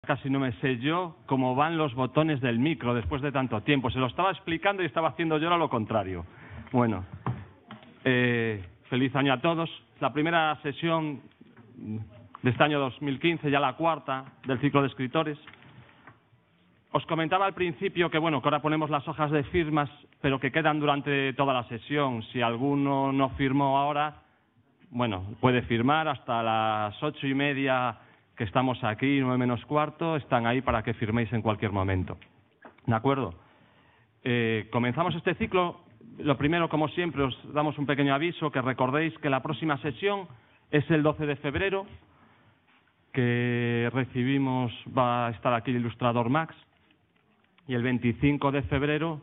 Casi no me sé yo cómo van los botones del micro después de tanto tiempo. Se lo estaba explicando y estaba haciendo yo ahora lo contrario. Bueno, feliz año a todos. La primera sesión de este año 2015, ya la cuarta del ciclo de escritores. Os comentaba al principio que, bueno, que ahora ponemos las hojas de firmas, pero que quedan durante toda la sesión. Si alguno no firmó ahora, bueno, puede firmar hasta las 8:30 que estamos aquí, 9 menos cuarto, están ahí para que firméis en cualquier momento. ¿De acuerdo? Comenzamos este ciclo. Lo primero, como siempre, os damos un pequeño aviso, que recordéis que la próxima sesión es el 12 de febrero, que recibimos, va a estar aquí el ilustrador Max, y el 25 de febrero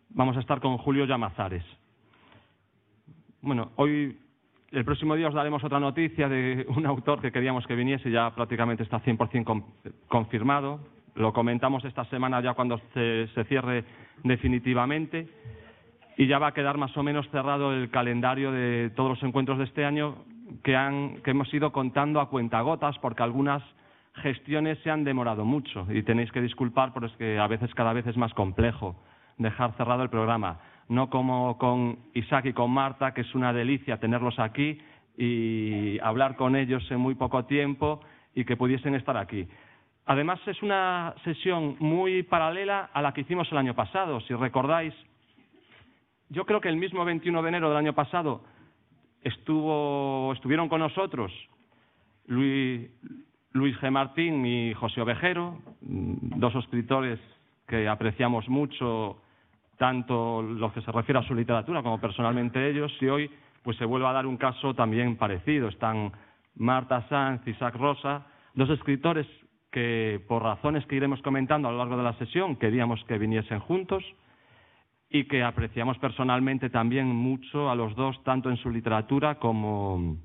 vamos a estar con Julio Llamazares. Bueno, hoy, el próximo día os daremos otra noticia de un autor que queríamos que viniese, ya prácticamente está 100% confirmado. Lo comentamos esta semana ya cuando se cierre definitivamente, y ya va a quedar más o menos cerrado el calendario de todos los encuentros de este año que hemos ido contando a cuentagotas, porque algunas gestiones se han demorado mucho y tenéis que disculpar, pero es que a veces cada vez es más complejo dejar cerrado el programa. No como con Isaac y con Marta, que es una delicia tenerlos aquí y hablar con ellos en muy poco tiempo y que pudiesen estar aquí. Además, es una sesión muy paralela a la que hicimos el año pasado. Si recordáis, yo creo que el mismo 21 de enero del año pasado estuvieron con nosotros Luis G. Martín y José Ovejero, dos escritores que apreciamos mucho, tanto lo que se refiere a su literatura como personalmente ellos, y hoy pues se vuelve a dar un caso también parecido. Están Marta Sanz y Isaac Rosa, dos escritores que, por razones que iremos comentando a lo largo de la sesión, queríamos que viniesen juntos y que apreciamos personalmente también mucho a los dos, tanto en su literatura como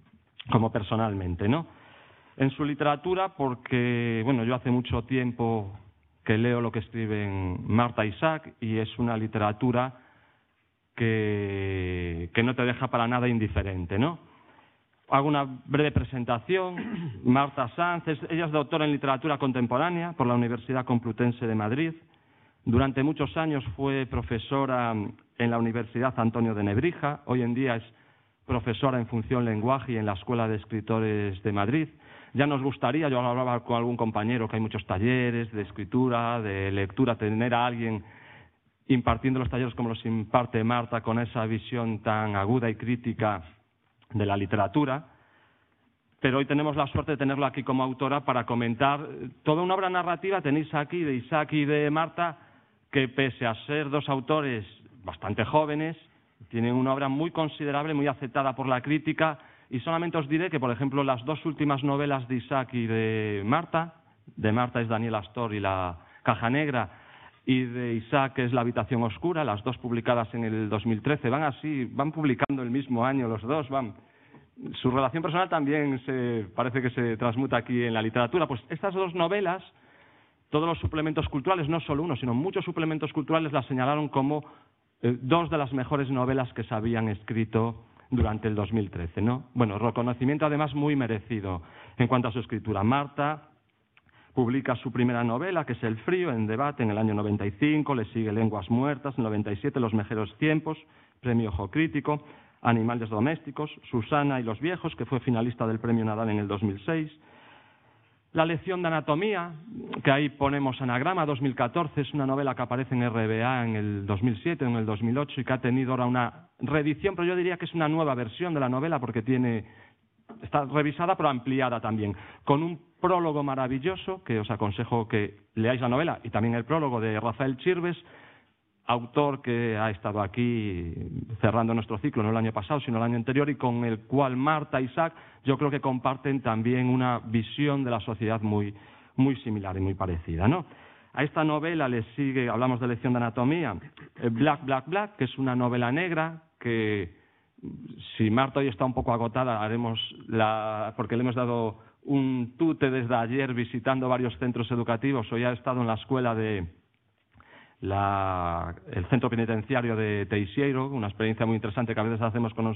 personalmente, ¿no? En su literatura porque, bueno, yo hace mucho tiempo que leo lo que escriben Marta e Isaac, y es una literatura que no te deja para nada indiferente, ¿no? Hago una breve presentación. Marta Sanz, ella es doctora en literatura contemporánea por la Universidad Complutense de Madrid. Durante muchos años fue profesora en la Universidad Antonio de Nebrija. Hoy en día es profesora en función lenguaje y en la Escuela de Escritores de Madrid. Ya nos gustaría, yo hablaba con algún compañero, que hay muchos talleres de escritura, de lectura, tener a alguien impartiendo los talleres como los imparte Marta, con esa visión tan aguda y crítica de la literatura. Pero hoy tenemos la suerte de tenerlo aquí como autora para comentar toda una obra narrativa. Tenéis aquí de Isaac y de Marta, que pese a ser dos autores bastante jóvenes, tienen una obra muy considerable, muy aceptada por la crítica. Y solamente os diré que, por ejemplo, las dos últimas novelas de Isaac y de Marta es Daniel Astor y La Caja Negra, y de Isaac es La Habitación Oscura, las dos publicadas en el 2013, van publicando el mismo año los dos, Su relación personal también parece que se transmuta aquí en la literatura. Pues estas dos novelas, todos los suplementos culturales, no solo uno, sino muchos suplementos culturales, las señalaron como dos de las mejores novelas que se habían escrito durante el 2013, ¿no? Bueno, reconocimiento además muy merecido en cuanto a su escritura. Marta publica su primera novela, que es El Frío, en Debate, en el año 95, le sigue Lenguas Muertas, en 97, Los Mejores Tiempos, Premio Ojo Crítico, Animales Domésticos, Susana y los Viejos, que fue finalista del Premio Nadal en el 2006, La Lección de Anatomía, que ahí ponemos anagrama, 2014, es una novela que aparece en RBA en el 2007, en el 2008, y que ha tenido ahora una reedición, pero yo diría que es una nueva versión de la novela, porque está revisada pero ampliada también, con un prólogo maravilloso, que os aconsejo que leáis la novela, y también el prólogo de Rafael Chirves, autor que ha estado aquí cerrando nuestro ciclo, no el año pasado, sino el año anterior, y con el cual Marta e Isaac yo creo que comparten también una visión de la sociedad muy similar y muy parecida, ¿no? A esta novela le sigue, hablamos de Lección de Anatomía, Black, Black, Black, que es una novela negra que, si Marta hoy está un poco agotada, porque le hemos dado un tute desde ayer visitando varios centros educativos. Hoy ha estado en la escuela el centro penitenciario de Teixeiro, una experiencia muy interesante que a veces hacemos con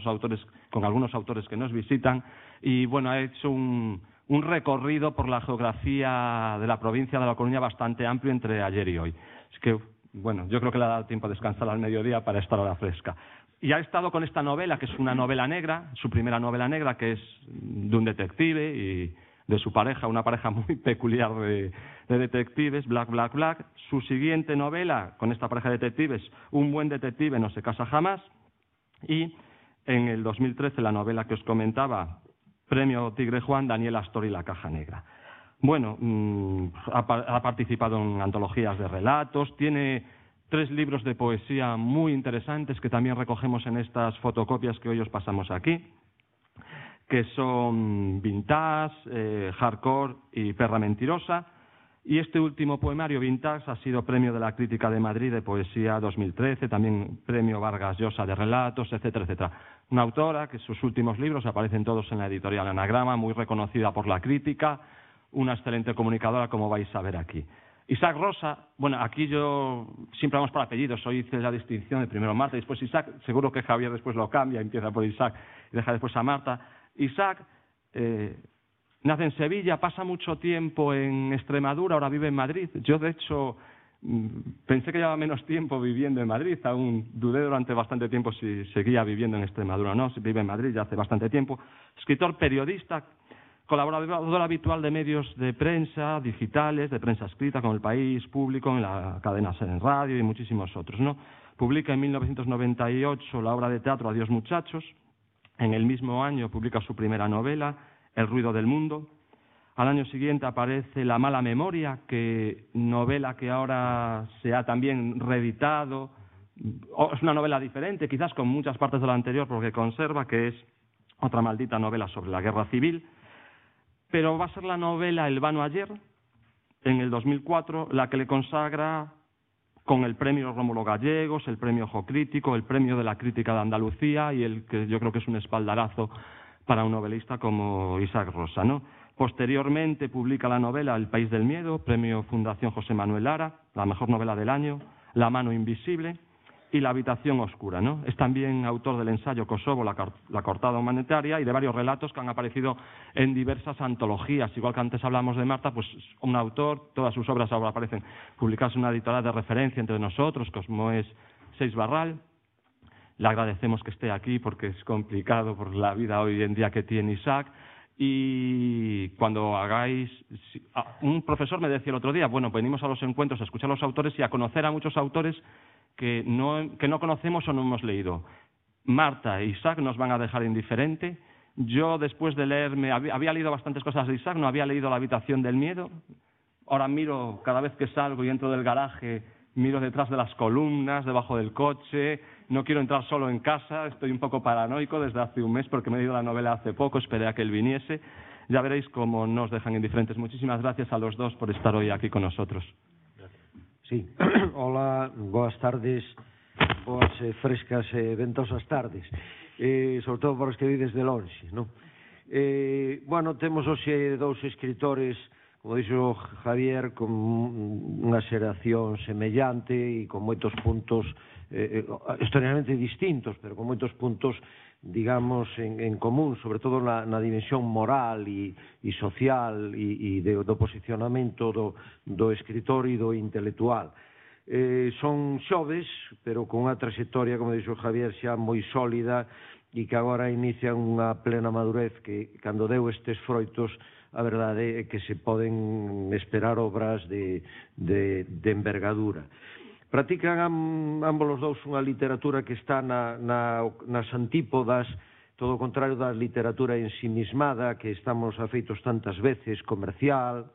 algunos autores que nos visitan, y bueno, ha hecho un un recorrido por la geografía de la provincia de La Coruña bastante amplio entre ayer y hoy. Es que, bueno, yo creo que le ha dado tiempo a descansar al mediodía para estar ahora fresca. Y ha estado con esta novela, que es una novela negra, su primera novela negra, que es de un detective y de su pareja, una pareja muy peculiar de detectives, Black, Black, Black. Su siguiente novela, con esta pareja de detectives, Un buen detective no se casa jamás. Y en el 2013, la novela que os comentaba, Premio Tigre Juan, Daniel Astor y la caja negra. Bueno, ha participado en antologías de relatos, tiene 3 libros de poesía muy interesantes que también recogemos en estas fotocopias que hoy os pasamos aquí, que son Vintage, Hardcore y Perra Mentirosa. Y este último poemario, Vintage, ha sido Premio de la Crítica de Madrid de Poesía 2013, también Premio Vargas Llosa de Relatos, etcétera, etcétera. Una autora que sus últimos libros aparecen todos en la editorial Anagrama, muy reconocida por la crítica, una excelente comunicadora, como vais a ver aquí. Isaac Rosa, bueno, aquí yo siempre vamos por apellidos, hoy hice la distinción de primero Marta y después Isaac, seguro que Javier después lo cambia, empieza por Isaac y deja después a Marta. Isaac nace en Sevilla, pasa mucho tiempo en Extremadura, ahora vive en Madrid. Yo, de hecho, pensé que llevaba menos tiempo viviendo en Madrid, aún dudé durante bastante tiempo si seguía viviendo en Extremadura o no, si vive en Madrid ya hace bastante tiempo. Escritor, periodista, colaborador habitual de medios de prensa digitales, de prensa escrita, como El País, Público, en la cadena SER en radio y muchísimos otros, ¿no? Publica en 1998 la obra de teatro Adiós muchachos. En el mismo año publica su primera novela, El ruido del mundo. Al año siguiente aparece La mala memoria, novela que ahora se ha también reeditado. Es una novela diferente, quizás con muchas partes de la anterior, porque conserva, que es otra maldita novela sobre la guerra civil. Pero va a ser la novela El vano ayer, en el 2004, la que le consagra con el premio Rómulo Gallegos, el premio Ojo Crítico, el premio de la crítica de Andalucía y el que yo creo que es un espaldarazo para un novelista como Isaac Rosa, ¿no? Posteriormente publica la novela El país del miedo, premio Fundación José Manuel Lara, la mejor novela del año, La mano invisible y La habitación oscura, ¿no? Es también autor del ensayo Kosovo, la cortada humanitaria, y de varios relatos que han aparecido en diversas antologías. Igual que antes hablamos de Marta, pues un autor, todas sus obras ahora aparecen publicadas en una editorial de referencia entre nosotros, como es Seis Barral. Le agradecemos que esté aquí porque es complicado por la vida hoy en día que tiene Isaac. Y cuando hagáis... Un profesor me decía el otro día, bueno, venimos a los encuentros a escuchar a los autores y a conocer a muchos autores que no conocemos o no hemos leído. Marta e Isaac nos van a dejar indiferente. Yo, después de leerme, había leído bastantes cosas de Isaac, no había leído La habitación del miedo. Ahora miro, cada vez que salgo y entro del garaje, miro detrás de las columnas, debajo del coche. No quiero entrar solo en casa, estoy un poco paranoico desde hace un mes porque me he leído la novela hace poco, esperé a que él viniese. Ya veréis cómo nos dejan indiferentes. Muchísimas gracias a los dos por estar hoy aquí con nosotros. Sí, hola, boas tardes, boas frescas e ventosas tardes, sobre todo para os que vides de lonxe, non? Bueno, temos hoxe 2 escritores, como dixo Javier, con unha xeración semellante e con moitos puntos extraordinariamente distintos, pero con moitos puntos, digamos, en común, sobre todo na dimensión moral e social e do posicionamento do escritor e do intelectual. Son xoves, pero con unha trayectoria, como dixo Javier, xa moi sólida e que agora inician unha plena madurez que, cando deu estes froitos, a verdade é que se poden esperar obras de envergadura. Practican ambos os dous unha literatura que está nas antípodas, todo o contrario da literatura ensimismada que estamos afeitos tantas veces, comercial,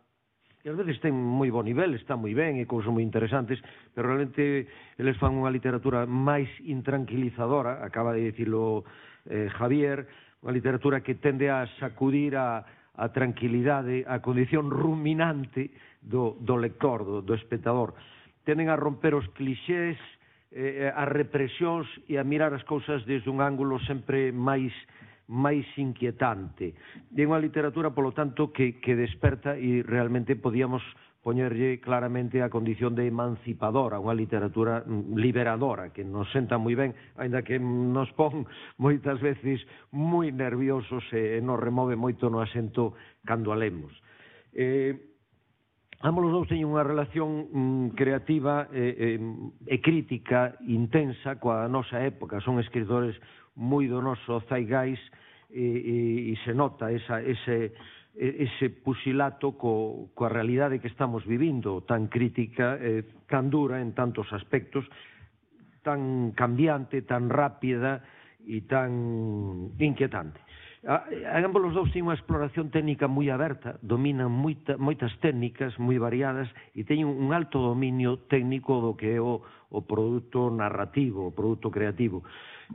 que ás veces ten moi bo nivel, está moi ben e cousas moi interesantes, pero realmente eles fan unha literatura máis intranquilizadora, acaba de dicilo Javier, unha literatura que tende a sacudir a tranquilidade, a condición ruminante do lector, do espectador. Tenden a romper os clixés, as represións e a mirar as cousas desde un ángulo sempre máis inquietante. É unha literatura, polo tanto, que desperta e realmente podíamos poñerlle claramente a condición de emancipadora, unha literatura liberadora, que nos senta moi ben, aínda que nos pon moitas veces moi nerviosos e nos remove moito no asento cando a lemos. Ambos os dous teñen unha relación creativa e crítica intensa coa nosa época, son escritores moi do noso zeitgeist e se nota ese puxilato coa realidade que estamos vivindo, tan crítica, tan dura en tantos aspectos, tan cambiante, tan rápida e tan inquietante. Ambos os dous teñen unha exploración técnica moi aberta, dominan moitas técnicas moi variadas e teñen un alto dominio técnico do que é o produto narrativo, o produto creativo.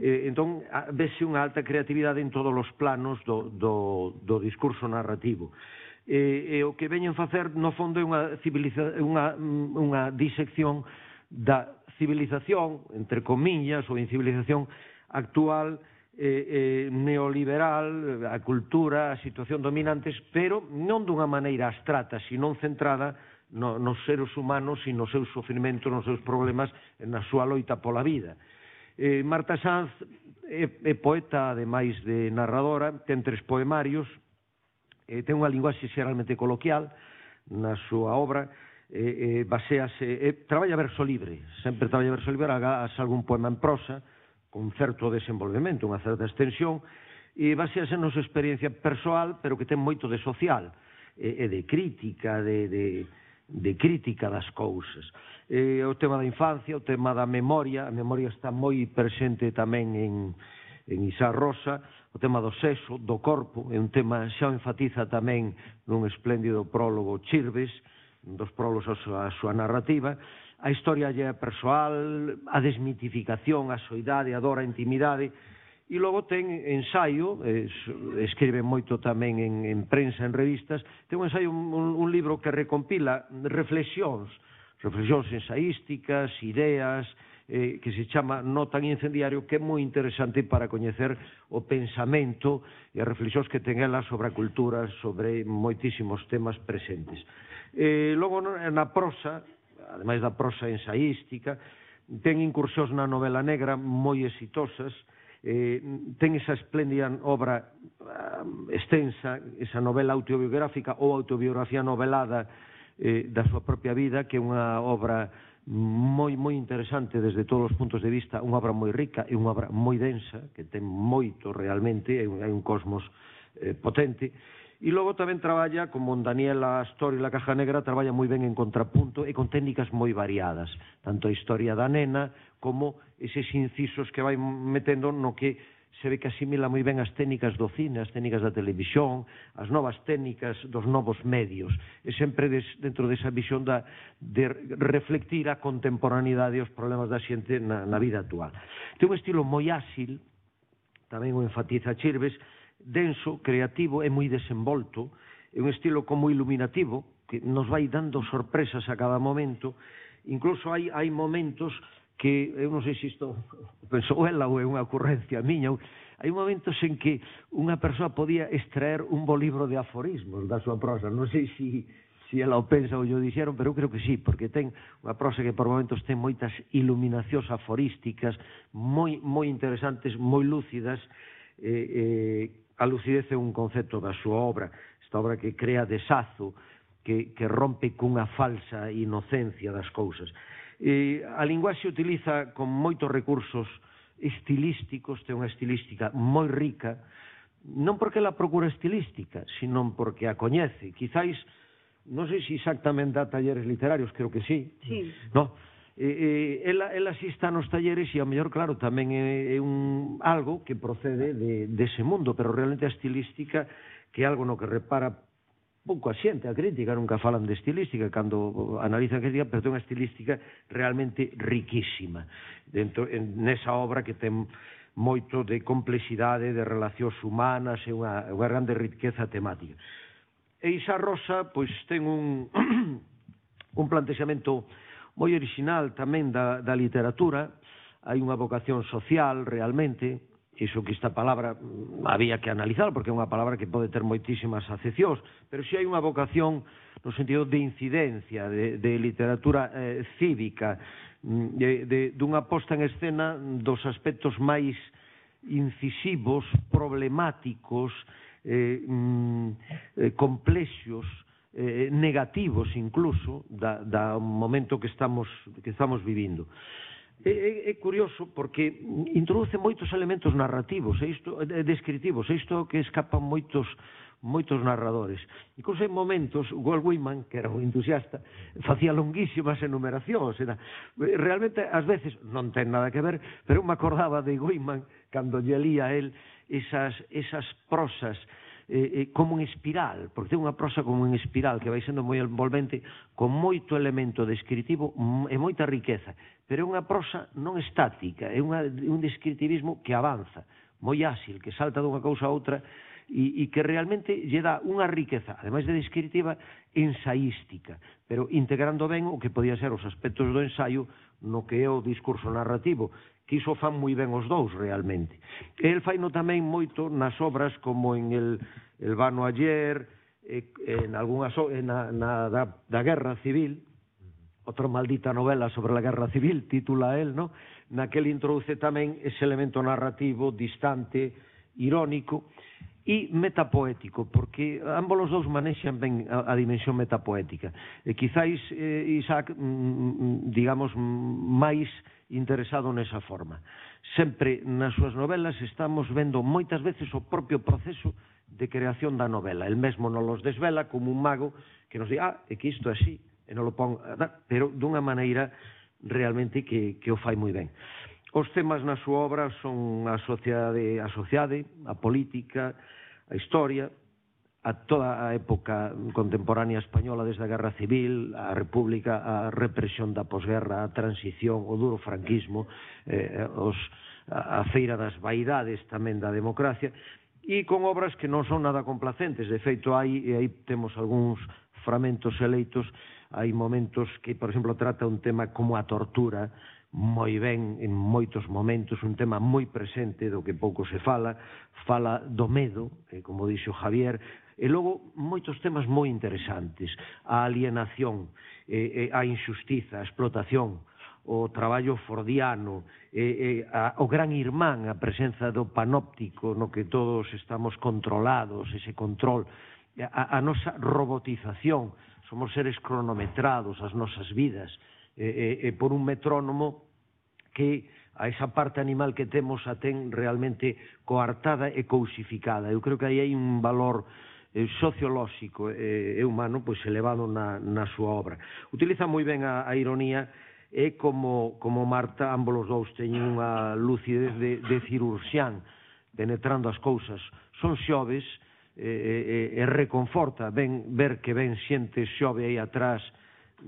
Entón, vese unha alta creatividade en todos os planos do discurso narrativo. E o que veñen facer, no fondo, é unha disección da civilización, entre comillas, ou incivilización actual, neoliberal, a cultura, a situación dominantes, pero non dunha maneira abstrata, sino centrada nos seres humanos e nos seus sofrimentos, nos seus problemas, na súa loita pola vida. Marta Sanz é poeta, ademais de narradora, ten 3 poemarios, ten unha linguaxe xeralmente coloquial na súa obra, traballa verso libre, sempre traballa verso libre, hagas algún poema en prosa, con certo desenvolvemento, unha certa extensión, e basease na súa experiencia persoal, pero que ten moito de social, e de crítica, de crítica das cousas. O tema da infancia, o tema da memoria, a memoria está moi presente tamén en Isá Rosa, o tema do sexo, do corpo, é un tema xa o enfatiza tamén nun espléndido prólogo Chirves, dos prólogos a súa narrativa, a historia lle persoal, a desmitificación, a soidade, a dor, a intimidade, e logo ten ensaio, escribe moito tamén en prensa, en revistas, ten un ensaio, un libro que recompila reflexións ensaísticas, ideas, que se chama No tan incendiario, que é moi interesante para coñecer o pensamento e as reflexións que ten ela sobre a cultura, sobre moitísimos temas presentes. Logo, na prosa, ademais da prosa ensaística, ten incursións na novela negra moi exitosas, ten esa espléndida obra extensa, esa novela autobiográfica ou autobiografía novelada da súa propia vida, que é unha obra moi interesante desde todos os puntos de vista, unha obra moi rica e unha obra moi densa, que ten moito realmente, hai un cosmos potente. E logo tamén traballa, como en Daniela Astor e La Caja Negra, traballa moi ben en contrapunto e con técnicas moi variadas, tanto a historia da nena como eses incisos que vai metendo no que se ve que asimila moi ben as técnicas do cine, as técnicas da televisión, as novas técnicas dos novos medios, e sempre dentro desa visión de reflectir a contemporaneidade e os problemas da xente na vida actual. Ten un estilo moi áxil, tamén o enfatiza Chirves, denso, creativo e moi desenvolto, é un estilo como iluminativo, que nos vai dando sorpresas a cada momento, incluso hai momentos que, eu non sei se isto penso ela ou é unha ocurrencia miña, hai momentos en que unha persoa podía extraer un bo libro de aforismos da súa prosa, non sei se ela o pensa ou yo dixeron, pero eu creo que sí, porque ten unha prosa que por momentos ten moitas iluminacións aforísticas moi interesantes, moi lúcidas. A lucidez é un concepto da súa obra, esta obra que crea desazo, que rompe cunha falsa inocencia das cousas. A linguaxe utiliza con moitos recursos estilísticos, ten unha estilística moi rica, non porque ela procura estilística, sino porque a coñece. Quizáis, non sei se exactamente dá talleres literarios, creo que sí. Sí. No, ela sí está nos talleres e, ao mellor, claro, tamén é algo que procede dese mundo, pero realmente a estilística, que é algo no que repara pouco a xente, a crítica, nunca falan de estilística cando analizan a crítica, pero ten unha estilística realmente riquísima nesa obra que ten moito de complexidade, de relacións humanas e unha grande riqueza temática. E Isá Rosa, pois, ten un plantexamento moi original tamén da literatura, hai unha vocación social realmente, iso que esta palabra había que analizar, porque é unha palabra que pode ter moitísimas acepcións, pero si hai unha vocación no sentido de incidencia, de literatura cívica, dunha posta en escena dos aspectos máis incisivos, problemáticos, complexos, negativos incluso, do momento que estamos vivindo. É curioso porque introduce moitos elementos narrativos e descritivos, e isto que escapan moitos narradores. Incluso en momentos, Walt Whitman, que era un entusiasta, facía longuísimas enumeracións. Realmente, ás veces, non ten nada que ver, pero eu me acordaba de Whitman, cando lle lía a él esas prosas como en espiral, porque ten unha prosa como en espiral que vai sendo moi envolvente, con moito elemento descritivo e moita riqueza, pero é unha prosa non estática, é un descritivismo que avanza, moi áxil, que salta dunha cousa a outra e que realmente lle dá unha riqueza, ademais de descritiva, ensaística, pero integrando ben o que podía ser os aspectos do ensaio no que é o discurso narrativo, que iso fan moi ben os dous realmente. El faino tamén moito nas obras como en El vano ayer, en algunhas da Guerra Civil, outra maldita novela sobre a Guerra Civil, titula el, no? Naquel introduce tamén ese elemento narrativo distante, irónico e metapoético, porque ambos os dous manexan ben a dimensión metapoética. E quizáis Isaac, digamos, máis interesado nesa forma. Sempre nas súas novelas estamos vendo moitas veces o propio proceso de creación da novela. El mesmo non los desvela como un mago que nos di, é que isto é así, e non lo pon, pero dunha maneira realmente que o fai moi ben. Os temas na súa obra son a sociedade, a política, a historia, a toda a época contemporánea española, desde a Guerra Civil, a República, a represión da posguerra, a transición, o duro franquismo, a feira das vaidades tamén da democracia, e con obras que non son nada complacentes. De feito, aí temos algúns fragmentos eleitos, hai momentos que, por exemplo, trata un tema como a tortura, moi ben en moitos momentos, un tema moi presente do que pouco se fala do medo, como dixo Javier, e logo moitos temas moi interesantes, a alienación, a injustiza, a explotación, o traballo fordiano, o gran irmán, a presenza do panóptico no que todos estamos controlados, ese control, a nosa robotización, somos seres cronometrados, as nosas vidas, por un metrónomo que a esa parte animal que temos a ten realmente coartada e cousificada. Eu creo que aí hai un valor sociolóxico e humano elevado na súa obra. Utiliza moi ben a ironía e como Marta, ambos os dous teñen unha lucidez de cirurxián, penetrando as cousas. Son xoves e reconforta ver que ben xente xove aí atrás,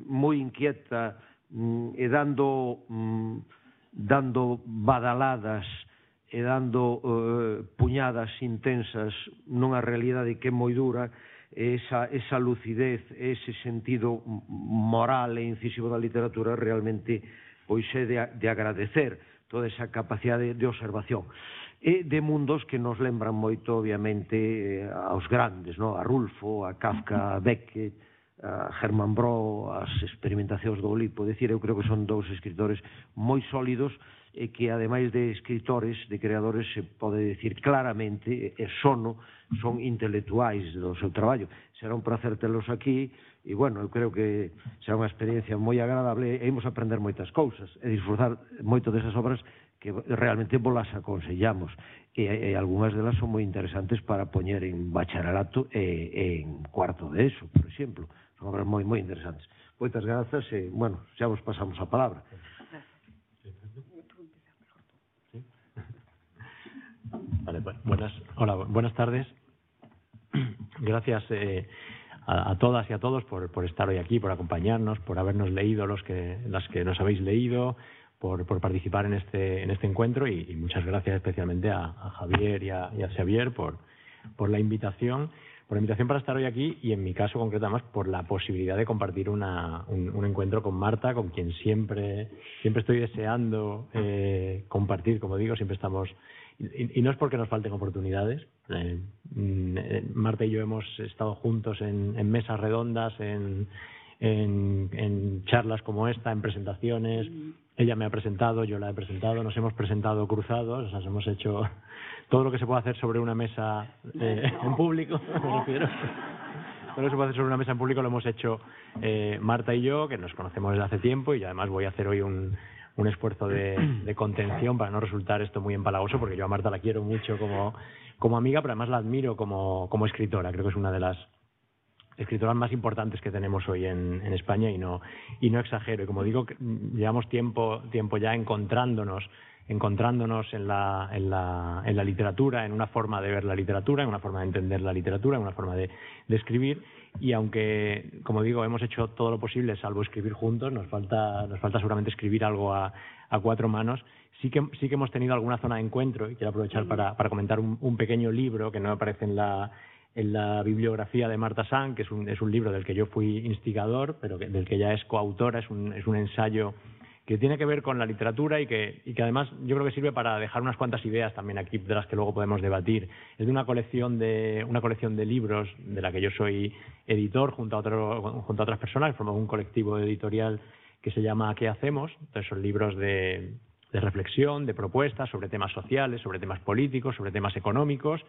moi inquieta e dando badaladas e dando puñadas intensas nunha realidade que é moi dura, esa lucidez, ese sentido moral e incisivo da literatura realmente é de agradecer toda esa capacidade de observación e de mundos que nos lembran moito, obviamente, aos grandes, a Rulfo, a Kafka, a Beckett, a Hermann Broh, as experimentacións do Oulipo. Eu creo que son dous escritores moi sólidos e que, ademais de escritores, de creadores, se pode dicir claramente, son intelectuais do seu traballo. Será un placer telos aquí e, bueno, eu creo que será unha experiencia moi agradable e imos aprender moitas cousas e disfrutar moito desas obras que realmente vos las aconsellamos e algunhas delas son moi interesantes para poñer en bacharelato e en cuarto de eso, por exemplo. Son obras moi interesantes. Moitas grazas e, bueno, xa vos pasamos a palabra. Vale, buenas tardes. Gracias a todas y a todos por estar hoy aquí, por acompañarnos, por habernos leído las que nos habéis leído, por participar en este encuentro y muchas gracias especialmente a Javier y a Xavier por la invitación para estar hoy aquí y en mi caso concreto además por la posibilidad de compartir un encuentro con Marta, con quien siempre estoy deseando compartir, como digo, siempre estamos y no es porque nos falten oportunidades. Marta y yo hemos estado juntos en mesas redondas, en charlas como esta, en presentaciones. Ella me ha presentado, yo la he presentado, nos hemos presentado cruzados, o sea, hemos hecho todo lo que se puede hacer sobre una mesa en público, me refiero. Todo lo que se puede hacer sobre una mesa en público lo hemos hecho Marta y yo, que nos conocemos desde hace tiempo, y además voy a hacer hoy un esfuerzo de contención para no resultar esto muy empalagoso, porque yo a Marta la quiero mucho como amiga, pero además la admiro como escritora. Creo que es una de las escritoras más importantes que tenemos hoy en España, y no exagero. Y como digo, llevamos tiempo ya encontrándonos en la literatura, en una forma de ver la literatura, en una forma de entender la literatura, en una forma de escribir. Y aunque, como digo, hemos hecho todo lo posible salvo escribir juntos, nos falta seguramente escribir algo a cuatro manos. Sí que hemos tenido alguna zona de encuentro, y quiero aprovechar para comentar un pequeño libro que no aparece en la bibliografía de Marta Sanz, que es un libro del que yo fui instigador, pero del que ya es coautora. Es un ensayo que tiene que ver con la literatura y que además yo creo que sirve para dejar unas cuantas ideas también aquí, de las que luego podemos debatir. Es de una colección de libros de la que yo soy editor junto a otras personas. Formamos un colectivo editorial que se llama ¿Qué hacemos? Entonces son libros de reflexión, de propuestas sobre temas sociales, sobre temas políticos, sobre temas económicos.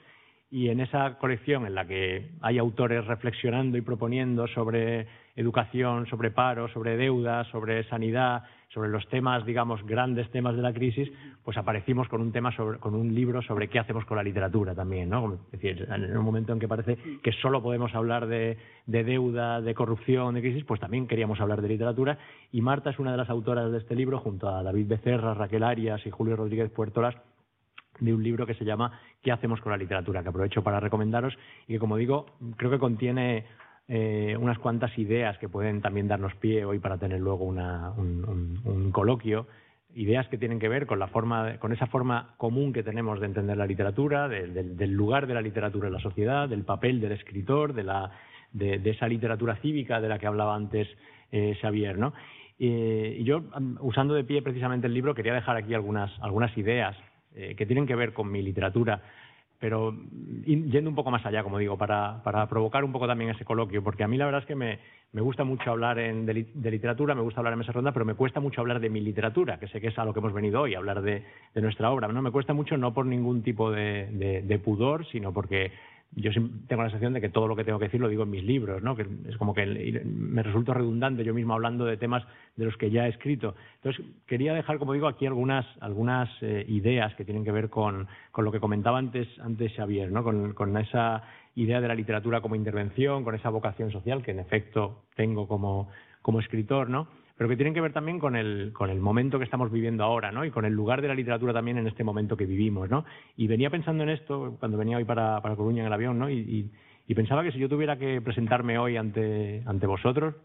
Y en esa colección, en la que hay autores reflexionando y proponiendo sobre educación, sobre paro, sobre deuda, sobre sanidad, sobre los temas, digamos, grandes temas de la crisis, pues aparecimos con un libro sobre qué hacemos con la literatura también, ¿no? Es decir, en un momento en que parece que solo podemos hablar de deuda, de corrupción, de crisis, pues también queríamos hablar de literatura. Y Marta es una de las autoras de este libro, junto a David Becerra, Raquel Arias y Julio Rodríguez Puertolas, de un libro que se llama ¿Qué hacemos con la literatura?, que aprovecho para recomendaros, y que, como digo, creo que contiene unas cuantas ideas que pueden también darnos pie hoy para tener luego un coloquio. Ideas que tienen que ver con esa forma común que tenemos de entender la literatura, del lugar de la literatura en la sociedad, del papel del escritor, de esa literatura cívica de la que hablaba antes Xavier, ¿no? Y yo, usando de pie precisamente el libro, quería dejar aquí algunas ideas que tienen que ver con mi literatura, pero yendo un poco más allá, como digo, para provocar un poco también ese coloquio, porque a mí la verdad es que me gusta mucho hablar de literatura, me gusta hablar en mesa redonda, pero me cuesta mucho hablar de mi literatura, que sé que es a lo que hemos venido hoy, hablar de nuestra obra, ¿no? Me cuesta mucho, no por ningún tipo de pudor, sino porque yo tengo la sensación de que todo lo que tengo que decir lo digo en mis libros, ¿no? Que es como que me resulta redundante yo mismo hablando de temas de los que ya he escrito. Entonces, quería dejar, como digo, aquí algunas ideas que tienen que ver con lo que comentaba antes Xavier, ¿no? Con esa idea de la literatura como intervención, con esa vocación social que en efecto tengo como escritor, ¿no? Pero que tienen que ver también con el momento que estamos viviendo ahora, ¿no? Y con el lugar de la literatura también en este momento que vivimos, ¿no? Y venía pensando en esto cuando venía hoy para Coruña en el avión, ¿no? Y pensaba que si yo tuviera que presentarme hoy ante vosotros,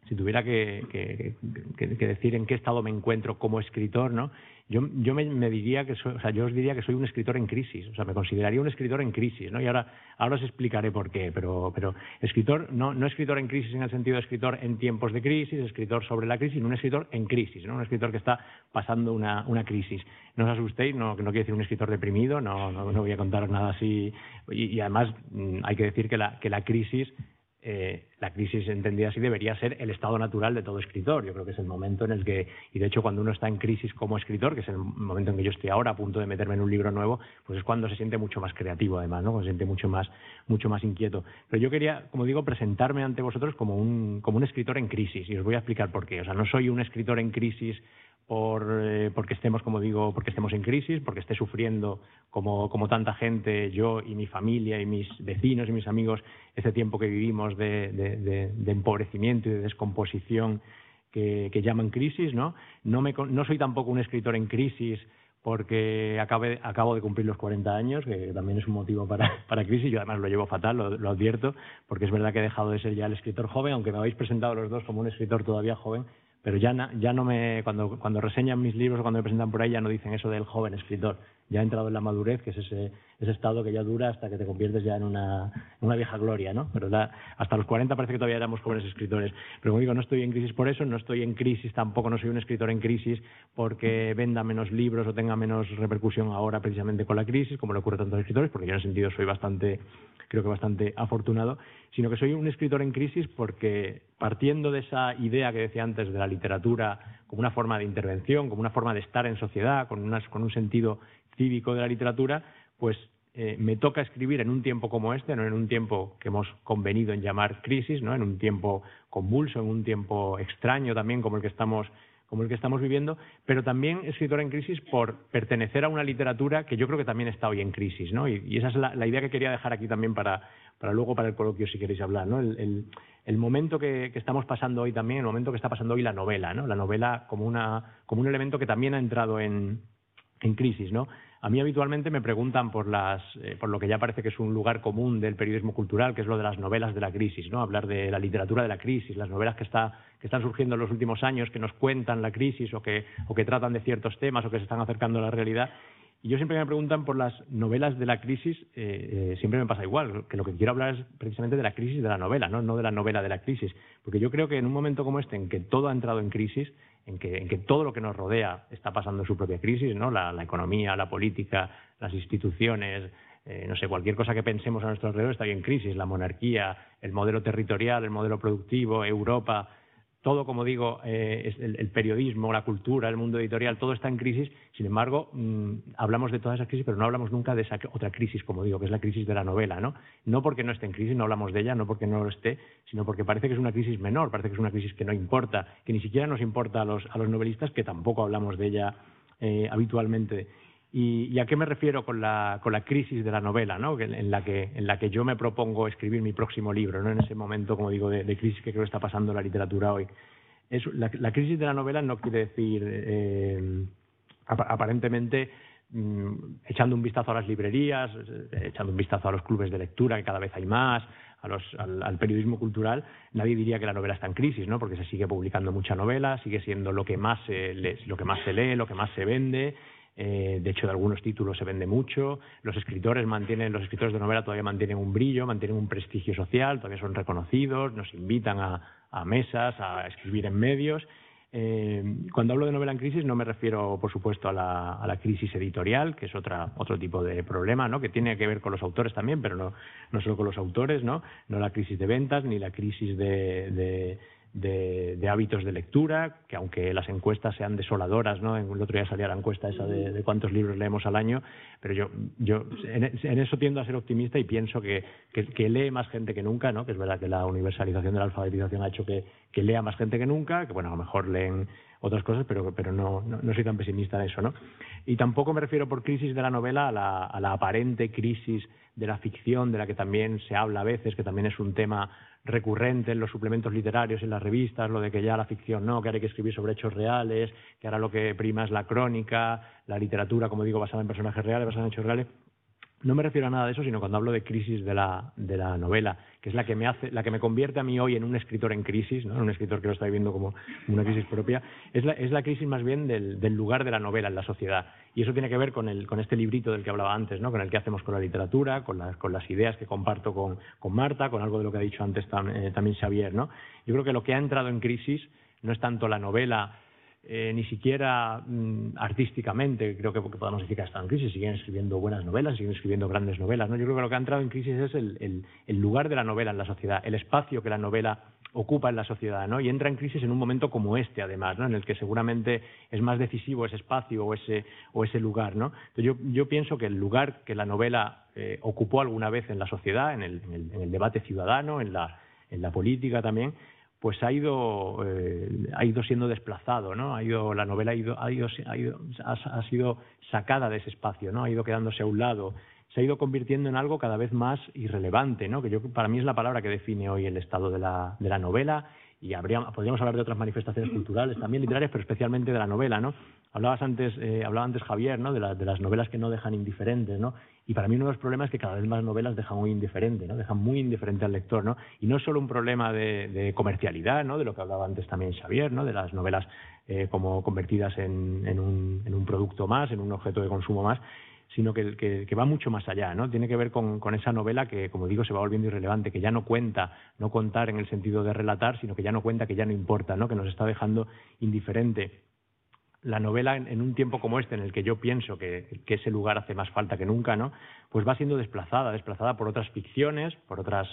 si tuviera que decir en qué estado me encuentro como escritor, ¿no? Yo me diría yo os diría que soy un escritor en crisis, o sea, me consideraría un escritor en crisis, ¿no? Y ahora os explicaré por qué, pero escritor, no escritor en crisis en el sentido de escritor en tiempos de crisis, escritor sobre la crisis, sino un escritor en crisis, ¿no? Un escritor que está pasando una crisis. No os asustéis, no quiero decir un escritor deprimido, no voy a contaros nada así, y además hay que decir que la crisis entendida así debería ser el estado natural de todo escritor. Yo creo que es el momento en el que, y de hecho cuando uno está en crisis como escritor, que es el momento en que yo estoy ahora a punto de meterme en un libro nuevo, pues es cuando se siente mucho más creativo además, ¿no? Se siente mucho más inquieto. Pero yo quería, como digo, presentarme ante vosotros como un escritor en crisis, y os voy a explicar por qué. O sea, no soy un escritor en crisis porque estemos, como digo, porque estemos en crisis, porque esté sufriendo como tanta gente, yo y mi familia y mis vecinos y mis amigos, ese tiempo que vivimos de empobrecimiento y de descomposición que llaman crisis, ¿no? No soy tampoco un escritor en crisis porque acabo de cumplir los 40 años, que también es un motivo para crisis. Yo además lo llevo fatal, lo advierto, porque es verdad que he dejado de ser ya el escritor joven, aunque me habéis presentado los dos como un escritor todavía joven, pero ya no me, cuando reseñan mis libros o cuando me presentan por ahí, ya no dicen eso del joven escritor, ya entrado en la madurez, que es ese estado que ya dura hasta que te conviertes ya en una vieja gloria, ¿no? Pero hasta los 40 parece que todavía éramos jóvenes escritores. Pero como digo, no estoy en crisis por eso, no estoy en crisis tampoco, no soy un escritor en crisis porque venda menos libros o tenga menos repercusión ahora precisamente con la crisis, como le ocurre a tantos escritores, porque yo en ese sentido soy creo que bastante afortunado, sino que soy un escritor en crisis porque, partiendo de esa idea que decía antes de la literatura como una forma de intervención, como una forma de estar en sociedad, con un sentido cívico de la literatura, pues me toca escribir en un tiempo como este, no en un tiempo que hemos convenido en llamar crisis, ¿no? En un tiempo convulso, en un tiempo extraño también como el que estamos viviendo, pero también escritor en crisis por pertenecer a una literatura que yo creo que también está hoy en crisis, ¿no? Y esa es la idea que quería dejar aquí también para luego para el coloquio, si queréis hablar, ¿no? El momento que estamos pasando hoy también, el momento que está pasando hoy la novela, ¿no? La novela como un elemento que también ha entrado en crisis, ¿no? A mí habitualmente me preguntan por lo que ya parece que es un lugar común del periodismo cultural, que es lo de las novelas de la crisis, ¿no? Hablar de la literatura de la crisis, las novelas que están surgiendo en los últimos años, que nos cuentan la crisis o que tratan de ciertos temas o que se están acercando a la realidad. Y yo siempre que me preguntan por las novelas de la crisis, siempre me pasa igual, que lo que quiero hablar es precisamente de la crisis de la novela, no de la novela de la crisis. Porque yo creo que en un momento como este, en que todo ha entrado en crisis, en que todo lo que nos rodea está pasando su propia crisis, ¿no? La economía, la política, las instituciones, no sé, cualquier cosa que pensemos a nuestro alrededor está en crisis, la monarquía, el modelo territorial, el modelo productivo, Europa, todo, como digo, el periodismo, la cultura, el mundo editorial, todo está en crisis. Sin embargo, hablamos de todas esas crisis, pero no hablamos nunca de esa otra crisis, como digo, que es la crisis de la novela, ¿no? No porque no esté en crisis, no hablamos de ella, no porque no lo esté, sino porque parece que es una crisis menor, parece que es una crisis que no importa, que ni siquiera nos importa a los novelistas, que tampoco hablamos de ella habitualmente. ¿Y a qué me refiero con la crisis de la novela, ¿no? en la que yo me propongo escribir mi próximo libro, ¿no? En ese momento, como digo, de crisis que creo que está pasando en la literatura hoy. La crisis de la novela no quiere decir, aparentemente, echando un vistazo a las librerías, echando un vistazo a los clubes de lectura, que cada vez hay más, al periodismo cultural, nadie diría que la novela está en crisis, ¿no? Porque se sigue publicando mucha novela, sigue siendo lo que más se lee, lo que más se vende. De hecho, de algunos títulos se vende mucho. Los escritores de novela todavía mantienen un brillo, mantienen un prestigio social, todavía son reconocidos, nos invitan a mesas, a escribir en medios. Cuando hablo de novela en crisis no me refiero, por supuesto, a la crisis editorial, que es otro tipo de problema, ¿no? Que tiene que ver con los autores también, pero no solo con los autores, ¿no? No la crisis de ventas ni la crisis de hábitos de lectura, que aunque las encuestas sean desoladoras, ¿no? El otro día salía la encuesta esa de cuántos libros leemos al año, pero yo en eso tiendo a ser optimista y pienso que lee más gente que nunca, ¿no? Que es verdad que la universalización de la alfabetización ha hecho que lea más gente que nunca, que bueno, a lo mejor leen otras cosas, pero no soy tan pesimista en eso, ¿no? Y tampoco me refiero por crisis de la novela a la aparente crisis de la ficción, de la que también se habla a veces, que también es un tema recurrente en los suplementos literarios, en las revistas, lo de que ya la ficción no, que ahora hay que escribir sobre hechos reales, que ahora lo que prima es la crónica, la literatura, como digo, basada en personajes reales, basada en hechos reales. No me refiero a nada de eso, sino cuando hablo de crisis de la novela, que es la que me convierte a mí hoy en un escritor en crisis, ¿no? Un escritor que lo está viviendo como una crisis propia, es la crisis más bien del lugar de la novela en la sociedad. Y eso tiene que ver con este librito del que hablaba antes, ¿no? Con el que hacemos con la literatura, con las ideas que comparto con Marta, con algo de lo que ha dicho antes también Xavier, ¿no? Yo creo que lo que ha entrado en crisis no es tanto la novela, ni siquiera artísticamente, creo que podamos decir que están en crisis, siguen escribiendo buenas novelas, siguen escribiendo grandes novelas, ¿no? Yo creo que lo que ha entrado en crisis es el lugar de la novela en la sociedad, el espacio que la novela ocupa en la sociedad, ¿no? Y entra en crisis en un momento como este, además, ¿no? En el que seguramente es más decisivo ese espacio o ese lugar, ¿no? Entonces yo pienso que el lugar que la novela ocupó alguna vez en la sociedad, en el debate ciudadano, en la política también, pues ha ido siendo desplazado, ¿no? La novela ha sido sacada de ese espacio, ¿no? Ha ido quedándose a un lado, se ha ido convirtiendo en algo cada vez más irrelevante, ¿no? Que para mí es la palabra que define hoy el estado de la novela, y podríamos hablar de otras manifestaciones culturales también literarias, pero especialmente de la novela, ¿no? Hablaba antes Javier, ¿no? De las novelas que no dejan indiferentes, ¿no? Y para mí uno de los problemas es que cada vez más novelas dejan muy indiferente, ¿no? Dejan muy indiferente al lector, ¿no? Y no es solo un problema de comercialidad, ¿no? De lo que hablaba antes también Xavier, ¿no? De las novelas como convertidas en un producto más, en un objeto de consumo más, sino que va mucho más allá, ¿no? Tiene que ver con esa novela que, como digo, se va volviendo irrelevante, que ya no cuenta, no contar en el sentido de relatar, sino que ya no cuenta, que ya no importa, ¿no? Que nos está dejando indiferente. La novela, en un tiempo como este, en el que yo pienso que ese lugar hace más falta que nunca, ¿no? Pues va siendo desplazada por otras ficciones, por otras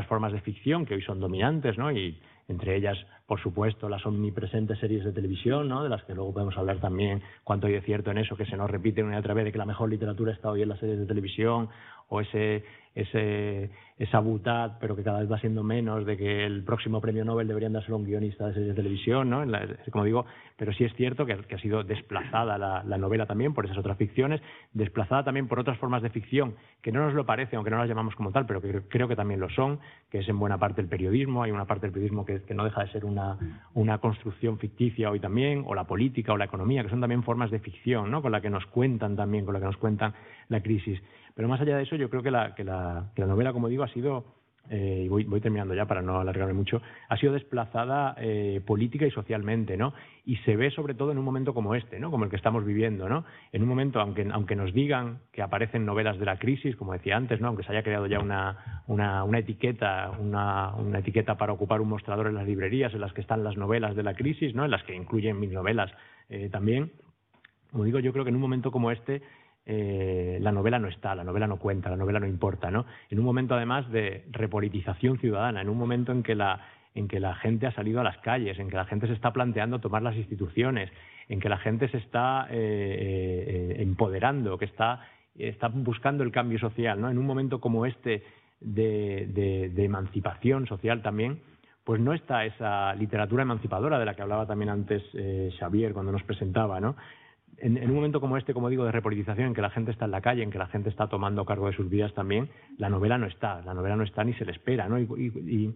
formas de ficción que hoy son dominantes, ¿no? Y entre ellas, por supuesto, las omnipresentes series de televisión, ¿no? De las que luego podemos hablar también, cuánto hay de cierto en eso, que se nos repite una y otra vez, de que la mejor literatura está hoy en las series de televisión, o esa butad, pero que cada vez va siendo menos, de que el próximo premio Nobel deberían dárselo a un guionista de series de televisión, ¿no? Como digo, pero sí es cierto que ha sido desplazada la novela también por esas otras ficciones, desplazada también por otras formas de ficción que no nos lo parece, aunque no las llamamos como tal, pero que creo que también lo son, que es en buena parte el periodismo. Hay una parte del periodismo que no deja de ser una construcción ficticia hoy también, o la política o la economía, que son también formas de ficción, ¿no? Con la que nos cuentan la crisis. Pero más allá de eso, yo creo que la novela, como digo, ha sido, y voy terminando ya para no alargarme mucho, ha sido desplazada política y socialmente, ¿no? Y se ve sobre todo en un momento como este, ¿no? Como el que estamos viviendo, ¿no? En un momento, aunque nos digan que aparecen novelas de la crisis, como decía antes, ¿no? Aunque se haya creado ya una etiqueta para ocupar un mostrador en las librerías, en las que están las novelas de la crisis, ¿no? En las que incluyen mis novelas también. Como digo, yo creo que en un momento como este, la novela no está, la novela no cuenta, la novela no importa, ¿no? En un momento además de repolitización ciudadana, en un momento en que la gente ha salido a las calles, en que la gente se está planteando tomar las instituciones, en que la gente se está empoderando, que está buscando el cambio social, ¿no? En un momento como este de emancipación social también, pues no está esa literatura emancipadora de la que hablaba también antes Xavier cuando nos presentaba, ¿no? En un momento como este, como digo, de repolitización, en que la gente está en la calle, en que la gente está tomando cargo de sus vidas también, la novela no está ni se le espera, ¿no? Y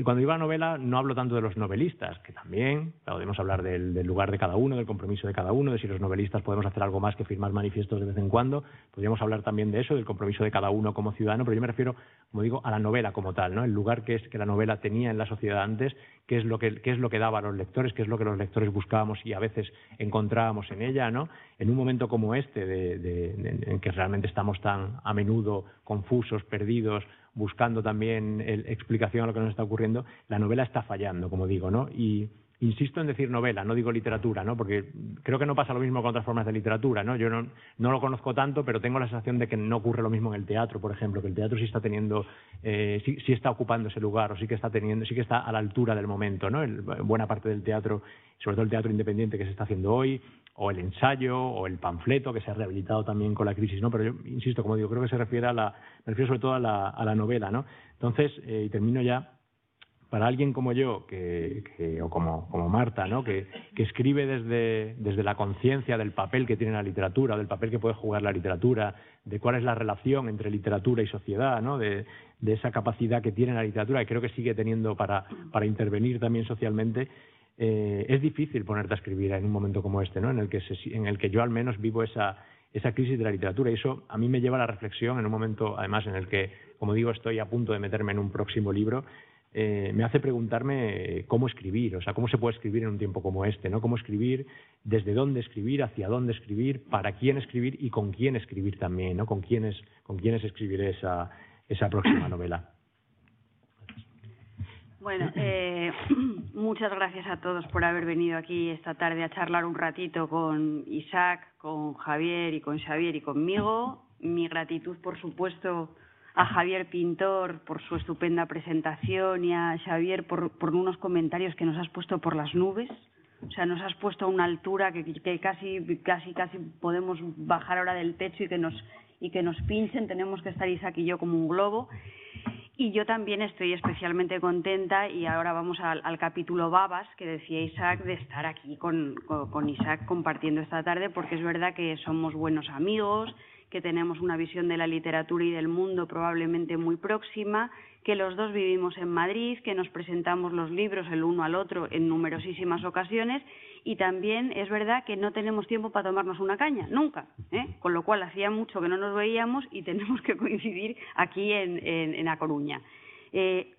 cuando digo la novela, no hablo tanto de los novelistas, que también podemos hablar del lugar de cada uno, del compromiso de cada uno, de si los novelistas podemos hacer algo más que firmar manifiestos de vez en cuando. Podríamos hablar también de eso, del compromiso de cada uno como ciudadano, pero yo me refiero, como digo, a la novela como tal, ¿no? El lugar que la novela tenía en la sociedad antes, qué es lo que daba a los lectores, qué es lo que los lectores buscábamos y a veces encontrábamos en ella, ¿no? En un momento como este, en que realmente estamos tan a menudo confusos, perdidos, buscando también explicación a lo que nos está ocurriendo, la novela está fallando, como digo, ¿no? Y insisto en decir novela, no digo literatura, ¿no? Porque creo que no pasa lo mismo con otras formas de literatura, ¿no? Yo no lo conozco tanto, pero tengo la sensación de que no ocurre lo mismo en el teatro, por ejemplo, que el teatro sí está teniendo, sí está ocupando ese lugar, o sí que está a la altura del momento, ¿no? Buena parte del teatro, sobre todo el teatro independiente que se está haciendo hoy, o el ensayo, o el panfleto, que se ha rehabilitado también con la crisis, ¿no? Pero yo insisto, como digo, creo que me refiero sobre todo a la novela, ¿no? Entonces, y termino ya, para alguien como yo, o como Marta, ¿no? Que escribe desde la conciencia del papel que tiene la literatura, del papel que puede jugar la literatura, de cuál es la relación entre literatura y sociedad, ¿no? De esa capacidad que tiene la literatura, y creo que sigue teniendo para intervenir también socialmente. Es difícil ponerte a escribir en un momento como este, ¿no? En el que yo al menos vivo esa crisis de la literatura, y eso a mí me lleva a la reflexión en un momento, además, en el que, como digo, estoy a punto de meterme en un próximo libro. Me hace preguntarme cómo escribir, o sea, cómo se puede escribir en un tiempo como este, ¿no? Cómo escribir, desde dónde escribir, hacia dónde escribir, para quién escribir y con quién escribir también, ¿no? Con quiénes escribiré esa próxima novela. Bueno, muchas gracias a todos por haber venido aquí esta tarde a charlar un ratito con Isaac, con Javier y conmigo. Mi gratitud, por supuesto, a Javier Pintor por su estupenda presentación y a Xavier por unos comentarios que nos has puesto por las nubes. O sea, nos has puesto a una altura que casi podemos bajar ahora del techo y que nos pinchen. Tenemos que estar Isaac y yo como un globo. Y yo también estoy especialmente contenta, y ahora vamos al capítulo Babas, que decía Isaac, de estar aquí con Isaac compartiendo esta tarde, porque es verdad que somos buenos amigos, que tenemos una visión de la literatura y del mundo probablemente muy próxima, que los dos vivimos en Madrid, que nos presentamos los libros el uno al otro en numerosísimas ocasiones, y también es verdad que no tenemos tiempo para tomarnos una caña, nunca, con lo cual hacía mucho que no nos veíamos y tenemos que coincidir aquí en A Coruña.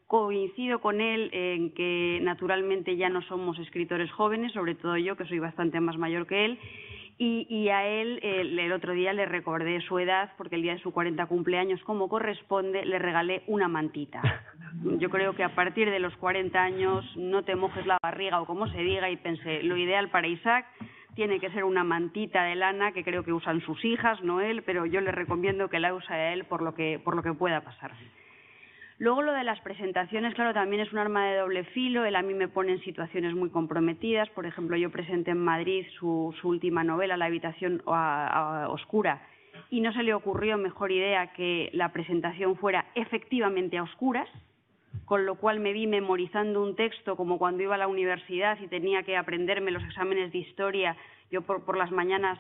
Coincido con él en que naturalmente ya no somos escritores jóvenes, sobre todo yo, que soy bastante más mayor que él, Y a él, el otro día le recordé su edad, porque el día de su 40 cumpleaños, como corresponde, le regalé una mantita. Yo creo que a partir de los 40 años no te mojes la barriga o como se diga, y pensé, lo ideal para Isaac tiene que ser una mantita de lana, que creo que usan sus hijas, no él, pero yo le recomiendo que la use a él por lo que pueda pasar. Luego lo de las presentaciones, claro, también es un arma de doble filo. Él a mí me pone en situaciones muy comprometidas. Por ejemplo, yo presenté en Madrid su última novela, La habitación oscura, y no se le ocurrió mejor idea que la presentación fuera efectivamente a oscuras, con lo cual me vi memorizando un texto como cuando iba a la universidad y tenía que aprenderme los exámenes de historia. Yo por las mañanas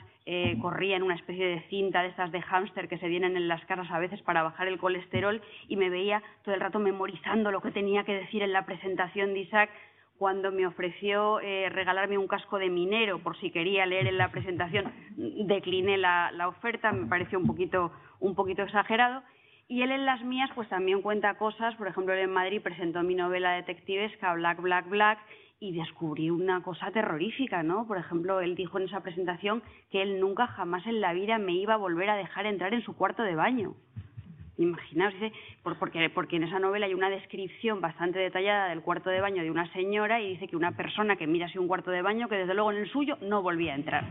corría en una especie de cinta de estas de hámster que se vienen en las casas a veces para bajar el colesterol, y me veía todo el rato memorizando lo que tenía que decir en la presentación de Isaac. Cuando me ofreció regalarme un casco de minero por si quería leer en la presentación, decliné la oferta, me pareció un poquito exagerado. Y él en las mías pues también cuenta cosas. Por ejemplo, él en Madrid presentó mi novela detectivesca Black, Black, Black, y descubrí una cosa terrorífica, ¿no? Por ejemplo, él dijo en esa presentación que él nunca jamás en la vida me iba a volver a dejar entrar en su cuarto de baño. Imaginaos, dice, porque en esa novela hay una descripción bastante detallada del cuarto de baño de una señora, y dice que una persona que mira así un cuarto de baño, que desde luego en el suyo no volvía a entrar.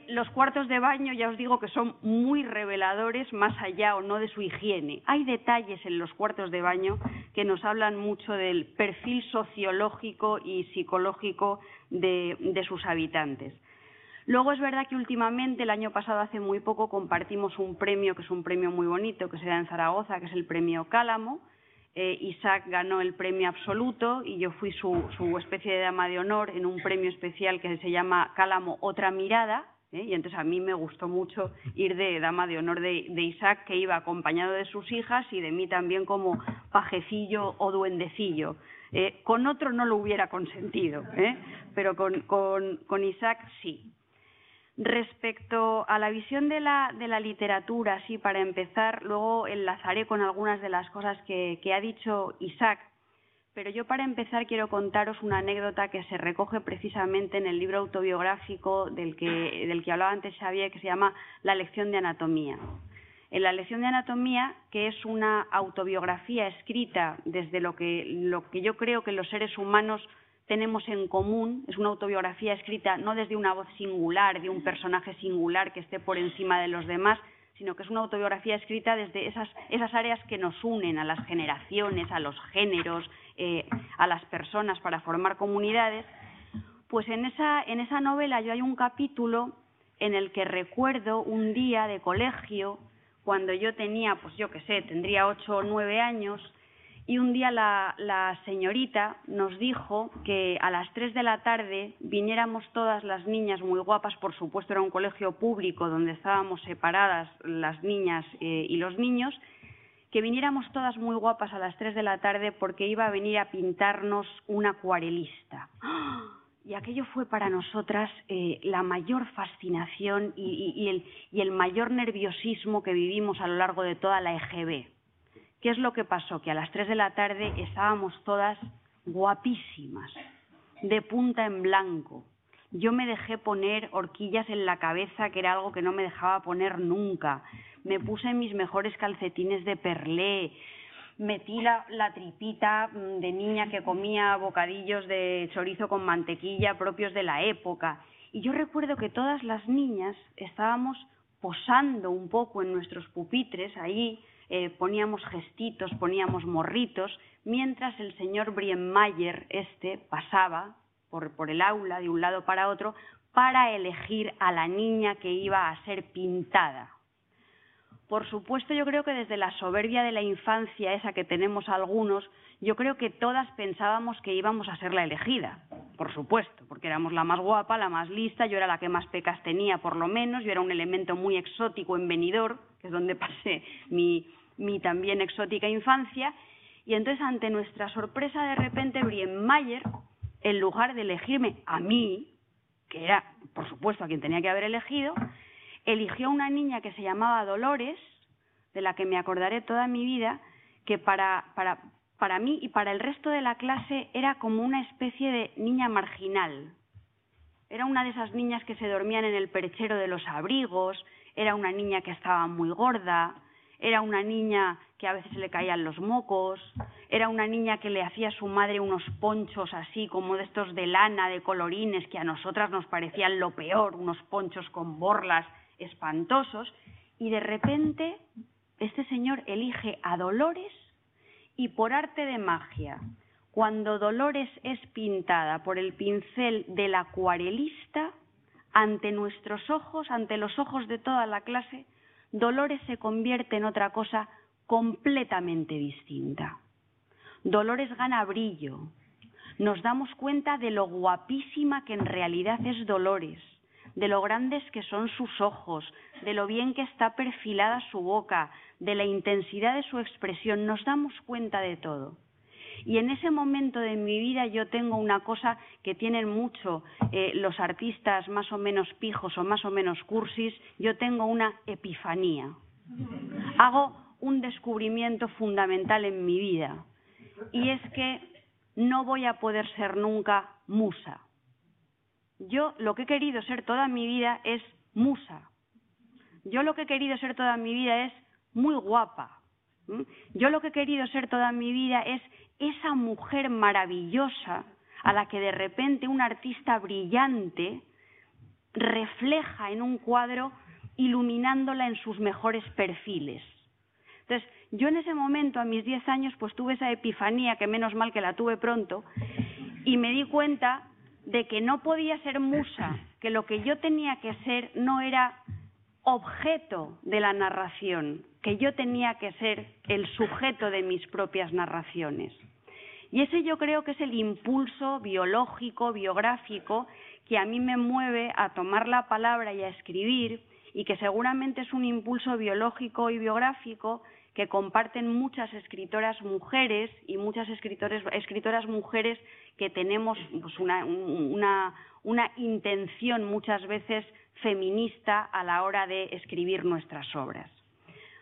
Los cuartos de baño, ya os digo que son muy reveladores, más allá o no de su higiene. Hay detalles en los cuartos de baño que nos hablan mucho del perfil sociológico y psicológico de sus habitantes. Luego es verdad que últimamente, el año pasado, hace muy poco, compartimos un premio, que es un premio muy bonito, que se da en Zaragoza, que es el premio Cálamo. Isaac ganó el premio absoluto y yo fui su especie de dama de honor en un premio especial que se llama Cálamo Otra Mirada, y entonces a mí me gustó mucho ir de dama de honor de Isaac, que iba acompañado de sus hijas y de mí también como pajecillo o duendecillo. Con otro no lo hubiera consentido, pero con Isaac sí. Respecto a la visión de la literatura, sí, para empezar, luego enlazaré con algunas de las cosas que ha dicho Isaac, pero yo para empezar quiero contaros una anécdota que se recoge precisamente en el libro autobiográfico del que hablaba antes Xavier, que se llama La lección de anatomía. En la lección de anatomía, que es una autobiografía escrita desde lo que yo creo que los seres humanos tenemos en común, es una autobiografía escrita no desde una voz singular, de un personaje singular que esté por encima de los demás, sino que es una autobiografía escrita desde esas áreas que nos unen a las generaciones, a los géneros, a las personas para formar comunidades. Pues en esa novela yo hay un capítulo en el que recuerdo un día de colegio, cuando yo tenía, pues yo qué sé, tendría 8 o 9 años, y un día la señorita nos dijo que a las 3 de la tarde viniéramos todas las niñas muy guapas. Por supuesto era un colegio público donde estábamos separadas las niñas y los niños, que viniéramos todas muy guapas a las 3 de la tarde porque iba a venir a pintarnos una acuarelista. Y aquello fue para nosotras la mayor fascinación y el mayor nerviosismo que vivimos a lo largo de toda la EGB. ¿Qué es lo que pasó? Que a las 3 de la tarde estábamos todas guapísimas, de punta en blanco. Yo me dejé poner horquillas en la cabeza, que era algo que no me dejaba poner nunca. Me puse mis mejores calcetines de perlé. Metí la tripita de niña que comía bocadillos de chorizo con mantequilla propios de la época. Y yo recuerdo que todas las niñas estábamos posando un poco en nuestros pupitres ahí, poníamos gestitos, poníamos morritos, mientras el señor Brienmayer pasaba por el aula de un lado para otro para elegir a la niña que iba a ser pintada. Por supuesto, yo creo que desde la soberbia de la infancia, esa que tenemos algunos, yo creo que todas pensábamos que íbamos a ser la elegida, por supuesto, porque éramos la más guapa, la más lista, yo era la que más pecas tenía, por lo menos, yo era un elemento muy exótico en Benidorm, que es donde pasé mi también exótica infancia, y entonces ante nuestra sorpresa de repente Brienmayer, en lugar de elegirme a mí, que era por supuesto a quien tenía que haber elegido, eligió a una niña que se llamaba Dolores, de la que me acordaré toda mi vida, que para mí y para el resto de la clase era como una especie de niña marginal. era una de esas niñas que se dormían en el perchero de los abrigos, era una niña que estaba muy gorda, era una niña que a veces se le caían los mocos, era una niña que le hacía a su madre unos ponchos así como de estos de lana, de colorines, que a nosotras nos parecían lo peor, unos ponchos con borlas espantosos, y de repente este señor elige a Dolores y por arte de magia, cuando Dolores es pintada por el pincel del acuarelista, ante nuestros ojos, ante los ojos de toda la clase, Dolores se convierte en otra cosa completamente distinta. Dolores gana brillo. Nos damos cuenta de lo guapísima que en realidad es Dolores, de lo grandes que son sus ojos, de lo bien que está perfilada su boca, de la intensidad de su expresión. Nos damos cuenta de todo. Y en ese momento de mi vida yo tengo una cosa que tienen mucho los artistas más o menos pijos o más o menos cursis, yo tengo una epifanía. Hago un descubrimiento fundamental en mi vida y es que no voy a poder ser nunca musa. Yo lo que he querido ser toda mi vida es musa. Yo lo que he querido ser toda mi vida es muy guapa. Yo lo que he querido ser toda mi vida es esa mujer maravillosa a la que de repente un artista brillante refleja en un cuadro iluminándola en sus mejores perfiles. Entonces, yo en ese momento, a mis 10 años, pues tuve esa epifanía, que menos mal que la tuve pronto, y me di cuenta de que no podía ser musa, que lo que yo tenía que ser no era objeto de la narración, que yo tenía que ser el sujeto de mis propias narraciones. Y ese yo creo que es el impulso biológico, biográfico, que a mí me mueve a tomar la palabra y a escribir, y que seguramente es un impulso biológico y biográfico que comparten muchas escritoras mujeres y muchas escritoras mujeres que tenemos pues, una intención muchas veces feminista a la hora de escribir nuestras obras.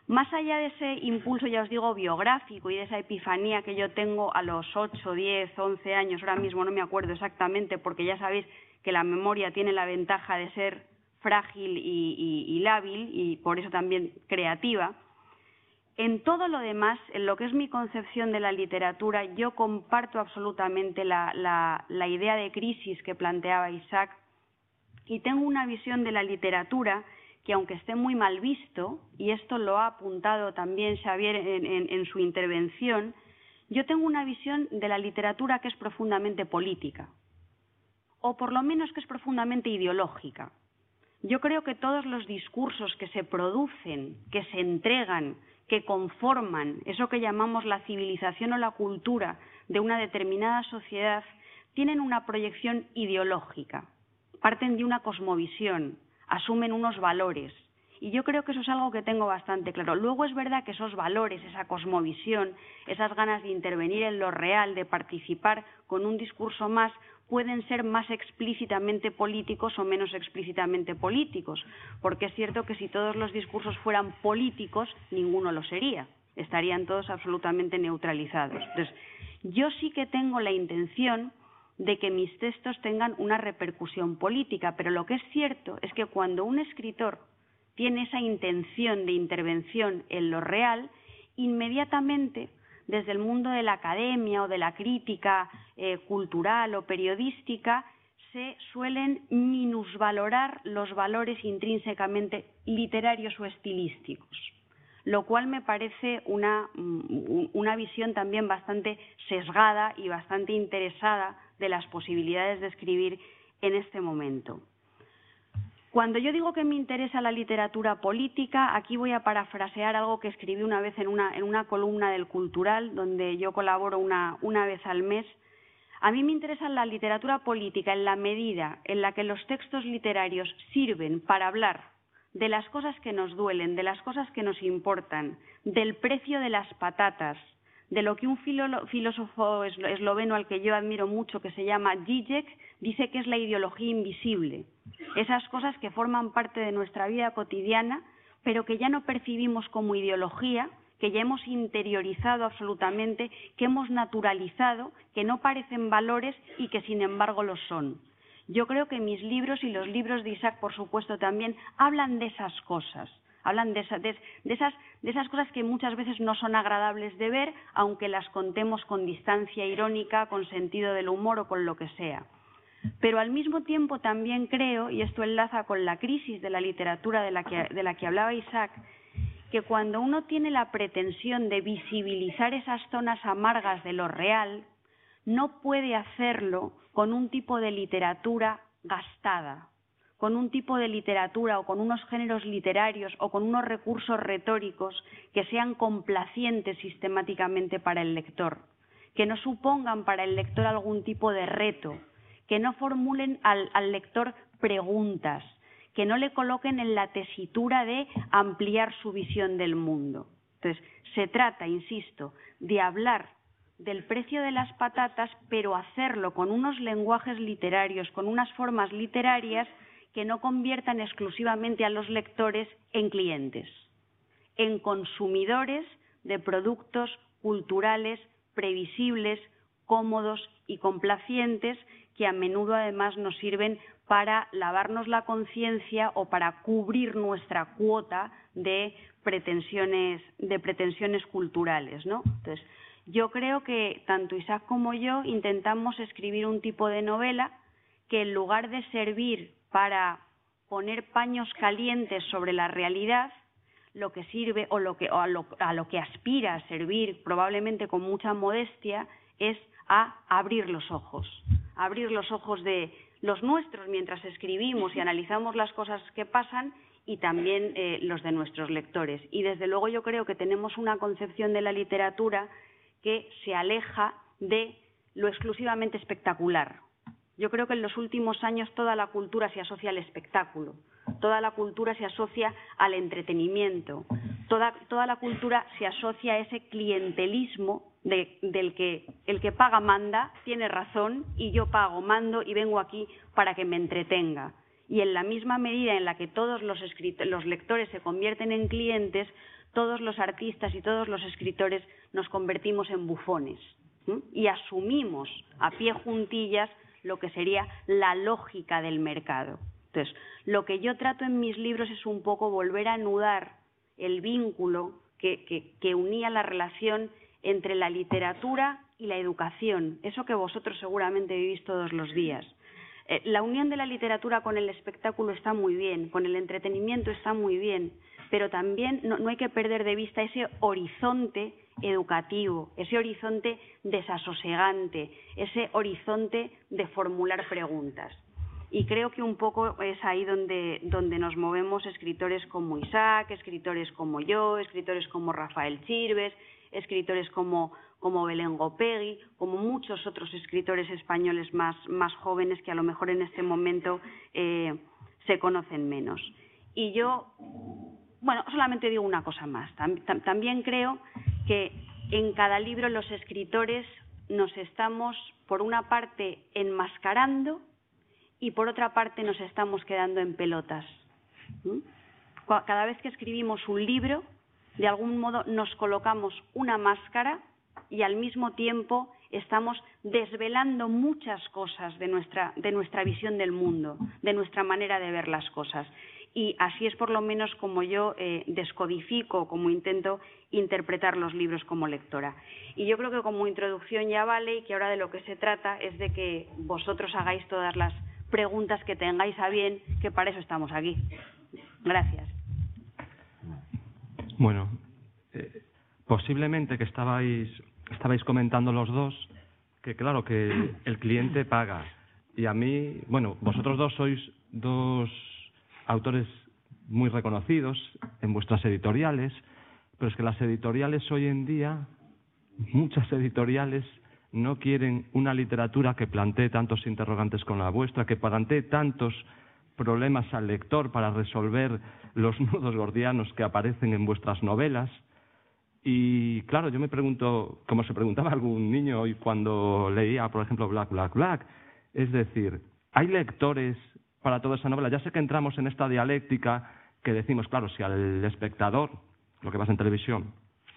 Más allá de ese impulso, ya os digo, biográfico y de esa epifanía que yo tengo a los 8, 10, 11 años, ahora mismo no me acuerdo exactamente porque ya sabéis que la memoria tiene la ventaja de ser frágil y lábil y por eso también creativa. En todo lo demás, en lo que es mi concepción de la literatura, yo comparto absolutamente la idea de crisis que planteaba Isaac y tengo una visión de la literatura que, aunque esté muy mal visto, y esto lo ha apuntado también Xavier en su intervención, yo tengo una visión de la literatura que es profundamente política, o por lo menos que es profundamente ideológica. Yo creo que todos los discursos que se producen, que se entregan, que conforman eso que llamamos la civilización o la cultura de una determinada sociedad, tienen una proyección ideológica, parten de una cosmovisión, asumen unos valores. Y yo creo que eso es algo que tengo bastante claro. Luego es verdad que esos valores, esa cosmovisión, esas ganas de intervenir en lo real, de participar con un discurso más, pueden ser más explícitamente políticos o menos explícitamente políticos, porque es cierto que si todos los discursos fueran políticos, ninguno lo sería, estarían todos absolutamente neutralizados. Entonces, yo sí que tengo la intención de que mis textos tengan una repercusión política, pero lo que es cierto es que cuando un escritor tiene esa intención de intervención en lo real, inmediatamente desde el mundo de la academia o de la crítica cultural o periodística, se suelen minusvalorar los valores intrínsecamente literarios o estilísticos, lo cual me parece una visión también bastante sesgada y bastante interesada de las posibilidades de escribir en este momento. Cuando yo digo que me interesa la literatura política, aquí voy a parafrasear algo que escribí una vez en una columna del Cultural, donde yo colaboro una vez al mes. A mí me interesa la literatura política en la medida en la que los textos literarios sirven para hablar de las cosas que nos duelen, de las cosas que nos importan, del precio de las patatas, de lo que un filósofo esloveno al que yo admiro mucho, que se llama Žižek, dice que es la ideología invisible. Esas cosas que forman parte de nuestra vida cotidiana, pero que ya no percibimos como ideología, que ya hemos interiorizado absolutamente, que hemos naturalizado, que no parecen valores y que sin embargo lo son. Yo creo que mis libros y los libros de Isaac, por supuesto, también hablan de esas cosas. Hablan de esas cosas que muchas veces no son agradables de ver, aunque las contemos con distancia irónica, con sentido del humor o con lo que sea. Pero al mismo tiempo también creo, y esto enlaza con la crisis de la literatura de la que hablaba Isaac, que cuando uno tiene la pretensión de visibilizar esas zonas amargas de lo real, no puede hacerlo con un tipo de literatura gastada, con un tipo de literatura o con unos géneros literarios o con unos recursos retóricos que sean complacientes sistemáticamente para el lector, que no supongan para el lector algún tipo de reto, que no formulen al lector preguntas, que no le coloquen en la tesitura de ampliar su visión del mundo. Entonces, se trata, insisto, de hablar del precio de las patatas, pero hacerlo con unos lenguajes literarios, con unas formas literarias que no conviertan exclusivamente a los lectores en clientes, en consumidores de productos culturales previsibles, cómodos y complacientes, que a menudo además nos sirven para lavarnos la conciencia o para cubrir nuestra cuota de pretensiones culturales, ¿no? Entonces, yo creo que tanto Isaac como yo intentamos escribir un tipo de novela que, en lugar de servir para poner paños calientes sobre la realidad, lo que sirve o a lo que aspira a servir, probablemente con mucha modestia, es a abrir los ojos de los nuestros mientras escribimos y analizamos las cosas que pasan, y también los de nuestros lectores. Y desde luego yo creo que tenemos una concepción de la literatura que se aleja de lo exclusivamente espectacular. Yo creo que en los últimos años toda la cultura se asocia al espectáculo, toda la cultura se asocia al entretenimiento, toda la cultura se asocia a ese clientelismo del que el que paga manda, tiene razón, y yo pago, mando y vengo aquí para que me entretenga. Y en la misma medida en la que todos los lectores se convierten en clientes, todos los artistas y todos los escritores nos convertimos en bufones, ¿sí? Y asumimos a pie juntillas lo que sería la lógica del mercado. Entonces, lo que yo trato en mis libros es un poco volver a anudar el vínculo que unía la relación entre la literatura y la educación, eso que vosotros seguramente vivís todos los días. La unión de la literatura con el espectáculo está muy bien, con el entretenimiento está muy bien, pero también no hay que perder de vista ese horizonte educativo, ese horizonte desasosegante, ese horizonte de formular preguntas. Y creo que un poco es ahí donde nos movemos escritores como Isaac, escritores como yo, escritores como Rafael Chirves, escritores como Belén Gopegui, como muchos otros escritores españoles más jóvenes que a lo mejor en este momento se conocen menos. Y yo, bueno, solamente digo una cosa más. También creo que en cada libro los escritores nos estamos, por una parte, enmascarando y por otra parte nos estamos quedando en pelotas. Cada vez que escribimos un libro, de algún modo nos colocamos una máscara y al mismo tiempo estamos desvelando muchas cosas de nuestra visión del mundo, de nuestra manera de ver las cosas. Y así es por lo menos como yo descodifico, como intento interpretar los libros como lectora. Y yo creo que como introducción ya vale, y que ahora de lo que se trata es de que vosotros hagáis todas las preguntas que tengáis a bien, que para eso estamos aquí. Gracias. Bueno, posiblemente que estabais comentando los dos que claro que el cliente paga, y a mí, bueno, vosotros dos sois dos autores muy reconocidos en vuestras editoriales, pero es que las editoriales hoy en día, muchas editoriales no quieren una literatura que plantee tantos interrogantes con la vuestra, que plantee tantos problemas al lector para resolver los nudos gordianos que aparecen en vuestras novelas. Y claro, yo me pregunto, como se preguntaba algún niño hoy cuando leía, por ejemplo, Black, Black, Black, es decir, ¿hay lectores para toda esa novela? Ya sé que entramos en esta dialéctica que decimos, claro, si al espectador, lo que pasa en televisión,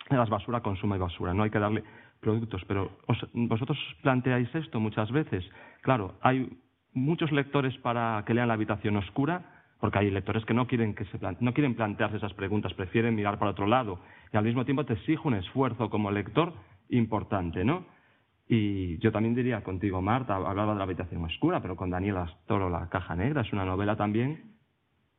le das basura, consume basura, no hay que darle productos, pero vosotros planteáis esto muchas veces. Claro, hay muchos lectores para que lean La habitación oscura, porque hay lectores que no quieren plantearse esas preguntas, prefieren mirar para otro lado, y al mismo tiempo te exige un esfuerzo como lector importante, ¿no? Y yo también diría contigo, Marta, hablaba de La habitación oscura, pero con Daniel Astoro, La caja negra, es una novela también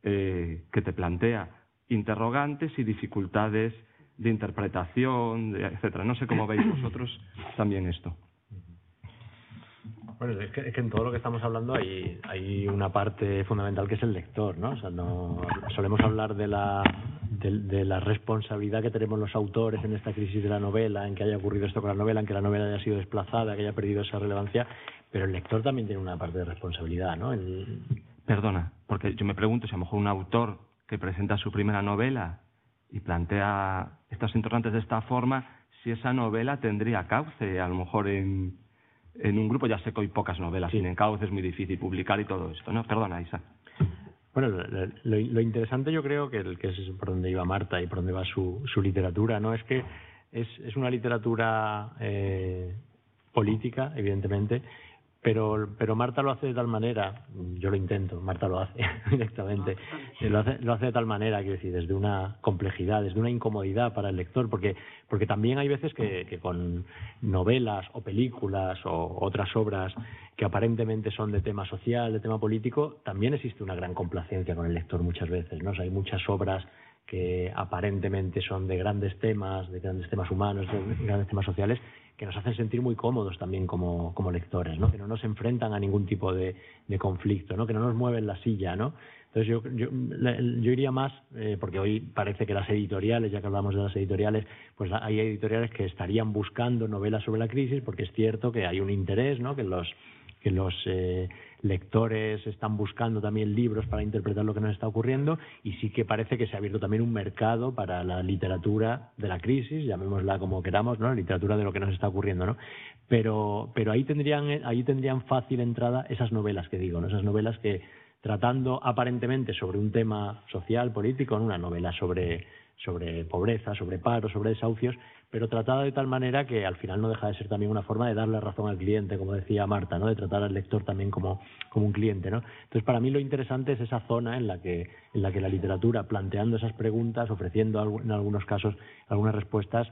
que te plantea interrogantes y dificultades de interpretación, etcétera. No sé cómo veis vosotros también esto. Bueno, es que en todo lo que estamos hablando hay una parte fundamental que es el lector, ¿no? O sea, solemos hablar de la responsabilidad que tenemos los autores en esta crisis de la novela, en que haya ocurrido esto con la novela, en que la novela haya sido desplazada, que haya perdido esa relevancia, pero el lector también tiene una parte de responsabilidad, ¿no? Perdona, porque yo me pregunto si a lo mejor un autor que presenta su primera novela y plantea estos interrogantes de esta forma, si esa novela tendría cauce, a lo mejor en un grupo. Ya sé que hay pocas novelas, sí. Tienen cauce, es muy difícil publicar y todo esto, ¿no? Perdona, Isaac. Bueno, lo interesante yo creo que es por donde iba Marta y por donde va su literatura, ¿no? Es que es una literatura política, evidentemente, pero Marta lo hace de tal manera, yo lo intento, Marta lo hace directamente, lo hace de tal manera, quiero decir, desde una complejidad, desde una incomodidad para el lector, porque también hay veces que con novelas o películas o otras obras que aparentemente son de tema social, de tema político, también existe una gran complacencia con el lector muchas veces, ¿no? O sea, hay muchas obras que aparentemente son de grandes temas humanos, de grandes temas sociales, que nos hacen sentir muy cómodos también como lectores, ¿no? Que no nos enfrentan a ningún tipo de conflicto, ¿no? Que no nos mueven la silla, ¿no? Entonces yo iría más, porque hoy parece que las editoriales, ya que hablamos de las editoriales, pues hay editoriales que estarían buscando novelas sobre la crisis, porque es cierto que hay un interés, ¿no? Que los lectores están buscando también libros para interpretar lo que nos está ocurriendo, y sí que parece que se ha abierto también un mercado para la literatura de la crisis, llamémosla como queramos, ¿no? La literatura de lo que nos está ocurriendo, ¿no? Pero ahí tendrían fácil entrada esas novelas que digo, ¿no? Esas novelas que, tratando aparentemente sobre un tema social, político, ¿no? Una novela sobre pobreza, sobre paro, sobre desahucios, pero tratada de tal manera que al final no deja de ser también una forma de darle razón al cliente, como decía Marta, ¿no? De tratar al lector también como un cliente, ¿no? Entonces, para mí lo interesante es esa zona en la que la literatura, planteando esas preguntas, ofreciendo en algunos casos algunas respuestas,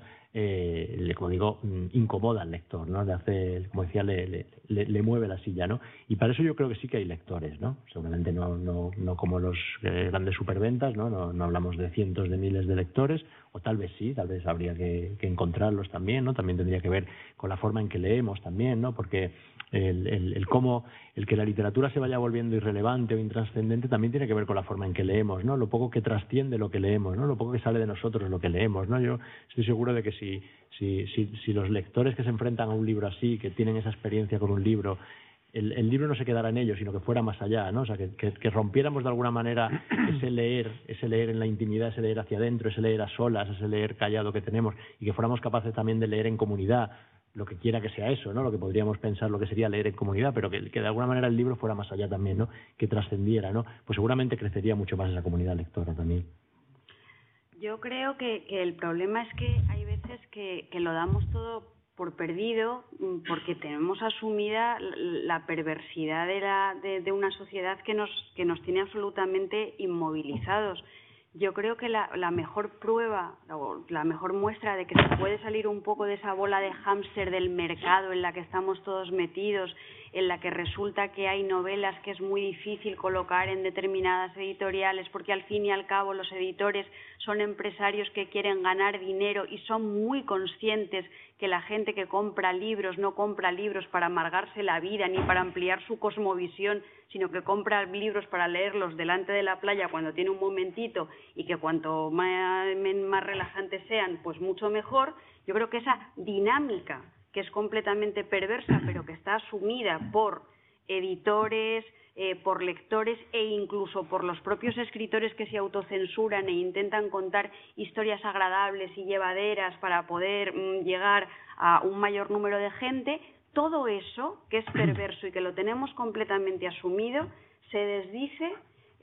como digo, incomoda al lector, ¿no? Le hace, como decía, le mueve la silla, ¿no? Y para eso yo creo que sí que hay lectores, ¿no? Seguramente no como los grandes superventas, ¿no? No hablamos de cientos de miles de lectores, o tal vez sí, tal vez habría que encontrarlos también, ¿no? También tendría que ver con la forma en que leemos también, ¿no? Porque el que la literatura se vaya volviendo irrelevante o intrascendente también tiene que ver con la forma en que leemos, ¿no? Lo poco que trasciende lo que leemos, ¿no? Lo poco que sale de nosotros lo que leemos, ¿no? Yo estoy seguro de que si los lectores que se enfrentan a un libro así, que tienen esa experiencia con un libro, el libro no se quedara en ellos, sino que fuera más allá, ¿no? O sea, que rompiéramos de alguna manera ese leer en la intimidad, ese leer hacia adentro, ese leer a solas, ese leer callado que tenemos, y que fuéramos capaces también de leer en comunidad, lo que quiera que sea eso, ¿no? Lo que podríamos pensar lo que sería leer en comunidad, pero que de alguna manera el libro fuera más allá también, ¿no? Que trascendiera, ¿no? Pues seguramente crecería mucho más esa comunidad lectora también. Yo creo que el problema es que hay veces que lo damos todo por perdido, porque tenemos asumida la perversidad de una sociedad que nos tiene absolutamente inmovilizados. Yo creo que la mejor prueba o la mejor muestra de que se puede salir un poco de esa bola de hámster del mercado en la que estamos todos metidos, en la que resulta que hay novelas que es muy difícil colocar en determinadas editoriales, porque al fin y al cabo los editores son empresarios que quieren ganar dinero y son muy conscientes que la gente que compra libros no compra libros para amargarse la vida ni para ampliar su cosmovisión, sino que compra libros para leerlos delante de la playa cuando tiene un momentito, y que cuanto más relajantes sean, pues mucho mejor. Yo creo que esa dinámica, que es completamente perversa, pero que está asumida por editores, por lectores e incluso por los propios escritores que se autocensuran e intentan contar historias agradables y llevaderas para poder llegar a un mayor número de gente, todo eso que es perverso y que lo tenemos completamente asumido, se desdice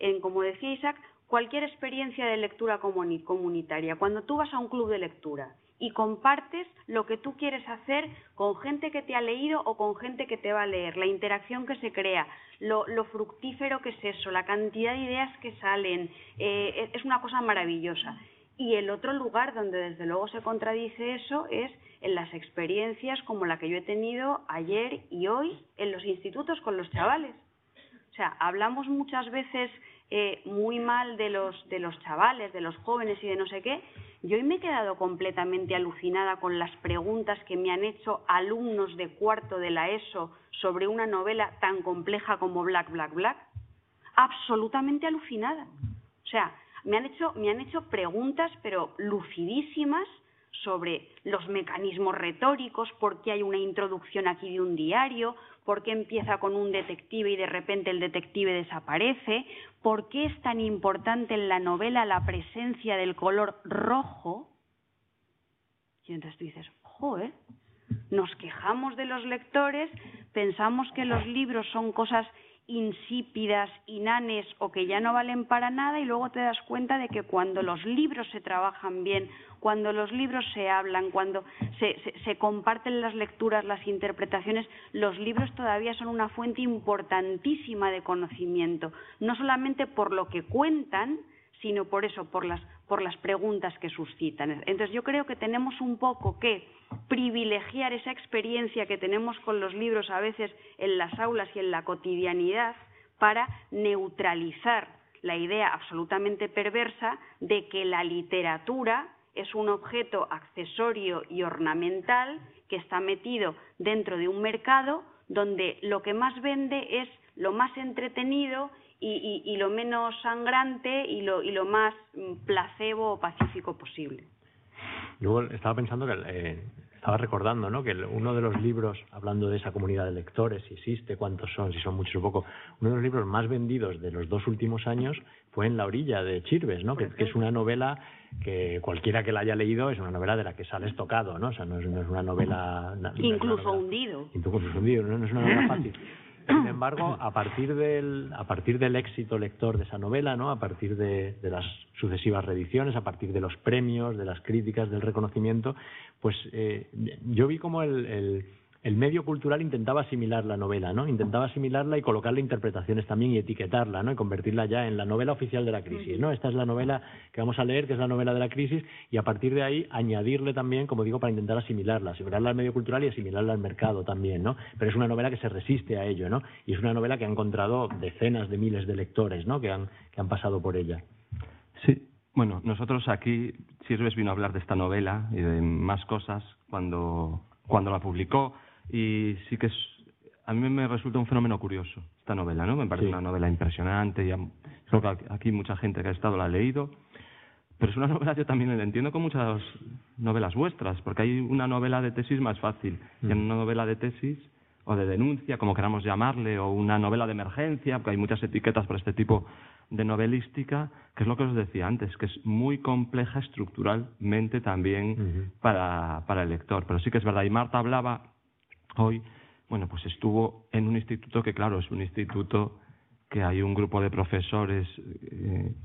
en, como decía Isaac, cualquier experiencia de lectura comunitaria. Cuando tú vas a un club de lectura y compartes lo que tú quieres hacer con gente que te ha leído o con gente que te va a leer, la interacción que se crea, lo fructífero que es eso, la cantidad de ideas que salen, es una cosa maravillosa. Y el otro lugar donde desde luego se contradice eso es en las experiencias como la que yo he tenido ayer y hoy en los institutos con los chavales. O sea, hablamos muchas veces muy mal de los chavales, de los jóvenes y de no sé qué. Yo hoy me he quedado completamente alucinada con las preguntas que me han hecho alumnos de cuarto de la ESO sobre una novela tan compleja como Black, Black, Black. Absolutamente alucinada. O sea, me han hecho preguntas, pero lucidísimas, sobre los mecanismos retóricos, por qué hay una introducción aquí de un diario, por qué empieza con un detective y de repente el detective desaparece, por qué es tan importante en la novela la presencia del color rojo. Y entonces tú dices, joder, nos quejamos de los lectores, pensamos que los libros son cosas insípidas, inanes o que ya no valen para nada, y luego te das cuenta de que cuando los libros se trabajan bien, cuando los libros se hablan, cuando se comparten las lecturas, las interpretaciones, los libros todavía son una fuente importantísima de conocimiento, no solamente por lo que cuentan, sino por eso, por las preguntas que suscitan. Entonces yo creo que tenemos un poco que privilegiar esa experiencia que tenemos con los libros a veces en las aulas y en la cotidianidad para neutralizar la idea absolutamente perversa de que la literatura es un objeto accesorio y ornamental que está metido dentro de un mercado donde lo que más vende es lo más entretenido y lo menos sangrante y lo más placebo o pacífico posible. Yo estaba pensando que estaba recordando, ¿no?, que uno de los libros, hablando de esa comunidad de lectores, si existe, cuántos son, si son muchos o pocos, uno de los libros más vendidos de los 2 últimos años fue En la orilla, de Chirves, ¿no?, que es una novela que cualquiera que la haya leído es una novela de la que sales tocado, ¿no? O sea, no es una novela... Incluso hundido. Incluso hundido, no es una novela fácil. Sin embargo, a partir del éxito lector de esa novela, ¿no?, a partir de las sucesivas reediciones, a partir de los premios, de las críticas, del reconocimiento, pues yo vi como el medio cultural intentaba asimilar la novela, ¿no? Intentaba asimilarla y colocarle interpretaciones también y etiquetarla, ¿no?, y convertirla ya en la novela oficial de la crisis, ¿no? Esta es la novela que vamos a leer, que es la novela de la crisis, y a partir de ahí añadirle también, como digo, para intentar asimilarla al medio cultural y asimilarla al mercado también, ¿no? Pero es una novela que se resiste a ello, ¿no? Y es una novela que ha encontrado decenas de miles de lectores, ¿no?, que han pasado por ella. Sí, bueno, nosotros aquí, Chirves vino a hablar de esta novela y de más cosas cuando la publicó. Y sí que a mí me resulta un fenómeno curioso esta novela, ¿no? Me parece una novela impresionante, y creo que aquí mucha gente que ha estado la ha leído, pero es una novela, yo también la entiendo con muchas novelas vuestras, porque hay una novela de tesis más fácil, y en una novela de tesis o de denuncia, como queramos llamarle, o una novela de emergencia, porque hay muchas etiquetas para este tipo de novelística, que es lo que os decía antes, que es muy compleja estructuralmente también para el lector. Pero sí que es verdad, y Marta hablaba hoy, bueno, pues estuvo en un instituto que, claro, es un instituto que hay un grupo de profesores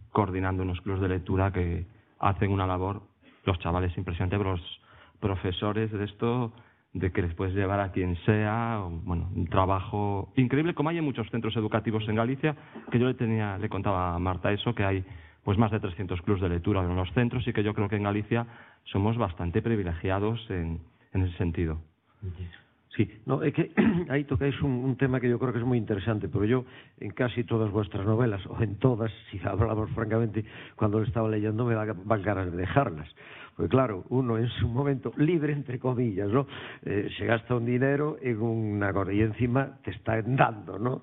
coordinando unos clubes de lectura que hacen una labor, los chavales impresionante, pero los profesores de esto, de que les puedes llevar a quien sea, bueno, un trabajo increíble, como hay en muchos centros educativos en Galicia, que yo le contaba a Marta eso, que hay pues más de 300 clubes de lectura en los centros, y que yo creo que en Galicia somos bastante privilegiados en ese sentido. Sí, no, es que ahí tocáis un tema que yo creo que es muy interesante, pero yo en casi todas vuestras novelas, o en todas, si hablamos francamente, cuando lo estaba leyendo me van ganas de dejarlas. Porque claro, uno en su momento libre, entre comillas, ¿no? Se gasta un dinero en una cosa y encima te están dando, ¿no?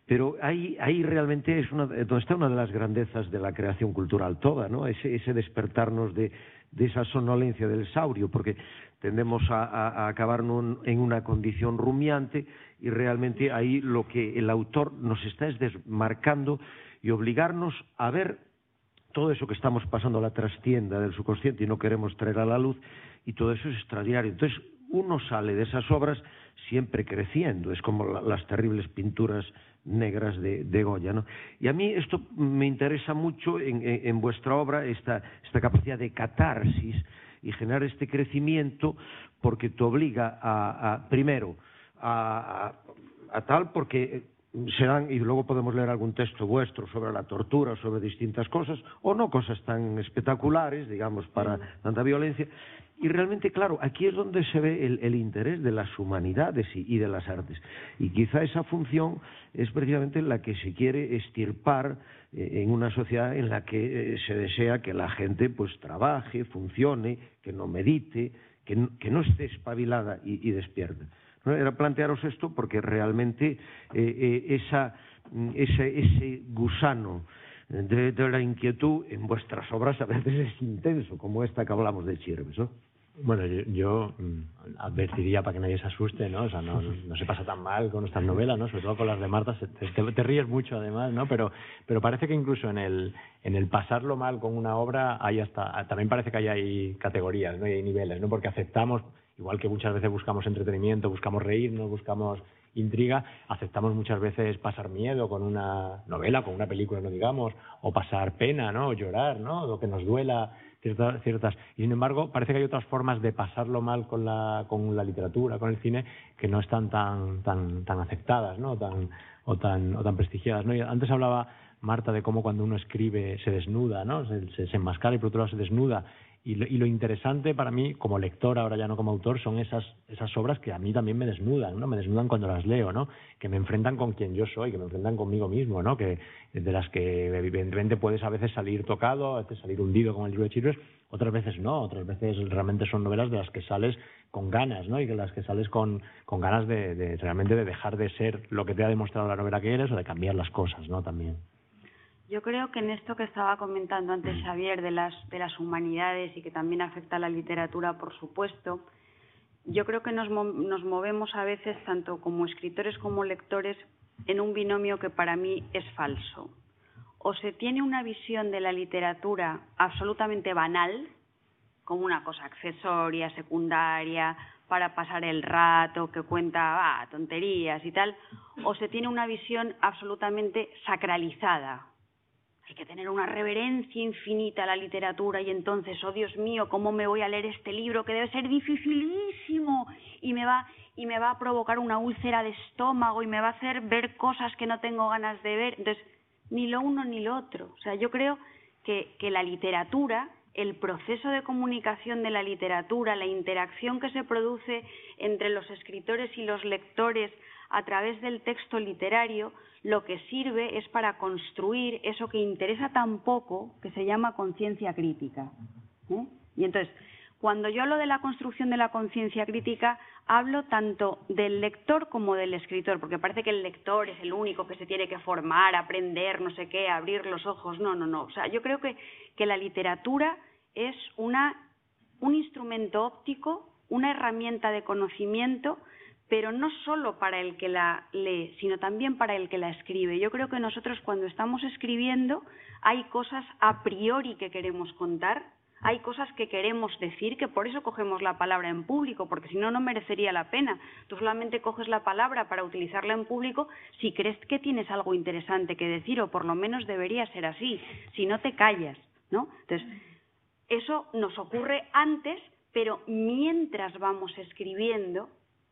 Pero ahí realmente es donde está una de las grandezas de la creación cultural toda, ¿no? Ese despertarnos de esa somnolencia del saurio, porque tendemos a acabar en una condición rumiante, y realmente ahí lo que el autor nos está es desmarcando y obligarnos a ver todo eso que estamos pasando a la trastienda del subconsciente y no queremos traer a la luz, y todo eso es extraordinario. Entonces uno sale de esas obras siempre creciendo, es como las terribles pinturas negras de Goya, ¿no? Y a mí esto me interesa mucho en vuestra obra, esta capacidad de catarsis, y generar este crecimiento porque te obliga primero, a tal, porque serán, y luego podemos leer algún texto vuestro sobre la tortura, sobre distintas cosas, o no cosas tan espectaculares, digamos, para tanta violencia. Y realmente, claro, aquí es donde se ve el interés de las humanidades y de las artes. Y quizá esa función es precisamente la que se quiere extirpar en una sociedad en la que se desea que la gente pues trabaje, funcione, que no medite, que no esté espabilada y despierta. ¿No? Era plantearos esto porque realmente ese gusano de la inquietud en vuestras obras a veces es intenso, como esta que hablamos de Chirves, ¿no? Bueno, yo advertiría para que nadie se asuste, ¿no? O sea, no se pasa tan mal con nuestras novelas, ¿no? Sobre todo con las de Marta, te ríes mucho además, ¿no? Pero parece que incluso en el pasarlo mal con una obra también parece que hay categorías, ¿no? Y hay niveles, ¿no? Porque aceptamos, igual que muchas veces buscamos entretenimiento, buscamos reírnos, buscamos intriga, aceptamos muchas veces pasar miedo con una novela, con una película, no digamos, o pasar pena, ¿no? O llorar, ¿no? Lo que nos duela. Ciertas. Y sin embargo, parece que hay otras formas de pasarlo mal con la literatura, con el cine, que no están tan aceptadas, ¿no? O tan prestigiadas, ¿no? Y antes hablaba Marta de cómo cuando uno escribe se desnuda, ¿no? Se enmascara y por otro lado se desnuda. Y lo interesante para mí, como lector, ahora ya no como autor, son esas obras que a mí también me desnudan, ¿no? Me desnudan cuando las leo, ¿no? Que me enfrentan con quien yo soy, que me enfrentan conmigo mismo, ¿no? Que de las que evidentemente puedes a veces salir tocado, a veces salir hundido como el libro de Chirves, otras veces no, otras veces realmente son novelas de las que sales con ganas, ¿no? Y de las que sales con ganas de realmente de dejar de ser lo que te ha demostrado la novela que eres o de cambiar las cosas, ¿no? También. Yo creo que en esto que estaba comentando antes Xavier de las humanidades y que también afecta a la literatura, por supuesto, yo creo que nos movemos a veces, tanto como escritores como lectores, en un binomio que para mí es falso. O se tiene una visión de la literatura absolutamente banal, como una cosa accesoria, secundaria, para pasar el rato, que cuenta tonterías y tal, o se tiene una visión absolutamente sacralizada. Hay que tener una reverencia infinita a la literatura y entonces, oh Dios mío, ¿cómo me voy a leer este libro que debe ser dificilísimo y me va a provocar una úlcera de estómago y me va a hacer ver cosas que no tengo ganas de ver? Entonces, ni lo uno ni lo otro. O sea, yo creo que la literatura, el proceso de comunicación de la literatura, la interacción que se produce entre los escritores y los lectores a través del texto literario, lo que sirve es para construir eso que interesa tan poco, que se llama conciencia crítica. Y entonces, cuando yo hablo de la construcción de la conciencia crítica, hablo tanto del lector como del escritor, porque parece que el lector es el único que se tiene que formar, aprender, no sé qué, abrir los ojos. No. O sea, yo creo que la literatura es un instrumento óptico, una herramienta de conocimiento, pero no solo para el que la lee, sino también para el que la escribe. Yo creo que nosotros cuando estamos escribiendo hay cosas a priori que queremos contar, hay cosas que queremos decir, que por eso cogemos la palabra en público, porque si no, no merecería la pena. Tú solamente coges la palabra para utilizarla en público si crees que tienes algo interesante que decir, o por lo menos debería ser así, si no te callas, ¿no? Entonces, eso nos ocurre antes, pero mientras vamos escribiendo,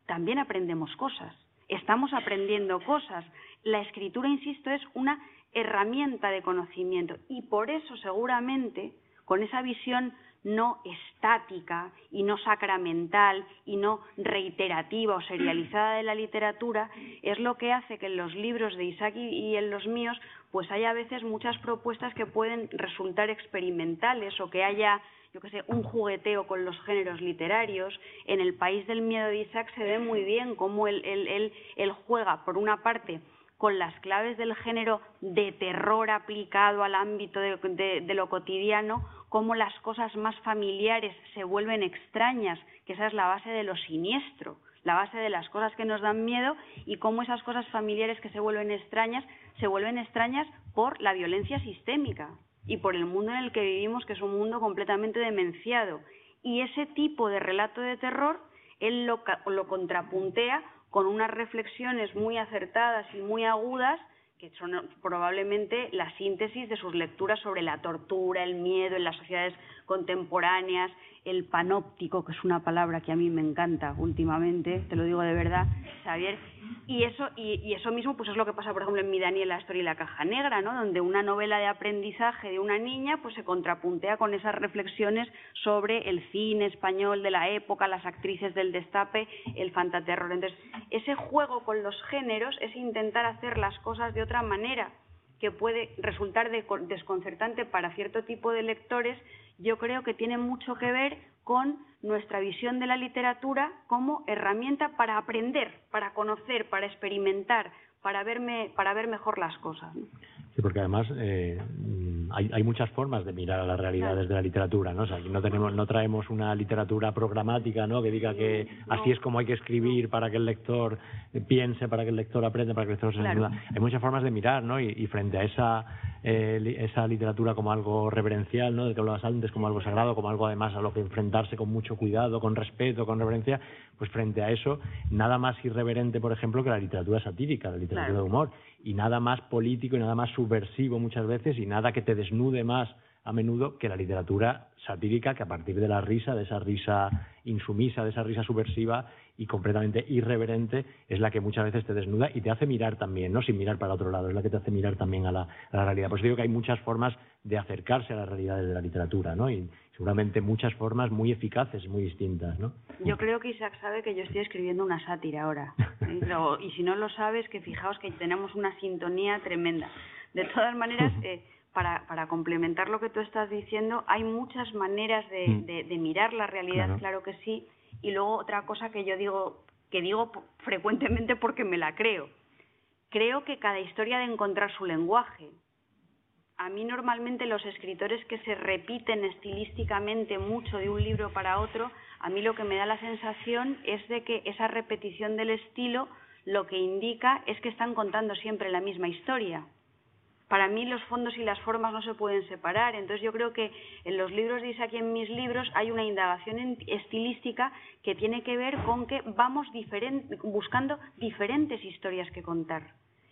también aprendemos cosas, estamos aprendiendo cosas. La escritura, insisto, es una herramienta de conocimiento y por eso seguramente con esa visión no estática y no sacramental y no reiterativa o serializada de la literatura es lo que hace que en los libros de Isaac y en los míos pues haya a veces muchas propuestas que pueden resultar experimentales o que haya, yo qué sé, un jugueteo con los géneros literarios. En El país del miedo de Isaac se ve muy bien cómo él juega, por una parte, con las claves del género de terror aplicado al ámbito de lo cotidiano, cómo las cosas más familiares se vuelven extrañas, que esa es la base de lo siniestro, la base de las cosas que nos dan miedo, y cómo esas cosas familiares que se vuelven extrañas por la violencia sistémica y por el mundo en el que vivimos, que es un mundo completamente demenciado. Y ese tipo de relato de terror, él lo contrapuntea con unas reflexiones muy acertadas y muy agudas que son probablemente la síntesis de sus lecturas sobre la tortura, el miedo en las sociedades contemporáneas, el panóptico, que es una palabra que a mí me encanta últimamente, te lo digo de verdad, Xavier, y eso mismo pues es lo que pasa, por ejemplo, en Mi Daniel, la historia y la caja negra, ¿no? Donde una novela de aprendizaje de una niña pues se contrapuntea con esas reflexiones sobre el cine español de la época, las actrices del destape, el fantaterror. Entonces, ese juego con los géneros es intentar hacer las cosas de otra manera, que puede resultar desconcertante para cierto tipo de lectores. Yo creo que tiene mucho que ver con nuestra visión de la literatura como herramienta para aprender, para conocer, para experimentar, para ver mejor las cosas, ¿no? Sí, porque además hay muchas formas de mirar a la realidad desde la literatura, ¿no? O sea, aquí no traemos una literatura programática, ¿no? Que diga que así es como hay que escribir para que el lector piense, para que el lector aprenda, para que el lector se desnuda. Hay muchas formas de mirar, ¿no? Y frente a esa literatura como algo reverencial, ¿no? De que hablabas antes, como algo sagrado, como algo además a lo que enfrentarse con mucho cuidado, con respeto, con reverencia, pues frente a eso, nada más irreverente, por ejemplo, que la literatura satírica, la literatura de humor, y nada más político y nada más subversivo muchas veces, y nada que te desnude más a menudo que la literatura satírica, que a partir de la risa, de esa risa insumisa, de esa risa subversiva y completamente irreverente, es la que muchas veces te desnuda y te hace mirar también, no sin mirar para otro lado, es la que te hace mirar también a la realidad. Pues digo que hay muchas formas de acercarse a la realidad de la literatura, ¿no? Y seguramente muchas formas muy eficaces, muy distintas, ¿no? Yo creo que Isaac sabe que yo estoy escribiendo una sátira ahora, y si no lo sabes, que fijaos que tenemos una sintonía tremenda. De todas maneras, para complementar lo que tú estás diciendo, hay muchas maneras de mirar la realidad, claro que sí. Y luego otra cosa que yo digo frecuentemente porque me la creo. Creo que cada historia debe encontrar su lenguaje. A mí normalmente los escritores que se repiten estilísticamente mucho de un libro para otro, a mí lo que me da la sensación es de que esa repetición del estilo lo que indica es que están contando siempre la misma historia. Para mí los fondos y las formas no se pueden separar, entonces yo creo que en los libros de Isaac y en mis libros hay una indagación estilística que tiene que ver con que vamos buscando diferentes historias que contar.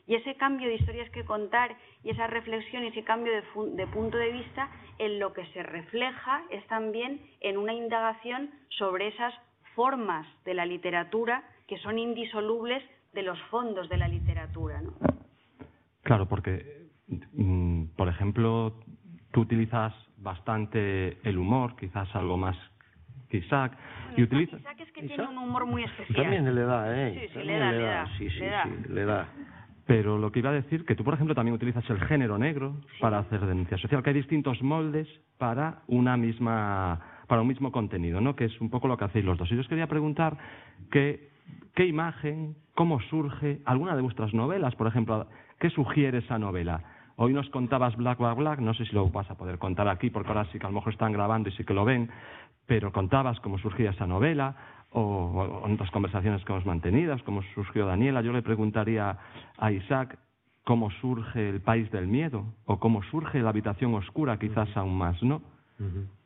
Y ese cambio de historias que contar y esa reflexión y ese cambio de punto de vista en lo que se refleja es también en una indagación sobre esas formas de la literatura que son indisolubles de los fondos de la literatura, ¿no? Claro, porque por ejemplo, tú utilizas bastante el humor, quizás algo más que Isaac. Bueno, Isaac es que tiene un humor muy especial. También le da, ¿eh? Sí, le da. Sí, le da. Pero lo que iba a decir, que tú, por ejemplo, también utilizas el género negro para hacer denuncia social, que hay distintos moldes para un mismo contenido, ¿no? Que es un poco lo que hacéis los dos. Y yo os quería preguntar qué imagen, cómo surge alguna de vuestras novelas, por ejemplo, ¿qué sugiere esa novela? Hoy nos contabas Black, Black, Black, no sé si lo vas a poder contar aquí, porque ahora sí que a lo mejor están grabando y sí que lo ven, pero contabas cómo surgía esa novela, o en otras conversaciones que hemos mantenido, cómo surgió Daniela. Yo le preguntaría a Isaac cómo surge El país del miedo, o cómo surge La habitación oscura, quizás aún más, ¿no?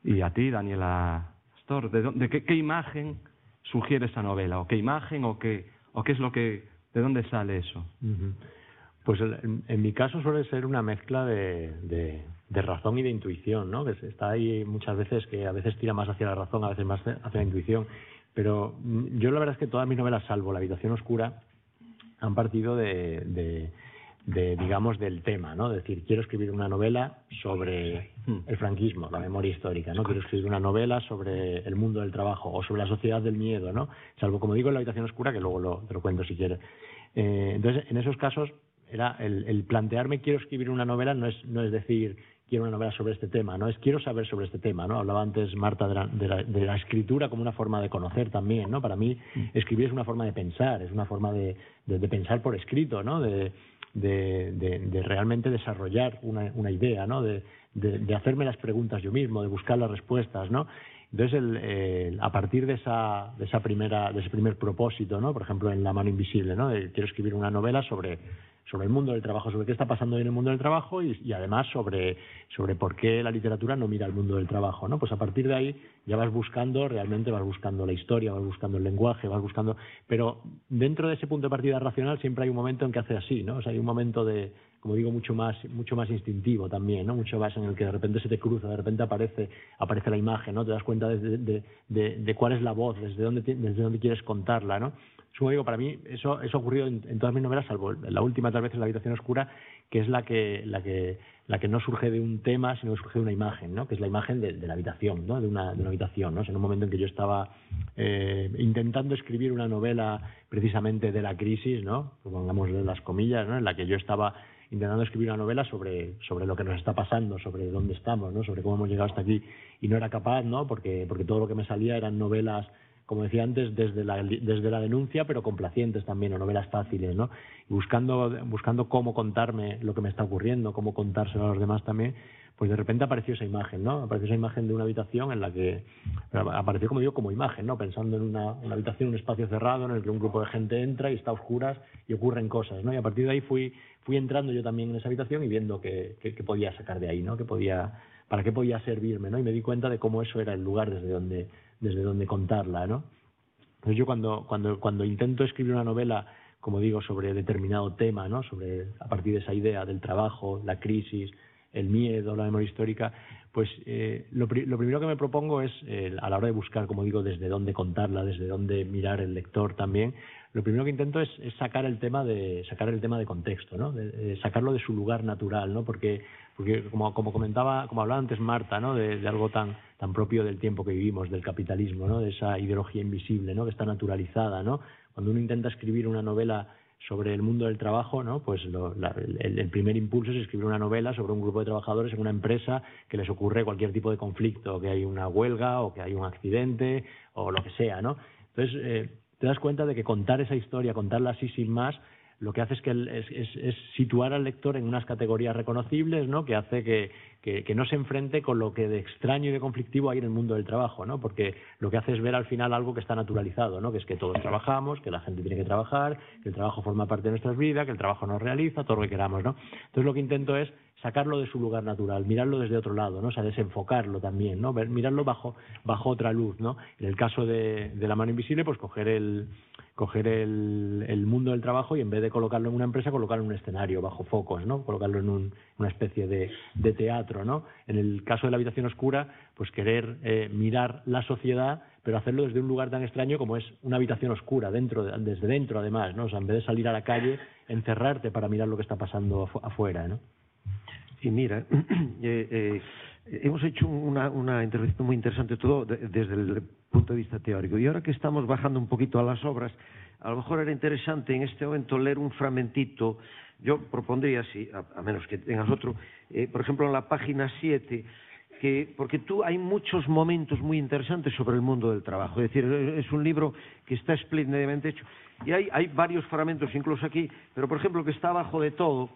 Y a ti, Daniela Astor, ¿de qué imagen sugiere esa novela? ¿O qué imagen, o qué es lo que, de dónde sale eso? Pues en mi caso suele ser una mezcla de razón y de intuición, ¿no? Que está ahí muchas veces, que a veces tira más hacia la razón, a veces más hacia la intuición. Pero yo la verdad es que todas mis novelas, salvo La habitación oscura, han partido digamos, del tema, ¿no? Es decir, quiero escribir una novela sobre el franquismo, la memoria histórica, ¿no? Quiero escribir una novela sobre el mundo del trabajo o sobre la sociedad del miedo, ¿no? Salvo, como digo, en La habitación oscura, que luego te lo cuento si quieres. Entonces, en esos casos, era el plantearme quiero escribir una novela, no es decir quiero una novela sobre este tema, no es quiero saber sobre este tema, ¿no? Hablaba antes Marta de la escritura como una forma de conocer también, ¿no? Para mí escribir es una forma de pensar, es una forma de pensar por escrito, ¿no? De realmente desarrollar una idea, ¿no? De hacerme las preguntas yo mismo, de buscar las respuestas, ¿no? Entonces, a partir de ese primer propósito, ¿no? Por ejemplo, en La mano invisible, ¿no? Quiero escribir una novela sobre el mundo del trabajo, sobre qué está pasando en el mundo del trabajo y además sobre por qué la literatura no mira al mundo del trabajo, ¿no? Pues a partir de ahí ya vas buscando la historia, vas buscando el lenguaje, pero dentro de ese punto de partida racional siempre hay un momento en que hace así, ¿no? O sea, hay un momento de como digo, mucho más instintivo también, ¿no? Mucho más en el que de repente se te cruza, de repente aparece la imagen, ¿no? Te das cuenta de cuál es la voz, desde dónde quieres contarla, ¿no? Como digo, para mí eso ha ocurrido en todas mis novelas, salvo la última, tal vez, en La habitación oscura, que es la que no surge de un tema, sino que surge de una imagen, ¿no? Que es la imagen de la habitación, ¿no? De una habitación, ¿no? O sea, en un momento en que yo estaba intentando escribir una novela precisamente de la crisis, ¿no? Pongámosle las comillas, ¿no? En la que yo estaba intentando escribir una novela sobre lo que nos está pasando, sobre dónde estamos, ¿no? Sobre cómo hemos llegado hasta aquí, y no era capaz, ¿no? Porque todo lo que me salía eran novelas, como decía antes, desde la denuncia, pero complacientes también, o novelas fáciles, ¿no? Y buscando cómo contarme lo que me está ocurriendo, cómo contárselo a los demás también, pues de repente apareció esa imagen, ¿no? Apareció esa imagen de una habitación en la que apareció, como digo, como imagen, ¿no? Pensando en una habitación, un espacio cerrado en el que un grupo de gente entra y está a oscuras y ocurren cosas, ¿no? Y a partir de ahí fui entrando yo también en esa habitación y viendo qué podía sacar de ahí, ¿no? Para qué podía servirme, ¿no? Y me di cuenta de cómo eso era el lugar desde donde contarla, ¿no? Entonces yo cuando intento escribir una novela, como digo, sobre determinado tema, ¿no? A partir de esa idea del trabajo, la crisis, el miedo, la memoria histórica, pues lo primero que me propongo es, a la hora de buscar, como digo, desde dónde contarla, desde dónde mirar el lector también, lo primero que intento es sacar el tema de contexto, ¿no? De sacarlo de su lugar natural, ¿no? Porque como hablaba antes Marta, ¿no? De algo tan propio del tiempo que vivimos, del capitalismo, ¿no? De esa ideología invisible, ¿no? Que está naturalizada, ¿no? Cuando uno intenta escribir una novela sobre el mundo del trabajo, ¿no? Pues el primer impulso es escribir una novela sobre un grupo de trabajadores en una empresa que les ocurre cualquier tipo de conflicto, que hay una huelga o que hay un accidente o lo que sea, ¿no? Entonces te das cuenta de que contar esa historia, contarla así sin más, lo que hace es situar al lector en unas categorías reconocibles, ¿no? Que hace que no se enfrente con lo que de extraño y de conflictivo hay en el mundo del trabajo, ¿no? Porque lo que hace es ver al final algo que está naturalizado, ¿no? Que es que todos trabajamos, que la gente tiene que trabajar, que el trabajo forma parte de nuestras vidas, que el trabajo nos realiza, todo lo que queramos, ¿no? Entonces lo que intento es sacarlo de su lugar natural, mirarlo desde otro lado, ¿no? O sea, desenfocarlo también, ¿no? Mirarlo bajo otra luz, ¿no? En el caso de La mano invisible, pues coger el mundo del trabajo y en vez de colocarlo en una empresa, colocarlo en un escenario, bajo focos, ¿no? Colocarlo en una especie de teatro, ¿no? En el caso de La habitación oscura, pues querer mirar la sociedad, pero hacerlo desde un lugar tan extraño como es una habitación oscura, desde dentro además, ¿no? O sea, en vez de salir a la calle, encerrarte para mirar lo que está pasando afuera, ¿no? Y mira, hemos hecho una intervención muy interesante, todo desde el punto de vista teórico. Y ahora que estamos bajando un poquito a las obras, a lo mejor era interesante en este momento leer un fragmentito. Yo propondría, a menos que tengas otro, por ejemplo, en la página 7, porque hay muchos momentos muy interesantes sobre el mundo del trabajo. Es decir, es un libro que está espléndidamente hecho. Y hay varios fragmentos incluso aquí, pero por ejemplo, que está abajo de todo,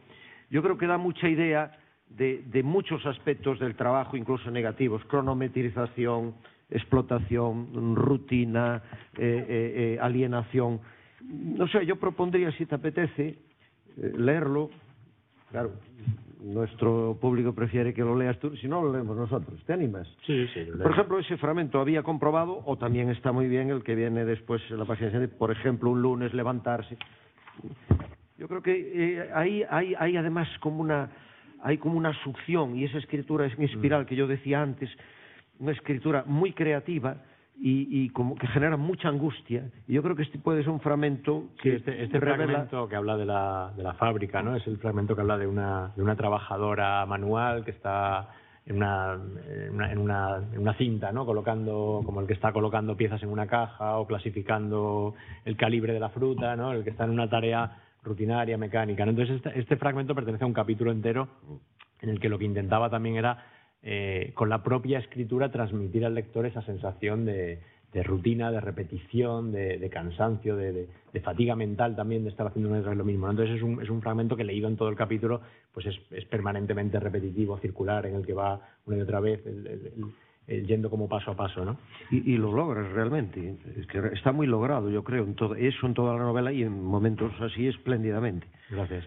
yo creo que da mucha idea de muchos aspectos del trabajo, incluso negativos: cronometrización, explotación, rutina, alienación. No sé, yo propondría, si te apetece, leerlo. Claro, nuestro público prefiere que lo leas tú, si no lo leemos nosotros. ¿Te animas? Sí. Por ejemplo, ese fragmento había comprobado, o también está muy bien el que viene después en la página 7, por ejemplo, un lunes levantarse. Yo creo que hay además como una succión, y esa escritura es en espiral que yo decía antes, una escritura muy creativa y como que genera mucha angustia. Y yo creo que este puede ser un fragmento que este fragmento que habla de la fábrica, ¿no? Es el fragmento que habla de una trabajadora manual que está en una cinta, ¿no? Colocando, como el que está colocando piezas en una caja o clasificando el calibre de la fruta, ¿no? El que está en una tarea rutinaria, mecánica, ¿no? Entonces este fragmento pertenece a un capítulo entero en el que lo que intentaba también era, con la propia escritura, transmitir al lector esa sensación de rutina, de repetición, de cansancio, de fatiga mental también, de estar haciendo una vez lo mismo, ¿no? Entonces es un fragmento que, leído en todo el capítulo, pues es permanentemente repetitivo, circular, en el que va una y otra vez yendo como paso a paso, ¿no? Y lo logras realmente. Es que está muy logrado, yo creo, en toda la novela, y en momentos así espléndidamente. Gracias.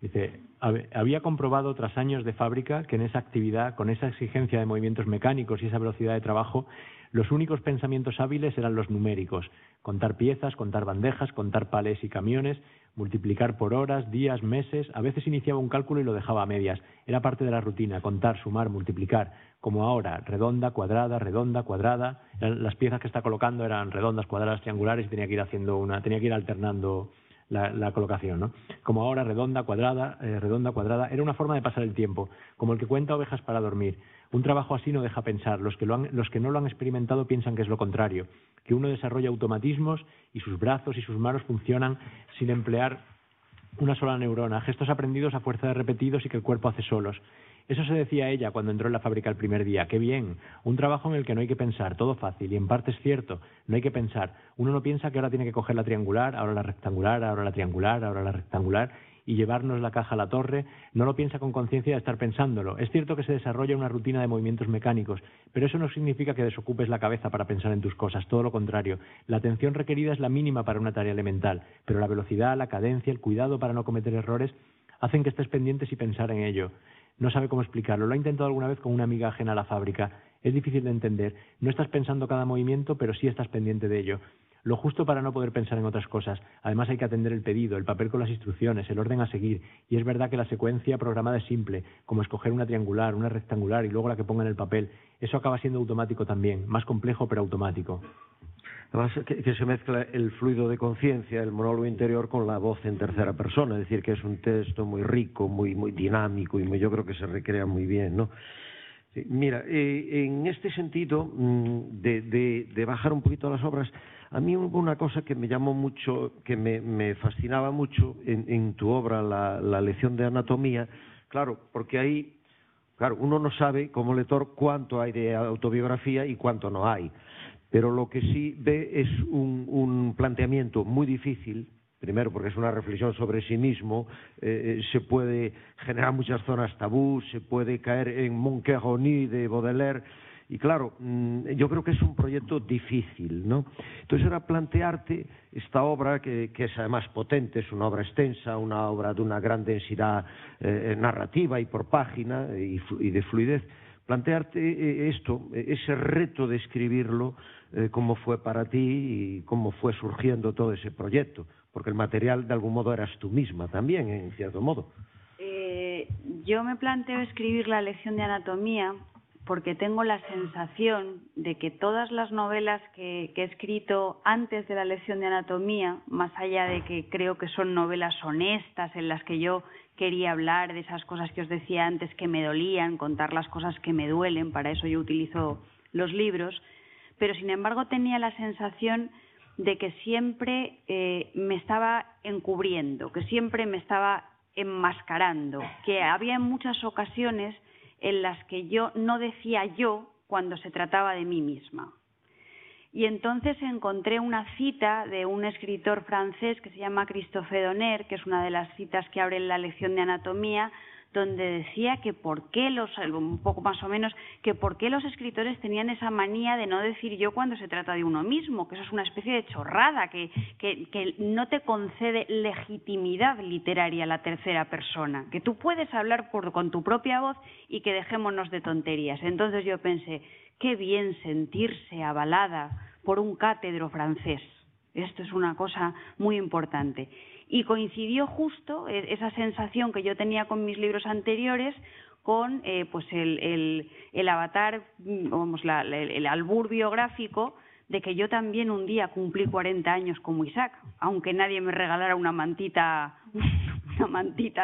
Dice: había comprobado tras años de fábrica que en esa actividad, con esa exigencia de movimientos mecánicos y esa velocidad de trabajo, los únicos pensamientos hábiles eran los numéricos: contar piezas, contar bandejas, contar palés y camiones, multiplicar por horas, días, meses, a veces iniciaba un cálculo y lo dejaba a medias. Era parte de la rutina, contar, sumar, multiplicar, como ahora, redonda, cuadrada, las piezas que está colocando eran redondas, cuadradas, triangulares y tenía que ir alternando la colocación, ¿no? Como ahora, redonda, cuadrada, era una forma de pasar el tiempo, como el que cuenta ovejas para dormir. Un trabajo así no deja pensar, los que no lo han experimentado piensan que es lo contrario, que uno desarrolla automatismos y sus brazos y sus manos funcionan sin emplear una sola neurona, gestos aprendidos a fuerza de repetidos y que el cuerpo hace solos. Eso se decía ella cuando entró en la fábrica el primer día. ¡Qué bien! Un trabajo en el que no hay que pensar, todo fácil, y en parte es cierto, no hay que pensar. Uno no piensa que ahora tiene que coger la triangular, ahora la rectangular, ahora la triangular, ahora la rectangular, y llevarnos la caja a la torre, no lo piensa con conciencia de estar pensándolo. Es cierto que se desarrolla una rutina de movimientos mecánicos, pero eso no significa que desocupes la cabeza para pensar en tus cosas, todo lo contrario. La atención requerida es la mínima para una tarea elemental, pero la velocidad, la cadencia, el cuidado para no cometer errores hacen que estés pendiente y pensar en ello. No sabe cómo explicarlo. Lo ha intentado alguna vez con una amiga ajena a la fábrica. Es difícil de entender. No estás pensando cada movimiento, pero sí estás pendiente de ello. Lo justo para no poder pensar en otras cosas. Además hay que atender el pedido, el papel con las instrucciones, el orden a seguir. Y es verdad que la secuencia programada es simple, como escoger una triangular, una rectangular y luego la que ponga en el papel. Eso acaba siendo automático también, más complejo pero automático. Además, que se mezcla el fluido de conciencia, el monólogo interior, con la voz en tercera persona. Es decir, que es un texto muy rico, muy dinámico y yo creo que se recrea muy bien, ¿no? Sí, mira, en este sentido de bajar un poquito las obras, a mí hubo una cosa que me llamó mucho, que me fascinaba mucho en tu obra, la lección de anatomía, claro, porque ahí, claro, uno no sabe como lector cuánto hay de autobiografía y cuánto no hay. Pero lo que sí ve es un planteamiento muy difícil, primero porque es una reflexión sobre sí mismo, se puede generar muchas zonas tabú, se puede caer en Mon cœur nu de Baudelaire, y claro, yo creo que es un proyecto difícil, ¿no? Entonces era plantearte esta obra, que es además potente, es una obra extensa, una obra de una gran densidad narrativa y por página y de fluidez, plantearte ese reto de escribirlo, cómo fue para ti y cómo fue surgiendo todo ese proyecto, porque el material de algún modo eras tú misma también, en cierto modo. Yo me planteo escribir la lección de anatomía porque tengo la sensación de que todas las novelas que he escrito antes de la lección de anatomía, más allá de que creo que son novelas honestas en las que yo quería hablar de esas cosas que os decía antes que me dolían, contar las cosas que me duelen, para eso yo utilizo los libros, pero sin embargo tenía la sensación de que siempre me estaba encubriendo, que siempre me estaba enmascarando, que había muchas ocasiones en las que yo no decía yo cuando se trataba de mí misma. Y entonces encontré una cita de un escritor francés que se llama Christophe Donner, que es una de las citas que abre la lección de anatomía, donde decía que por qué un poco más o menos, que por qué los escritores tenían esa manía de no decir yo cuando se trata de uno mismo, que eso es una especie de chorrada, que no te concede legitimidad literaria a la tercera persona, que tú puedes hablar con tu propia voz y que dejémonos de tonterías. Entonces yo pensé, qué bien sentirse avalada por un cátedro francés. Esto es una cosa muy importante. Y coincidió justo esa sensación que yo tenía con mis libros anteriores con pues el avatar, vamos, el albur biográfico de que yo también un día cumplí 40 años como Isaac, aunque nadie me regalara una mantita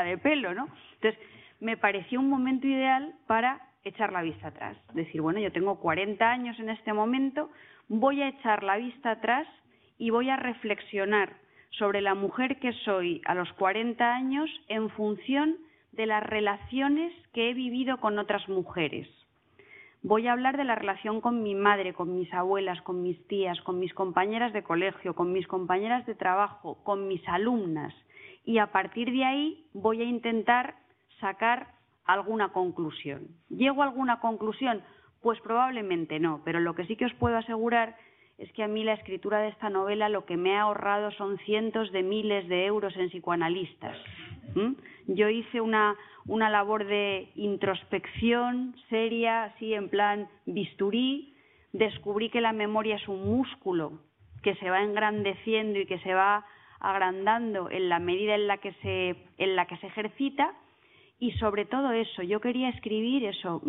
de pelo, ¿no? Entonces, me pareció un momento ideal para echar la vista atrás. Decir, bueno, yo tengo 40 años en este momento, voy a echar la vista atrás y voy a reflexionar sobre la mujer que soy a los 40 años en función de las relaciones que he vivido con otras mujeres. Voy a hablar de la relación con mi madre, con mis abuelas, con mis tías, con mis compañeras de colegio, con mis compañeras de trabajo, con mis alumnas. Y a partir de ahí voy a intentar sacar alguna conclusión. ¿Llego a alguna conclusión? Pues probablemente no, pero lo que sí que os puedo asegurar es que a mí la escritura de esta novela lo que me ha ahorrado son cientos de miles de euros en psicoanalistas. Yo hice una labor de introspección seria, así en plan bisturí, descubrí que la memoria es un músculo que se va engrandeciendo y que se va agrandando en la medida en la que se ejercita. Y sobre todo eso, yo quería escribir eso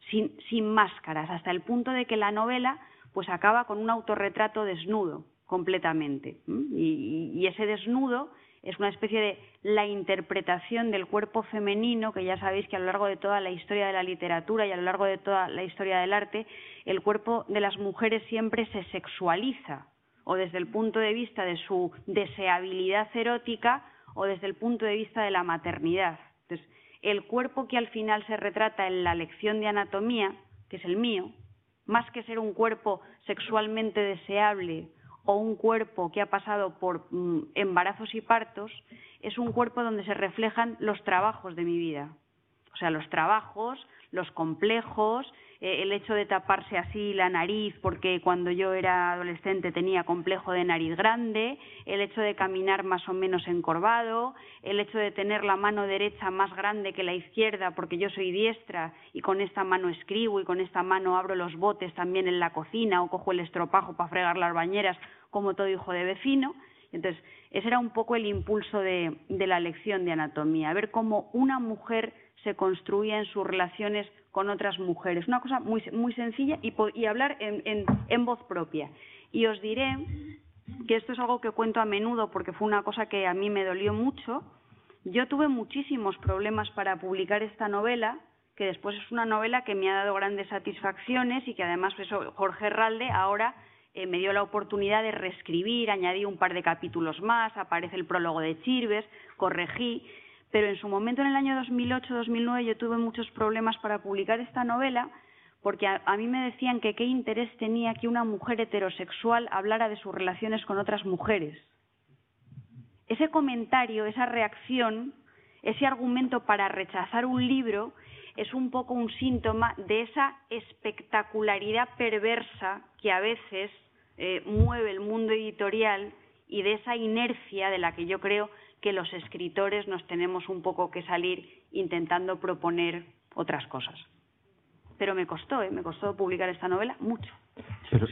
sin máscaras, hasta el punto de que la novela pues acaba con un autorretrato desnudo completamente. Y ese desnudo es una especie de la interpretación del cuerpo femenino, que ya sabéis que a lo largo de toda la historia de la literatura y a lo largo de toda la historia del arte, el cuerpo de las mujeres siempre se sexualiza, o desde el punto de vista de su deseabilidad erótica o desde el punto de vista de la maternidad. Entonces, el cuerpo que al final se retrata en la lección de anatomía, que es el mío, más que ser un cuerpo sexualmente deseable o un cuerpo que ha pasado por embarazos y partos, es un cuerpo donde se reflejan los trabajos de mi vida. O sea, los trabajos, los complejos, el hecho de taparse así la nariz porque cuando yo era adolescente tenía complejo de nariz grande, el hecho de caminar más o menos encorvado, el hecho de tener la mano derecha más grande que la izquierda porque yo soy diestra y con esta mano escribo y con esta mano abro los botes también en la cocina o cojo el estropajo para fregar las bañeras como todo hijo de vecino. Entonces, ese era un poco el impulso de la lección de anatomía, ver cómo una mujer se construía en sus relaciones con otras mujeres. Una cosa muy, muy sencilla y hablar en voz propia. Y os diré que esto es algo que cuento a menudo porque fue una cosa que a mí me dolió mucho. Yo tuve muchísimos problemas para publicar esta novela, que después es una novela que me ha dado grandes satisfacciones y que además Jorge Herralde ahora me dio la oportunidad de reescribir, añadí un par de capítulos más, aparece el prólogo de Chirves, corregí. Pero en su momento, en el año 2008-2009, yo tuve muchos problemas para publicar esta novela porque a mí me decían que qué interés tenía que una mujer heterosexual hablara de sus relaciones con otras mujeres. Ese comentario, esa reacción, ese argumento para rechazar un libro es un poco un síntoma de esa espectacularidad perversa que a veces mueve el mundo editorial y de esa inercia de la que yo creo que los escritores nos tenemos un poco que salir intentando proponer otras cosas. Pero me costó publicar esta novela mucho. Pero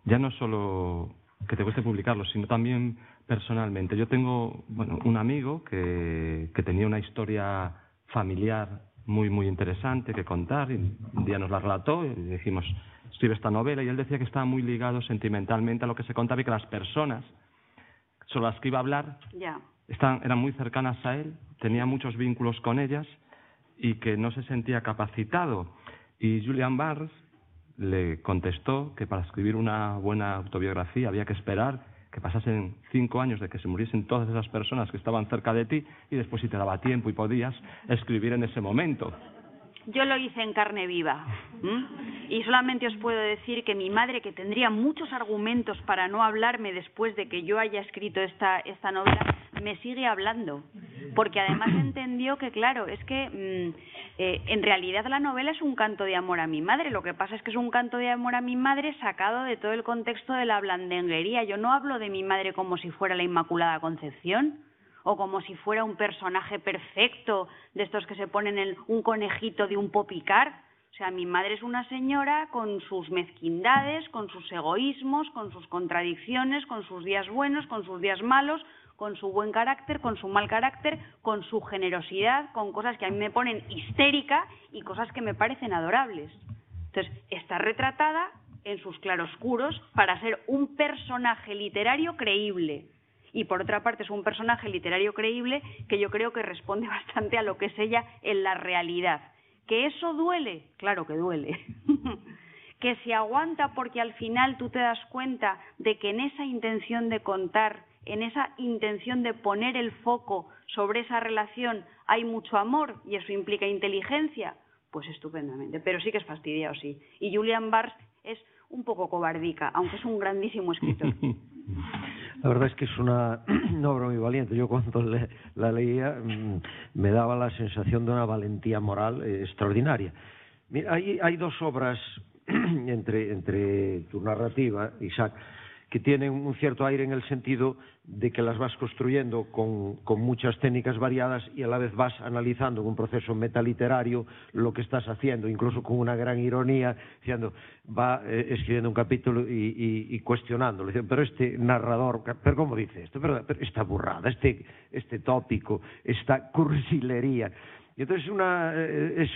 ya no solo que te cueste publicarlo, sino también personalmente. Yo tengo un amigo que tenía una historia familiar muy, muy interesante que contar, y un día nos la relató y dijimos, escribe esta novela, y él decía que estaba muy ligado sentimentalmente a lo que se contaba y que las personas sobre las que iba a hablar eran muy cercanas a él, tenía muchos vínculos con ellas y que no se sentía capacitado. Y Julian Barnes le contestó que para escribir una buena autobiografía había que esperar que pasasen 5 años de que se muriesen todas esas personas que estaban cerca de ti y después, si te daba tiempo y podías, escribir en ese momento. Yo lo hice en carne viva. Y solamente os puedo decir que mi madre, que tendría muchos argumentos para no hablarme después de que yo haya escrito esta novela, me sigue hablando. Porque además entendió que, claro, es que en realidad la novela es un canto de amor a mi madre. Lo que pasa es que es un canto de amor a mi madre sacado de todo el contexto de la blandenguería. Yo no hablo de mi madre como si fuera la Inmaculada Concepción, o como si fuera un personaje perfecto de estos que se ponen en un conejito de un popicar. O sea, mi madre es una señora con sus mezquindades, con sus egoísmos, con sus contradicciones, con sus días buenos, con sus días malos, con su buen carácter, con su mal carácter, con su generosidad, con cosas que a mí me ponen histérica y cosas que me parecen adorables. Entonces, está retratada en sus claroscuros para ser un personaje literario creíble. Y por otra parte es un personaje literario creíble que yo creo que responde bastante a lo que es ella en la realidad. ¿Que eso duele? Claro que duele. Que se aguanta porque al final tú te das cuenta de que en esa intención de contar, en esa intención de poner el foco sobre esa relación hay mucho amor y eso implica inteligencia, pues estupendamente. Pero sí que es fastidiado, sí. Y Julian Barnes es un poco cobardica, aunque es un grandísimo escritor. La verdad es que es una obra muy valiente. Yo cuando la leía me daba la sensación de una valentía moral extraordinaria. Mira, hay dos obras entre tu narrativa, Isaac, que tienen un cierto aire en el sentido de que las vas construyendo con muchas técnicas variadas y a la vez vas analizando en un proceso metaliterario lo que estás haciendo, incluso con una gran ironía, diciendo, va escribiendo un capítulo y cuestionándolo, diciendo, pero este narrador, pero ¿cómo dice esto? Pero esta burrada, este tópico, esta cursilería. Y entonces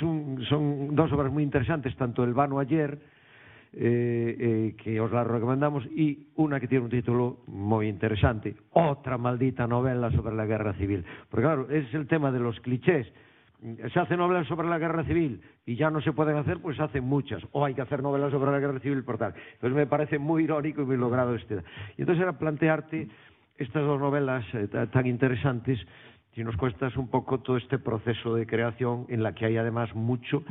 son dos obras muy interesantes, tanto El vano ayer, que os la recomendamos, y una que tiene un título muy interesante, Otra maldita novela sobre la guerra civil. Porque claro, es el tema de los clichés. Se hacen novelas sobre la guerra civil y ya no se pueden hacer, pues se hacen muchas, o hay que hacer novelas sobre la guerra civil por tal. Entonces me parece muy irónico y muy logrado Y entonces era plantearte estas dos novelas tan interesantes, si nos cuentas un poco todo este proceso de creación en la que hay además mucho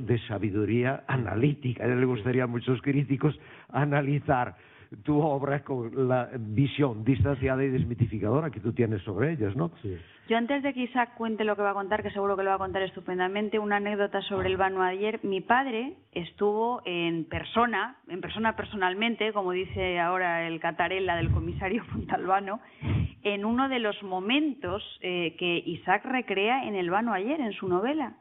de sabiduría analítica. A él le gustaría a muchos críticos analizar tu obra con la visión distanciada y desmitificadora que tú tienes sobre ellas, ¿no? Sí. Yo, antes de que Isaac cuente lo que va a contar, que seguro que lo va a contar estupendamente, una anécdota sobre el vano ayer. Mi padre estuvo en persona personalmente, como dice ahora el Catarella del comisario Fontalbano, en uno de los momentos que Isaac recrea en el vano ayer, en su novela.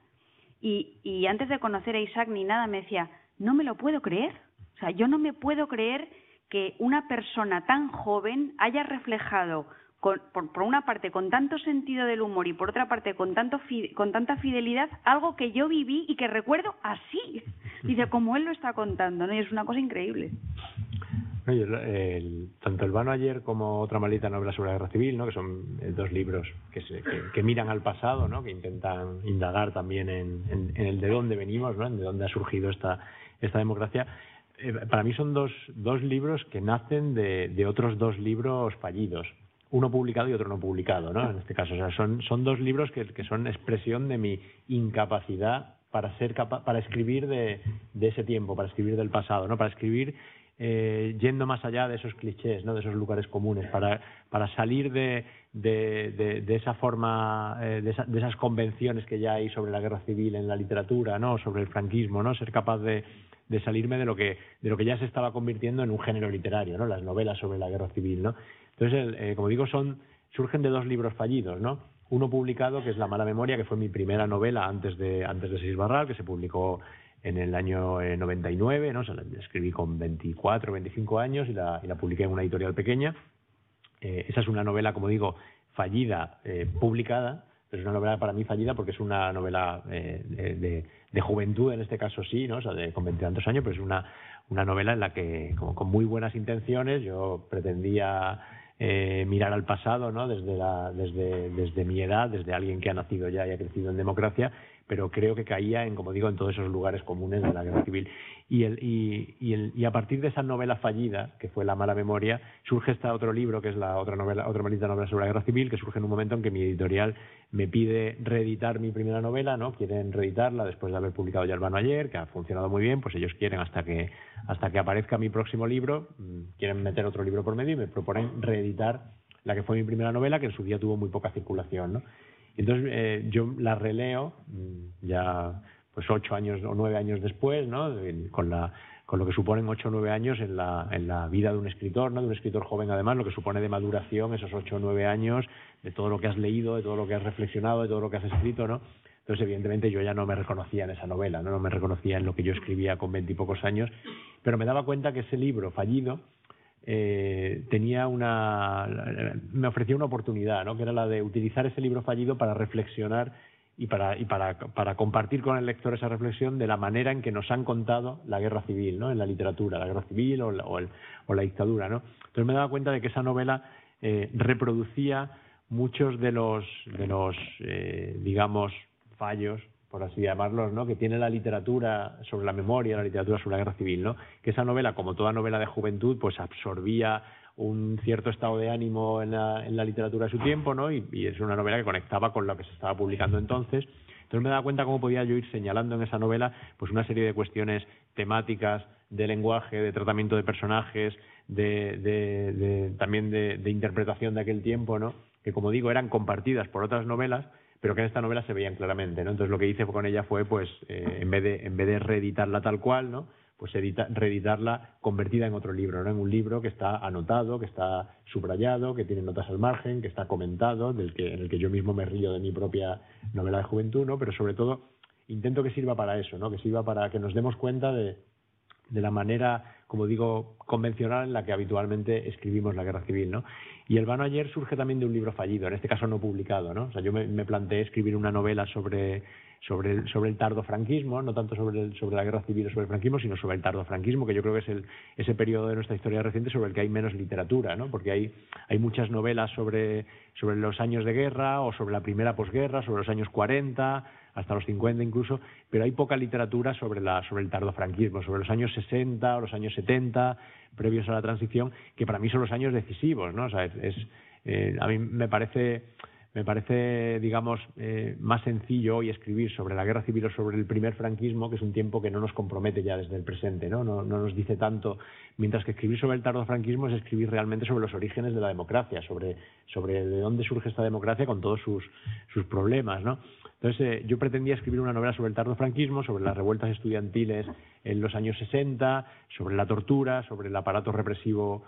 Y antes de conocer a Isaac ni nada, me decía, no me lo puedo creer. O sea, yo no me puedo creer que una persona tan joven haya reflejado, por una parte con tanto sentido del humor y por otra parte con tanta fidelidad, algo que yo viví y que recuerdo así. Dice, como él lo está contando, ¿no? Y es una cosa increíble. Oye, tanto El vano ayer como Otra maldita novela sobre la guerra civil, ¿no? Que son dos libros que miran al pasado, ¿no? Que intentan indagar también en el de dónde venimos, ¿no? En de dónde ha surgido esta democracia. Para mí son dos libros que nacen de otros dos libros fallidos, uno publicado y otro no publicado, ¿no? En este caso, o sea, son dos libros que son expresión de mi incapacidad para escribir de ese tiempo, para escribir del pasado, ¿no? Para escribir yendo más allá de esos clichés, ¿no? De esos lugares comunes, para salir de esa forma, de esas convenciones que ya hay sobre la guerra civil en la literatura, ¿no? Sobre el franquismo, ¿no? Ser capaz de salirme de lo que ya se estaba convirtiendo en un género literario, ¿no? Las novelas sobre la guerra civil, ¿no? Entonces, como digo, surgen de dos libros fallidos, ¿no? Uno publicado, que es La mala memoria, que fue mi primera novela antes de Seix Barral, que se publicó en el año 99, ¿no? O sea, la escribí con 24, 25 años y la publiqué en una editorial pequeña. Esa es una novela, como digo, fallida, publicada, pero es una novela para mí fallida porque es una novela de juventud, en este caso sí, ¿no? O sea, con 20 tantos años, pero es una novela en la que, como con muy buenas intenciones, yo pretendía mirar al pasado, ¿no? Desde mi edad, desde alguien que ha nacido ya y ha crecido en democracia, pero creo que caía en, como digo, en todos esos lugares comunes de la guerra civil. Y a partir de esa novela fallida, que fue La mala memoria, surge este otro libro, que es la otra maldita novela sobre la guerra civil, que surge en un momento en que mi editorial me pide reeditar mi primera novela, ¿no? Quieren reeditarla después de haber publicado ya El vano ayer, que ha funcionado muy bien, pues ellos quieren hasta que aparezca mi próximo libro, quieren meter otro libro por medio y me proponen reeditar la que fue mi primera novela, que en su día tuvo muy poca circulación, ¿no? Entonces yo la releo ya pues 8 años o 9 años después, ¿no? Con lo que suponen 8 o 9 años en la vida de un escritor, ¿no? De un escritor joven, además, lo que supone de maduración esos 8 o 9 años, de todo lo que has leído, de todo lo que has reflexionado, de todo lo que has escrito, ¿no? Entonces, evidentemente, yo ya no me reconocía en esa novela, no me reconocía en lo que yo escribía con 20 y pocos años, pero me daba cuenta que ese libro fallido me ofrecía una oportunidad, ¿no? Que era la de utilizar ese libro fallido para reflexionar y para compartir con el lector esa reflexión de la manera en que nos han contado la guerra civil, ¿no? En la literatura, la guerra civil o la dictadura, ¿no? Entonces me daba cuenta de que esa novela reproducía muchos de los digamos fallos, por así llamarlos, ¿no? Que tiene la literatura sobre la memoria, la literatura sobre la guerra civil, ¿no? Que esa novela, como toda novela de juventud, pues absorbía un cierto estado de ánimo en la literatura de su tiempo, ¿no? Y es una novela que conectaba con lo que se estaba publicando entonces. Entonces me daba cuenta cómo podía yo ir señalando en esa novela pues una serie de cuestiones temáticas, de lenguaje, de tratamiento de personajes, también de interpretación de aquel tiempo, ¿no? Que, como digo, eran compartidas por otras novelas, pero que en esta novela se veían claramente, ¿no? Entonces lo que hice con ella fue, pues, en vez de reeditarla tal cual, ¿no? pues reeditarla convertida en otro libro, ¿no? En un libro que está anotado, que está subrayado, que tiene notas al margen, que está comentado, en el que yo mismo me río de mi propia novela de juventud, ¿no? Pero sobre todo intento que sirva para eso, ¿no? Que sirva para que nos demos cuenta de la manera, como digo, convencional en la que habitualmente escribimos la guerra civil, ¿no? Y El vano ayer surge también de un libro fallido, en este caso no publicado, ¿no? O sea, yo me planteé escribir una novela sobre el tardofranquismo, no tanto sobre la guerra civil o sobre el franquismo, sino sobre el tardofranquismo, que yo creo que es ese periodo de nuestra historia reciente sobre el que hay menos literatura, ¿no? Porque hay muchas novelas sobre los años de guerra o sobre la primera posguerra, sobre los años 40, hasta los 50 incluso, pero hay poca literatura sobre el tardofranquismo, sobre los años 60 o los años 70, previos a la transición, que para mí son los años decisivos, ¿no? O sea, a mí me parece, digamos, más sencillo hoy escribir sobre la guerra civil o sobre el primer franquismo, que es un tiempo que no nos compromete ya desde el presente, ¿no? No nos dice tanto, mientras que escribir sobre el tardofranquismo es escribir realmente sobre los orígenes de la democracia, sobre de dónde surge esta democracia con todos sus problemas, ¿no? Entonces, yo pretendía escribir una novela sobre el tardofranquismo, sobre las revueltas estudiantiles en los años 60, sobre la tortura, sobre el aparato represivo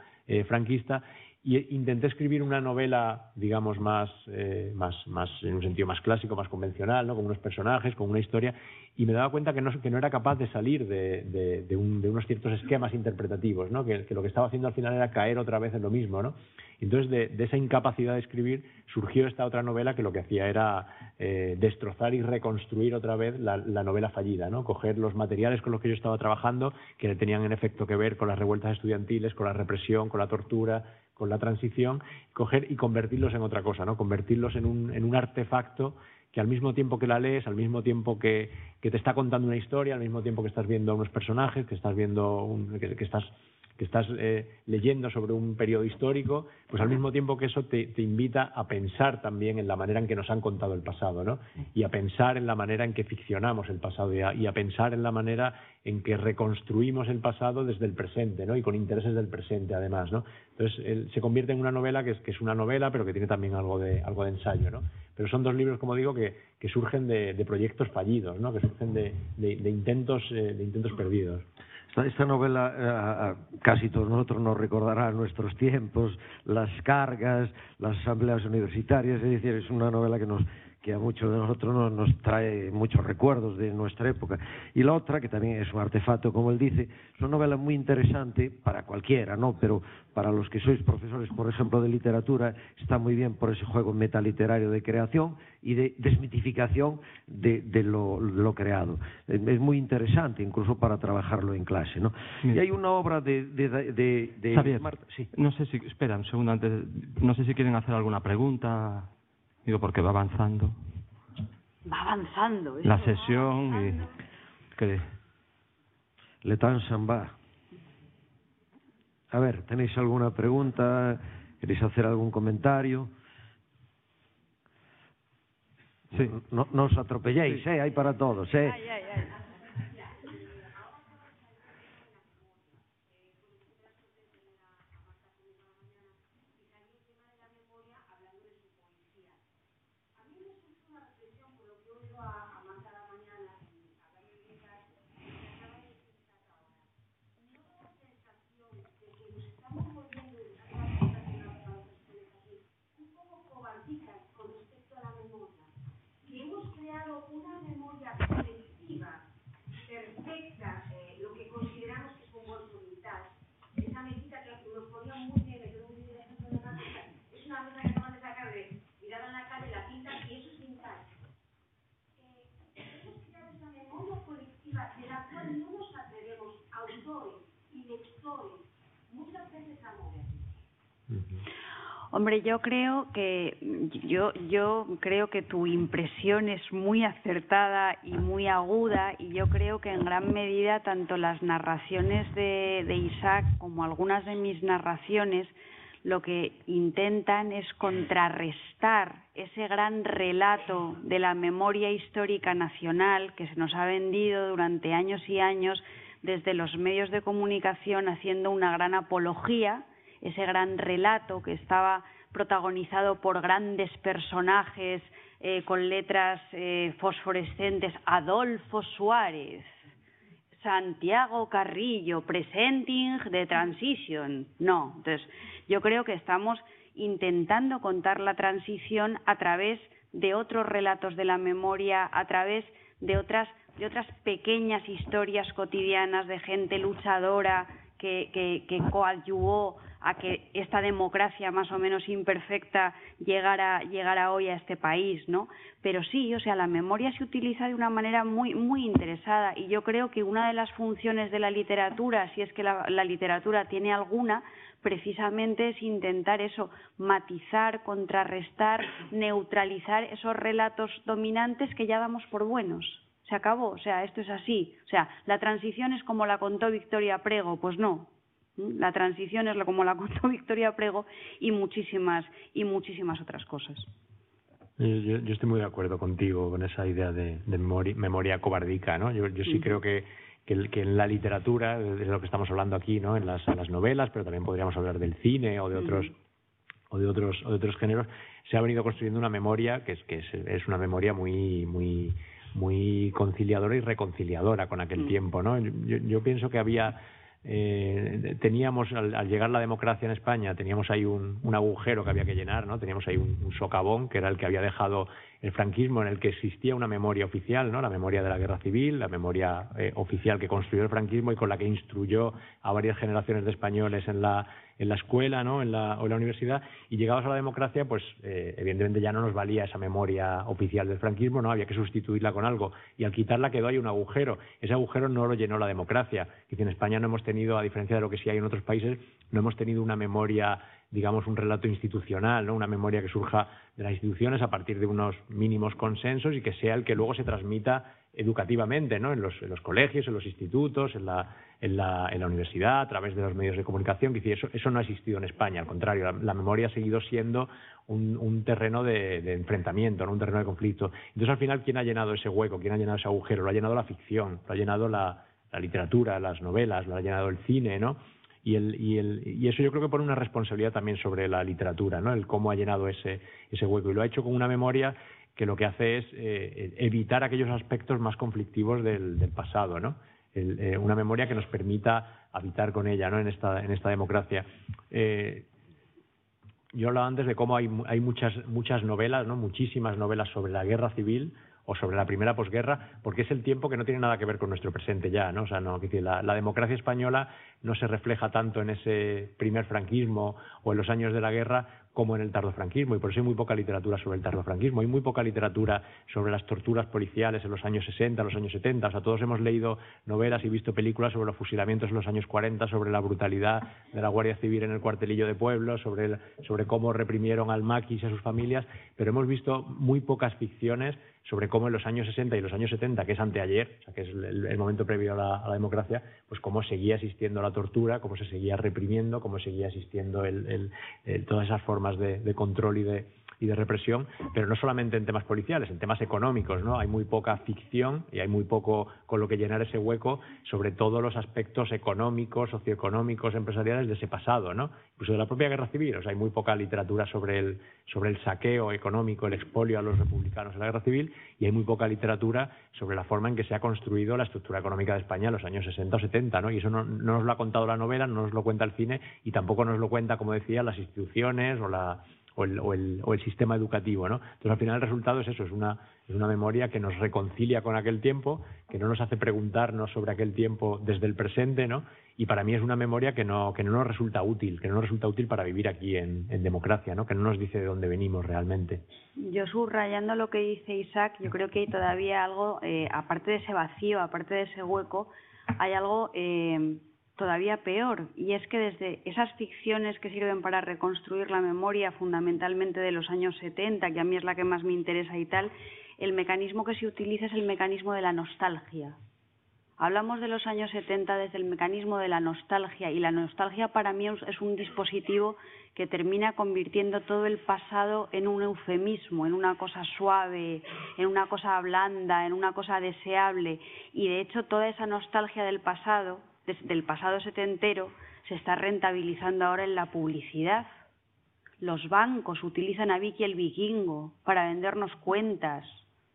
franquista, y intenté escribir una novela, digamos, más en un sentido más clásico, más convencional, ¿no? Con unos personajes, con una historia, y me daba cuenta que no era capaz de salir de unos ciertos esquemas interpretativos, ¿no? Que lo que estaba haciendo al final era caer otra vez en lo mismo, ¿no? Entonces, de esa incapacidad de escribir surgió esta otra novela que lo que hacía era destrozar y reconstruir otra vez la novela fallida, ¿no? Coger los materiales con los que yo estaba trabajando, que tenían en efecto que ver con las revueltas estudiantiles, con la represión, con la tortura, con la transición, coger y convertirlos en otra cosa, ¿no? Convertirlos en un artefacto que al mismo tiempo que la lees, al mismo tiempo que te está contando una historia, al mismo tiempo que estás viendo a unos personajes, que estás viendo que estás leyendo sobre un periodo histórico, pues al mismo tiempo que eso te invita a pensar también en la manera en que nos han contado el pasado, ¿no? Y a pensar en la manera en que ficcionamos el pasado y a pensar en la manera en que reconstruimos el pasado desde el presente, ¿no? Y con intereses del presente, además, ¿no? Entonces, se convierte en una novela que es una novela, pero que tiene también algo de ensayo, ¿no? Pero son dos libros, como digo, que surgen de proyectos fallidos, ¿no? Que surgen de intentos perdidos. Esta novela, casi todos nosotros nos recordará nuestros tiempos, las cargas, las asambleas universitarias, es decir, es una novela que a muchos de nosotros nos trae muchos recuerdos de nuestra época. Y la otra, que también es un artefacto, como él dice, es una novela muy interesante para cualquiera, ¿no? Pero para los que sois profesores, por ejemplo, de literatura, está muy bien por ese juego metaliterario de creación y de desmitificación de lo creado. Es muy interesante, incluso para trabajarlo en clase, ¿no? Y hay una obra de Xavier, Marta, sí. no sé si, espera un segundo antes, no sé si quieren hacer alguna pregunta, digo, porque va avanzando. Va avanzando. La sesión y... ¿qué? Le temps se'n va. A ver, ¿tenéis alguna pregunta? ¿Queréis hacer algún comentario? Sí. No os atropelléis, sí. Hay para todos, Ay, ay, ay. Una memoria colectiva perfecta, lo que consideramos que es un buen vintage. Esa mesita que nos ponía muy bien, que yo no sé ejemplo de la mesa, es una mesa que acaban de sacar de tirada en la calle, la pinta y eso es vintage. Hemos creado esa memoria colectiva de la cual no nos atrevemos, autores y lectores, muchas veces a movernos. Hombre, yo creo que tu impresión es muy acertada y muy aguda, y yo creo que en gran medida tanto las narraciones de Isaac como algunas de mis narraciones lo que intentan es contrarrestar ese gran relato de la memoria histórica nacional que se nos ha vendido durante años y años desde los medios de comunicación, haciendo una gran apología, ese gran relato que estaba protagonizado por grandes personajes con letras fosforescentes, Adolfo Suárez, Santiago Carrillo presenting the transition. No, entonces yo creo que estamos intentando contar la transición a través de otros relatos de la memoria, a través de otras pequeñas historias cotidianas de gente luchadora que coadyuvó a que esta democracia más o menos imperfecta llegara hoy a este país, ¿no? Pero sí, o sea, la memoria se utiliza de una manera muy interesada, y yo creo que una de las funciones de la literatura, si es que la literatura tiene alguna, precisamente es intentar eso, matizar, contrarrestar, neutralizar esos relatos dominantes que ya damos por buenos. Se acabó, o sea, esto es así. O sea, la transición es como la contó Victoria Prego, pues no. La transición es como la contó Victoria Prego y muchísimas otras cosas. Yo estoy muy de acuerdo contigo con esa idea de memoria cobardica, ¿no? Yo sí creo que en la literatura, de lo que estamos hablando aquí, ¿no? En las novelas, pero también podríamos hablar del cine o de otros géneros, se ha venido construyendo una memoria que es una memoria muy conciliadora y reconciliadora con aquel tiempo, ¿no? Yo pienso que teníamos, al llegar la democracia en España, teníamos ahí un agujero que había que llenar, ¿no? Teníamos ahí un socavón que era el que había dejado el franquismo, en el que existía una memoria oficial, ¿no? La memoria de la guerra civil, la memoria oficial que construyó el franquismo y con la que instruyó a varias generaciones de españoles en la escuela, ¿no? o en la universidad, y llegados a la democracia, pues evidentemente ya no nos valía esa memoria oficial del franquismo, no había que sustituirla con algo, y al quitarla quedó ahí un agujero. Ese agujero no lo llenó la democracia. Y en España no hemos tenido, a diferencia de lo que sí hay en otros países, no hemos tenido una memoria, digamos, un relato institucional, ¿no? Una memoria que surja de las instituciones a partir de unos mínimos consensos y que sea el que luego se transmita educativamente, ¿no? En los colegios, en los institutos, en la universidad, a través de los medios de comunicación. Que eso no ha existido en España. Al contrario, la memoria ha seguido siendo un terreno de enfrentamiento, ¿no? Un terreno de conflicto. Entonces, al final, ¿quién ha llenado ese hueco? ¿Quién ha llenado ese agujero? Lo ha llenado la ficción, lo ha llenado la literatura, las novelas, lo ha llenado el cine, ¿no? Y eso yo creo que pone una responsabilidad también sobre la literatura, ¿no? El cómo ha llenado ese hueco. Y lo ha hecho con una memoria que lo que hace es evitar aquellos aspectos más conflictivos del pasado, ¿no? Una memoria que nos permita habitar con ella, ¿no? En esta democracia. Yo hablaba antes de cómo hay muchas novelas, ¿no? Muchísimas novelas sobre la guerra civil o sobre la primera posguerra, porque es el tiempo que no tiene nada que ver con nuestro presente ya, ¿no? O sea, no, la democracia española no se refleja tanto en ese primer franquismo o en los años de la guerra como en el tardofranquismo, y por eso hay muy poca literatura sobre el tardofranquismo, hay muy poca literatura sobre las torturas policiales en los años 60, los años 70, o sea, todos hemos leído novelas y visto películas sobre los fusilamientos en los años 40, sobre la brutalidad de la Guardia Civil en el cuartelillo de Pueblo, sobre cómo reprimieron al maquis y a sus familias, pero hemos visto muy pocas ficciones sobre cómo en los años 60 y los años 70, que es anteayer, o sea, que es el momento previo a la democracia, pues cómo seguía existiendo la tortura, cómo se seguía reprimiendo, cómo seguía existiendo todas esas formas de control y de represión, pero no solamente en temas policiales, en temas económicos, ¿no? Hay muy poca ficción y hay muy poco con lo que llenar ese hueco sobre todos los aspectos económicos, socioeconómicos, empresariales de ese pasado, ¿no? Incluso de la propia guerra civil. O sea, hay muy poca literatura sobre el saqueo económico, el expolio a los republicanos en la guerra civil, y hay muy poca literatura sobre la forma en que se ha construido la estructura económica de España en los años 60 o 70, ¿no? Y eso no nos lo ha contado la novela, no nos lo cuenta el cine, y tampoco nos lo cuenta, como decía, las instituciones o el sistema educativo, ¿no? Entonces, al final el resultado es eso, es una memoria que nos reconcilia con aquel tiempo, que no nos hace preguntarnos sobre aquel tiempo desde el presente, ¿no? Y para mí es una memoria que no nos resulta útil, para vivir aquí en democracia, ¿no? Que no nos dice de dónde venimos realmente. Yo, subrayando lo que dice Isaac, yo creo que hay todavía algo, aparte de ese vacío, aparte de ese hueco, hay algo todavía peor, y es que desde esas ficciones que sirven para reconstruir la memoria, fundamentalmente de los años 70, que a mí es la que más me interesa y tal, el mecanismo que se utiliza es el mecanismo de la nostalgia. Hablamos de los años 70 desde el mecanismo de la nostalgia, y la nostalgia para mí es un dispositivo que termina convirtiendo todo el pasado en un eufemismo, en una cosa suave, en una cosa blanda, en una cosa deseable, y de hecho toda esa nostalgia del pasado setentero, se está rentabilizando ahora en la publicidad. Los bancos utilizan a Vicky el Vikingo para vendernos cuentas.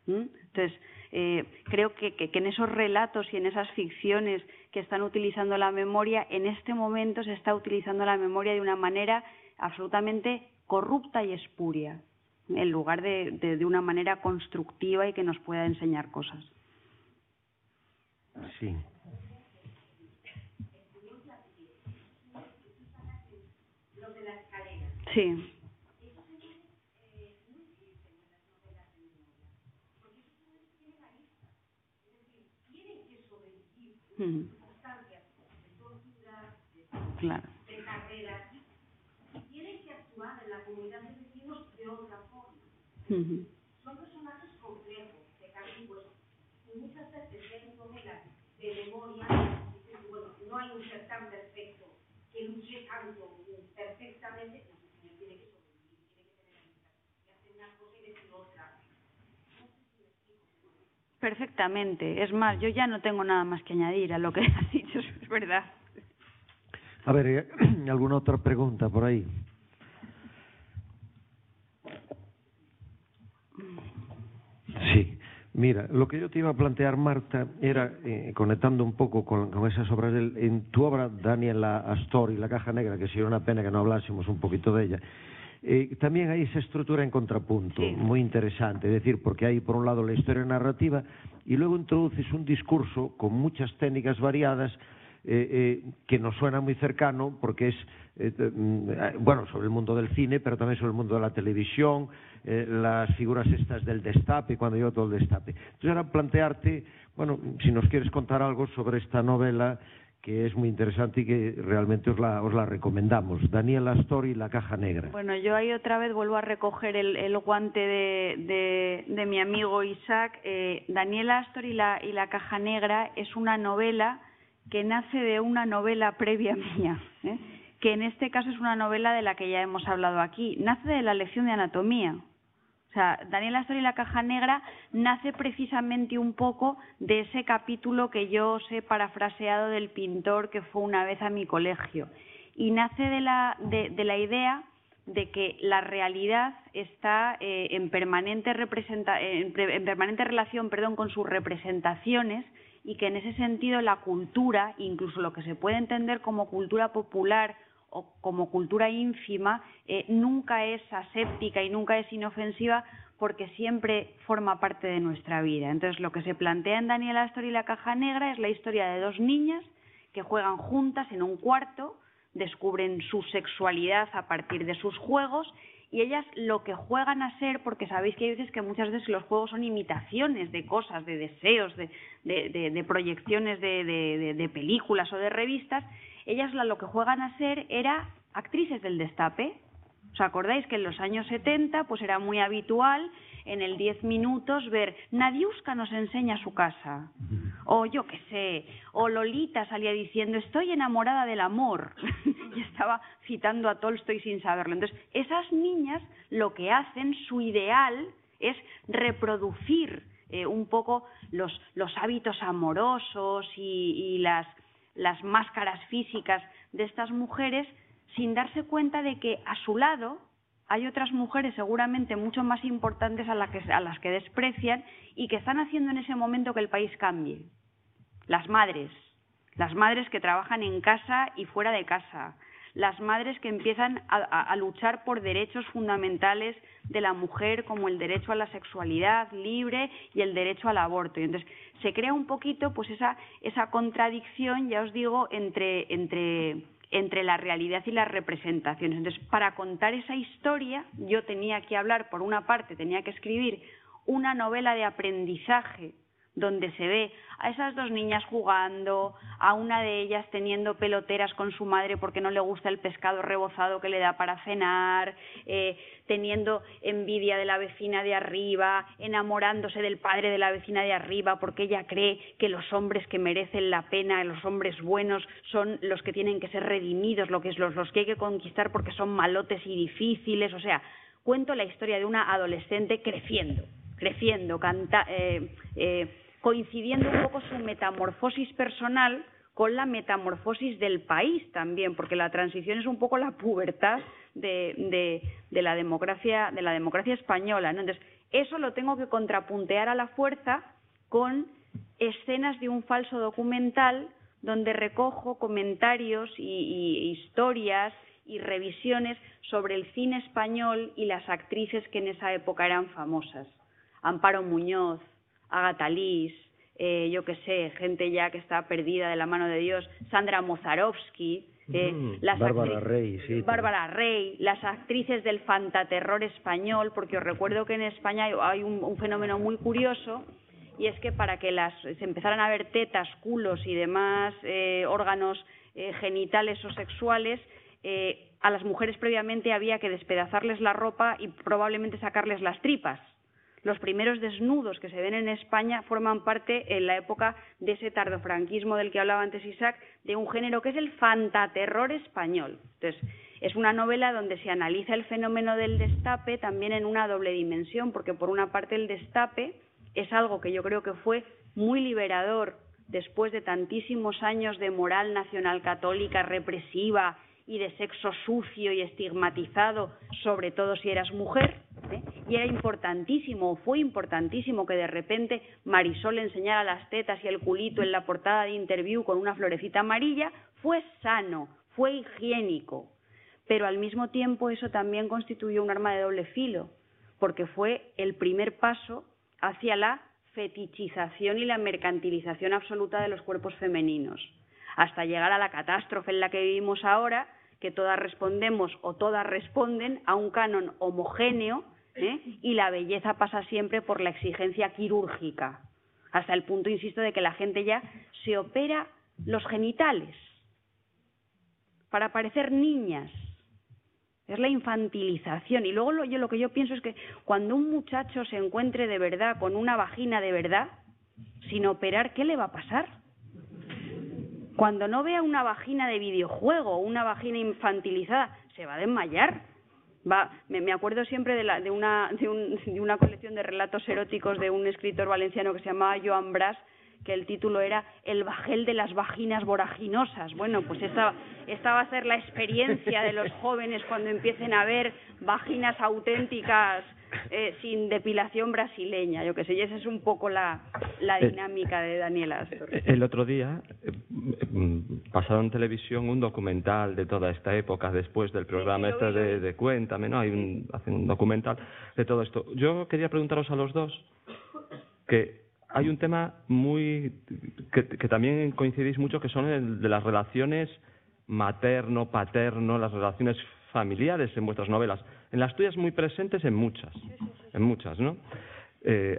Entonces, creo que en esos relatos y en esas ficciones que están utilizando la memoria, en este momento se está utilizando la memoria de una manera absolutamente corrupta y espuria, en lugar de una manera constructiva y que nos pueda enseñar cosas. Sí. Sí. Claro. De carreras, tienen que actuar en la comunidad de vecinos de otra forma. Son personajes complejos, que también, pues, muchas veces ven novelas de memoria, y bueno, no hay un ser tan perfecto que luche tanto perfectamente, el señor tiene que sobrevivir, tiene que tener amistad, y hacer una cosa y decir otra. Perfectamente. Es más, yo ya no tengo nada más que añadir a lo que has dicho, es verdad. A ver, ¿alguna otra pregunta por ahí? Sí. Mira, lo que yo te iba a plantear, Marta, era, conectando un poco con esas obras, en tu obra, Daniela Astori, La caja negra, que sería una pena que no hablásemos un poquito de ella, también hay esa estructura en contrapunto, sí, muy interesante, es decir, porque hay por un lado la historia narrativa y luego introduces un discurso con muchas técnicas variadas, que nos suena muy cercano porque es, bueno, sobre el mundo del cine, pero también sobre el mundo de la televisión, las figuras estas del destape, cuando llegó todo el destape. Entonces ahora plantearte, bueno, si nos quieres contar algo sobre esta novela que es muy interesante y que realmente os la recomendamos, Daniela Astori, La caja negra. Bueno, yo ahí otra vez vuelvo a recoger el guante de mi amigo Isaac. Daniela Astori y la caja negra es una novela que nace de una novela previa mía, que en este caso es una novela de la que ya hemos hablado aquí. Nace de la lección de anatomía. O sea, Daniela Astori y la caja negra nace precisamente un poco de ese capítulo que yo os he parafraseado del pintor que fue una vez a mi colegio. Y nace de la idea de que la realidad está en permanente relación, con sus representaciones, y que en ese sentido la cultura, incluso lo que se puede entender como cultura popular o como cultura ínfima, nunca es aséptica y nunca es inofensiva, porque siempre forma parte de nuestra vida. Entonces, lo que se plantea en Daniela Astori y la caja negra es la historia de dos niñas que juegan juntas en un cuarto, descubren su sexualidad a partir de sus juegos, y ellas lo que juegan a ser, porque sabéis que hay veces que muchas veces los juegos son imitaciones de cosas, de deseos, de proyecciones de películas o de revistas, ellas lo que juegan a ser era actrices del destape. ¿Os acordáis que en los años 70 pues era muy habitual en el 10 minutos ver Nadiuska nos enseña su casa, o yo qué sé, o Lolita salía diciendo estoy enamorada del amor y estaba citando a Tolstoy sin saberlo? Entonces, esas niñas lo que hacen, su ideal es reproducir un poco los hábitos amorosos y las máscaras físicas de estas mujeres, sin darse cuenta de que a su lado hay otras mujeres seguramente mucho más importantes a las que desprecian y que están haciendo en ese momento que el país cambie. Las madres que trabajan en casa y fuera de casa, las madres que empiezan a luchar por derechos fundamentales de la mujer, como el derecho a la sexualidad libre y el derecho al aborto. Y entonces se crea un poquito pues esa contradicción, ya os digo, entre la realidad y las representaciones. Entonces, para contar esa historia, yo tenía que hablar, por una parte, tenía que escribir una novela de aprendizaje donde se ve a esas dos niñas jugando, a una de ellas teniendo peloteras con su madre porque no le gusta el pescado rebozado que le da para cenar, teniendo envidia de la vecina de arriba, enamorándose del padre de la vecina de arriba porque ella cree que los hombres que merecen la pena, los hombres buenos, son los que tienen que ser redimidos, los que hay que conquistar porque son malotes y difíciles. O sea, cuento la historia de una adolescente creciendo, coincidiendo un poco su metamorfosis personal con la metamorfosis del país también, porque la transición es un poco la pubertad de la democracia española, ¿no? Entonces, eso lo tengo que contrapuntear a la fuerza con escenas de un falso documental donde recojo comentarios y historias y revisiones sobre el cine español y las actrices que en esa época eran famosas. Amparo Muñoz, Agatha Liz, yo qué sé, gente ya que está perdida de la mano de Dios, Sandra Mozarovsky, Bárbara Rey, sí. Bárbara Rey, las actrices del fantaterror español, porque os recuerdo que en España hay un fenómeno muy curioso, y es que para que se empezaran a ver tetas, culos y demás órganos genitales o sexuales, a las mujeres previamente había que despedazarles la ropa y probablemente sacarles las tripas. Los primeros desnudos que se ven en España forman parte, en la época de ese tardofranquismo del que hablaba antes Isaac, de un género que es el fantaterror español. Entonces, es una novela donde se analiza el fenómeno del destape también en una doble dimensión, porque por una parte el destape es algo que yo creo que fue muy liberador después de tantísimos años de moral nacional católica represiva y de sexo sucio y estigmatizado, sobre todo si eras mujer, y era importantísimo, fue importantísimo que de repente Marisol enseñara las tetas y el culito en la portada de Interview con una florecita amarilla. Fue sano, fue higiénico, pero al mismo tiempo eso también constituyó un arma de doble filo, porque fue el primer paso hacia la fetichización y la mercantilización absoluta de los cuerpos femeninos, hasta llegar a la catástrofe en la que vivimos ahora, que todas respondemos o todas responden a un canon homogéneo, y la belleza pasa siempre por la exigencia quirúrgica, hasta el punto, insisto, de que la gente ya se opera los genitales para parecer niñas. Es la infantilización. Y luego lo que yo pienso es que cuando un muchacho se encuentre de verdad con una vagina de verdad, sin operar, ¿qué le va a pasar? Cuando no vea una vagina de videojuego, una vagina infantilizada, se va a desmayar. Me acuerdo siempre de una colección de relatos eróticos de un escritor valenciano que se llamaba Joan Bras, que el título era El bajel de las vaginas voraginosas. Bueno, pues esta va a ser la experiencia de los jóvenes cuando empiecen a ver vaginas auténticas sin depilación brasileña, yo qué sé, y esa es un poco la dinámica de Daniel Astor. El otro día pasaron en televisión un documental de toda esta época, después del programa de Cuéntame, ¿no? Hacen un documental de todo esto. Yo quería preguntaros a los dos que hay un tema que también coincidís mucho, que son el de las relaciones materno-paterno, las relaciones familiares en vuestras novelas. En las tuyas muy presentes, en muchas, ¿no?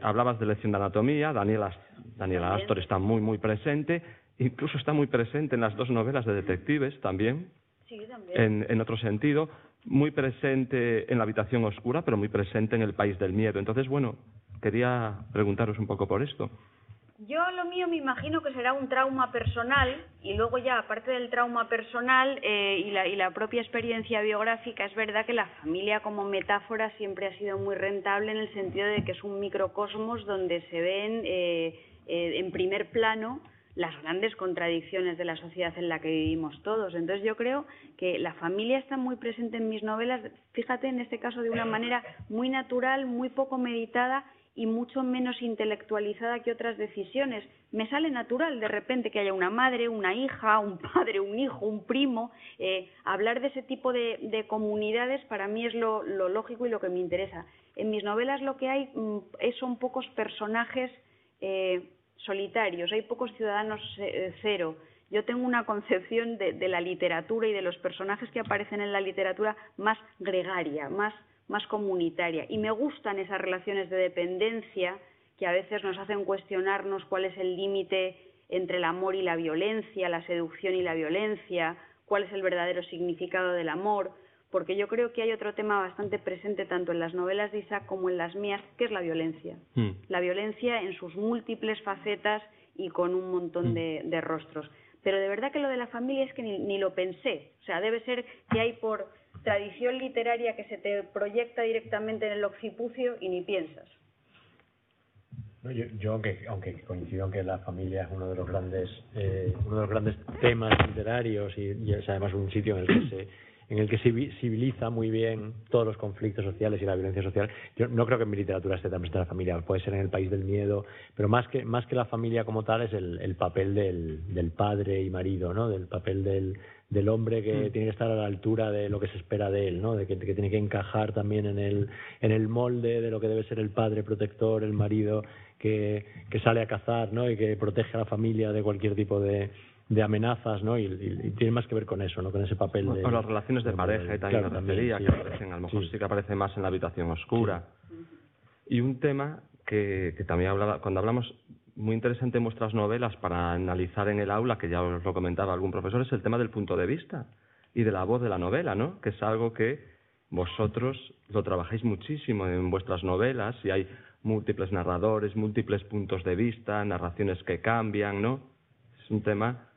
Hablabas de Lección de Anatomía, Daniela Astor está muy presente, incluso está muy presente en las dos novelas de detectives también, sí, también. En otro sentido, muy presente en La habitación oscura, pero muy presente en El país del miedo. Entonces, bueno, quería preguntaros un poco por esto. Yo lo mío me imagino que será un trauma personal, y luego ya, aparte del trauma personal y la propia experiencia biográfica, es verdad que la familia como metáfora siempre ha sido muy rentable en el sentido de que es un microcosmos donde se ven en primer plano las grandes contradicciones de la sociedad en la que vivimos todos. Entonces yo creo que la familia está muy presente en mis novelas, fíjate, en este caso de una manera muy natural, muy poco meditada y mucho menos intelectualizada que otras decisiones. Me sale natural de repente que haya una madre, una hija, un padre, un hijo, un primo. Hablar de ese tipo de comunidades para mí es lo lógico y lo que me interesa. En mis novelas lo que hay son pocos personajes solitarios, hay pocos ciudadanos cero. Yo tengo una concepción de la literatura y de los personajes que aparecen en la literatura más gregaria, más comunitaria, y me gustan esas relaciones de dependencia que a veces nos hacen cuestionarnos cuál es el límite entre el amor y la violencia, la seducción y la violencia, cuál es el verdadero significado del amor, porque yo creo que hay otro tema bastante presente tanto en las novelas de Isaac como en las mías, que es la violencia. La violencia en sus múltiples facetas y con un montón de rostros. Pero de verdad que lo de la familia es que ni lo pensé. O sea, debe ser que hay por tradición literaria que se te proyecta directamente en el occipucio y ni piensas. Yo aunque coincido que la familia es uno de los grandes temas literarios y es además un sitio en en el que se civiliza muy bien todos los conflictos sociales y la violencia social. Yo no creo que en mi literatura esté tan presente la familia, puede ser en El país del miedo, pero más que la familia como tal es el papel del padre y marido, ¿no? Del papel del hombre que tiene que estar a la altura de lo que se espera de él, ¿no? De que tiene que encajar también en el molde de lo que debe ser el padre protector, el marido que sale a cazar, ¿no? Y que protege a la familia de cualquier tipo de amenazas, ¿no? Y tiene más que ver con eso, ¿no? Con ese papel o las relaciones de pareja, y también me refería, sí, que aparecen, a lo mejor sí que aparece más en la habitación oscura. Sí. Y un tema que también cuando hablamos, muy interesante en vuestras novelas para analizar en el aula, que ya os lo comentaba algún profesor, es el tema del punto de vista y de la voz de la novela, ¿no? Que es algo que vosotros lo trabajáis muchísimo en vuestras novelas, y hay múltiples narradores, múltiples puntos de vista, narraciones que cambian, ¿no? Es un tema...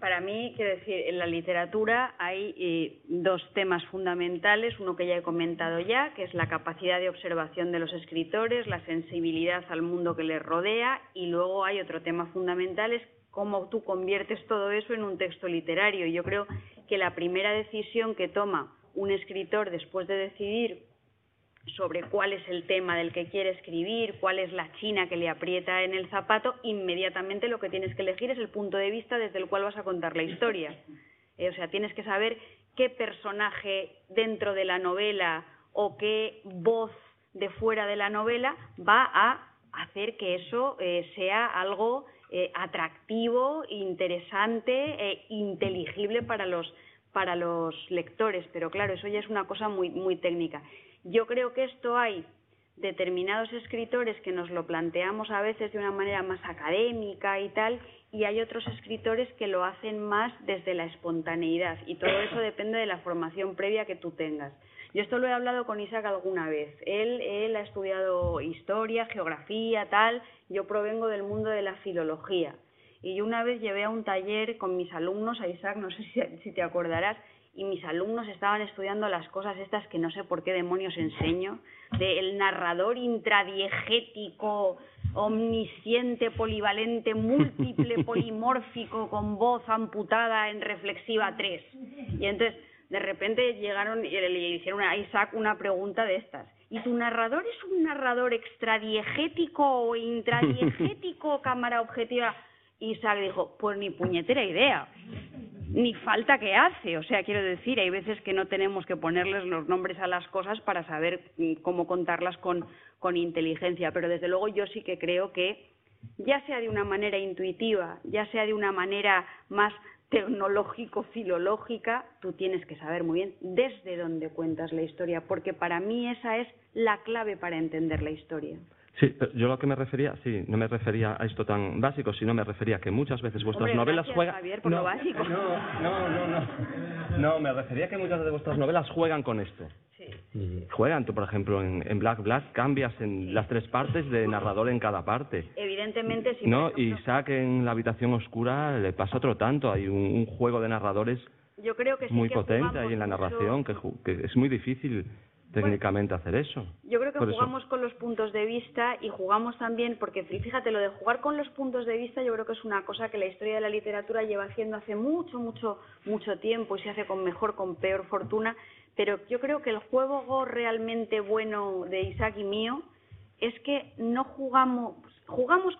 Para mí, quiero decir, en la literatura hay dos temas fundamentales, uno que ya he comentado ya, que es la capacidad de observación de los escritores, la sensibilidad al mundo que les rodea, y luego hay otro tema fundamental, es cómo tú conviertes todo eso en un texto literario. Y yo creo que la primera decisión que toma un escritor después de decidir sobre cuál es el tema del que quiere escribir, cuál es la china que le aprieta en el zapato, inmediatamente lo que tienes que elegir es el punto de vista desde el cual vas a contar la historia. O sea, tienes que saber qué personaje dentro de la novela o qué voz de fuera de la novela va a hacer que eso sea algo atractivo, interesante e inteligible para los lectores. Pero claro, eso ya es una cosa muy, muy técnica. Yo creo que esto hay determinados escritores que nos lo planteamos a veces de una manera más académica y tal, y hay otros escritores que lo hacen más desde la espontaneidad, y todo eso depende de la formación previa que tú tengas. Yo esto lo he hablado con Isaac alguna vez. Él ha estudiado historia, geografía, tal. Yo provengo del mundo de la filología. Y yo una vez llevé a un taller con mis alumnos, a Isaac, no sé si te acordarás, y mis alumnos estaban estudiando las cosas estas que no sé por qué demonios enseño, del narrador intradiegético, omnisciente, polivalente, múltiple, polimórfico, con voz amputada en reflexiva 3. Y entonces, de repente llegaron y le hicieron a Isaac una pregunta de estas. ¿Y tu narrador es un narrador extradiegético o intradiegético, cámara objetiva? Isaac dijo, pues ni puñetera idea. Ni falta que hace, o sea, quiero decir, hay veces que no tenemos que ponerles los nombres a las cosas para saber cómo contarlas con inteligencia, pero desde luego yo sí que creo que, ya sea de una manera intuitiva, ya sea de una manera más tecnológico-filológica, tú tienes que saber muy bien desde dónde cuentas la historia, porque para mí esa es la clave para entender la historia. Sí, pero yo lo que me refería, no me refería a esto tan básico, sino me refería a que muchas veces vuestras novelas juegan... Javier, por lo básico. No, me refería a que muchas de vuestras novelas juegan con esto. Sí. Juegan, tú por ejemplo en Black cambias en las 3 partes de narrador en cada parte. Evidentemente sí. No, y Isaac en La habitación oscura le pasa otro tanto, hay un juego de narradores yo creo que sí, muy que potente ahí en la narración, que es muy difícil técnicamente hacer eso. Yo creo que jugamos con los puntos de vista y jugamos también, porque fíjate, lo de jugar con los puntos de vista yo creo que es una cosa que la historia de la literatura lleva haciendo hace mucho tiempo y se hace con mejor, con peor fortuna, pero yo creo que el juego realmente bueno de Isaac y mío es que no jugamos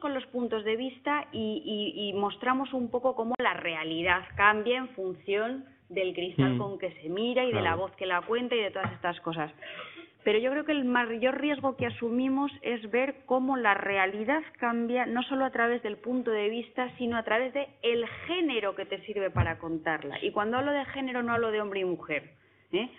con los puntos de vista y mostramos un poco cómo la realidad cambia en función del cristal con que se mira y de la voz que la cuenta y de todas estas cosas. Pero yo creo que el mayor riesgo que asumimos es ver cómo la realidad cambia, no solo a través del punto de vista, sino a través de el género que te sirve para contarla. Y cuando hablo de género no hablo de hombre y mujer.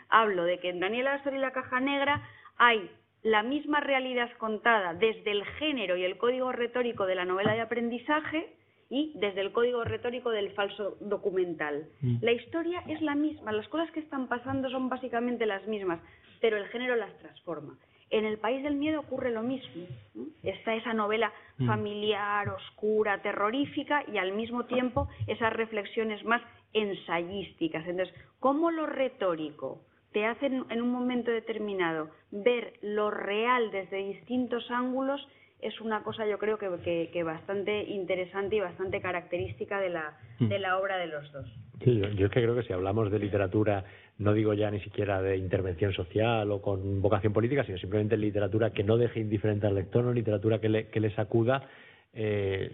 Hablo de que en Daniel Astor y la caja negra hay la misma realidad contada desde el género y el código retórico de la novela de aprendizaje y desde el código retórico del falso documental. La historia es la misma, las cosas que están pasando son básicamente las mismas, pero el género las transforma. En El país del miedo ocurre lo mismo, ¿no? Está esa novela familiar, oscura, terrorífica y al mismo tiempo esas reflexiones más ensayísticas. Entonces, ¿cómo lo retórico te hace en un momento determinado ver lo real desde distintos ángulos? es una cosa yo creo que bastante interesante y bastante característica de la obra de los dos. Sí, yo es que creo que si hablamos de literatura, no digo ya ni siquiera de intervención social o con vocación política, sino simplemente literatura que no deje indiferente al lector, no literatura que le sacuda,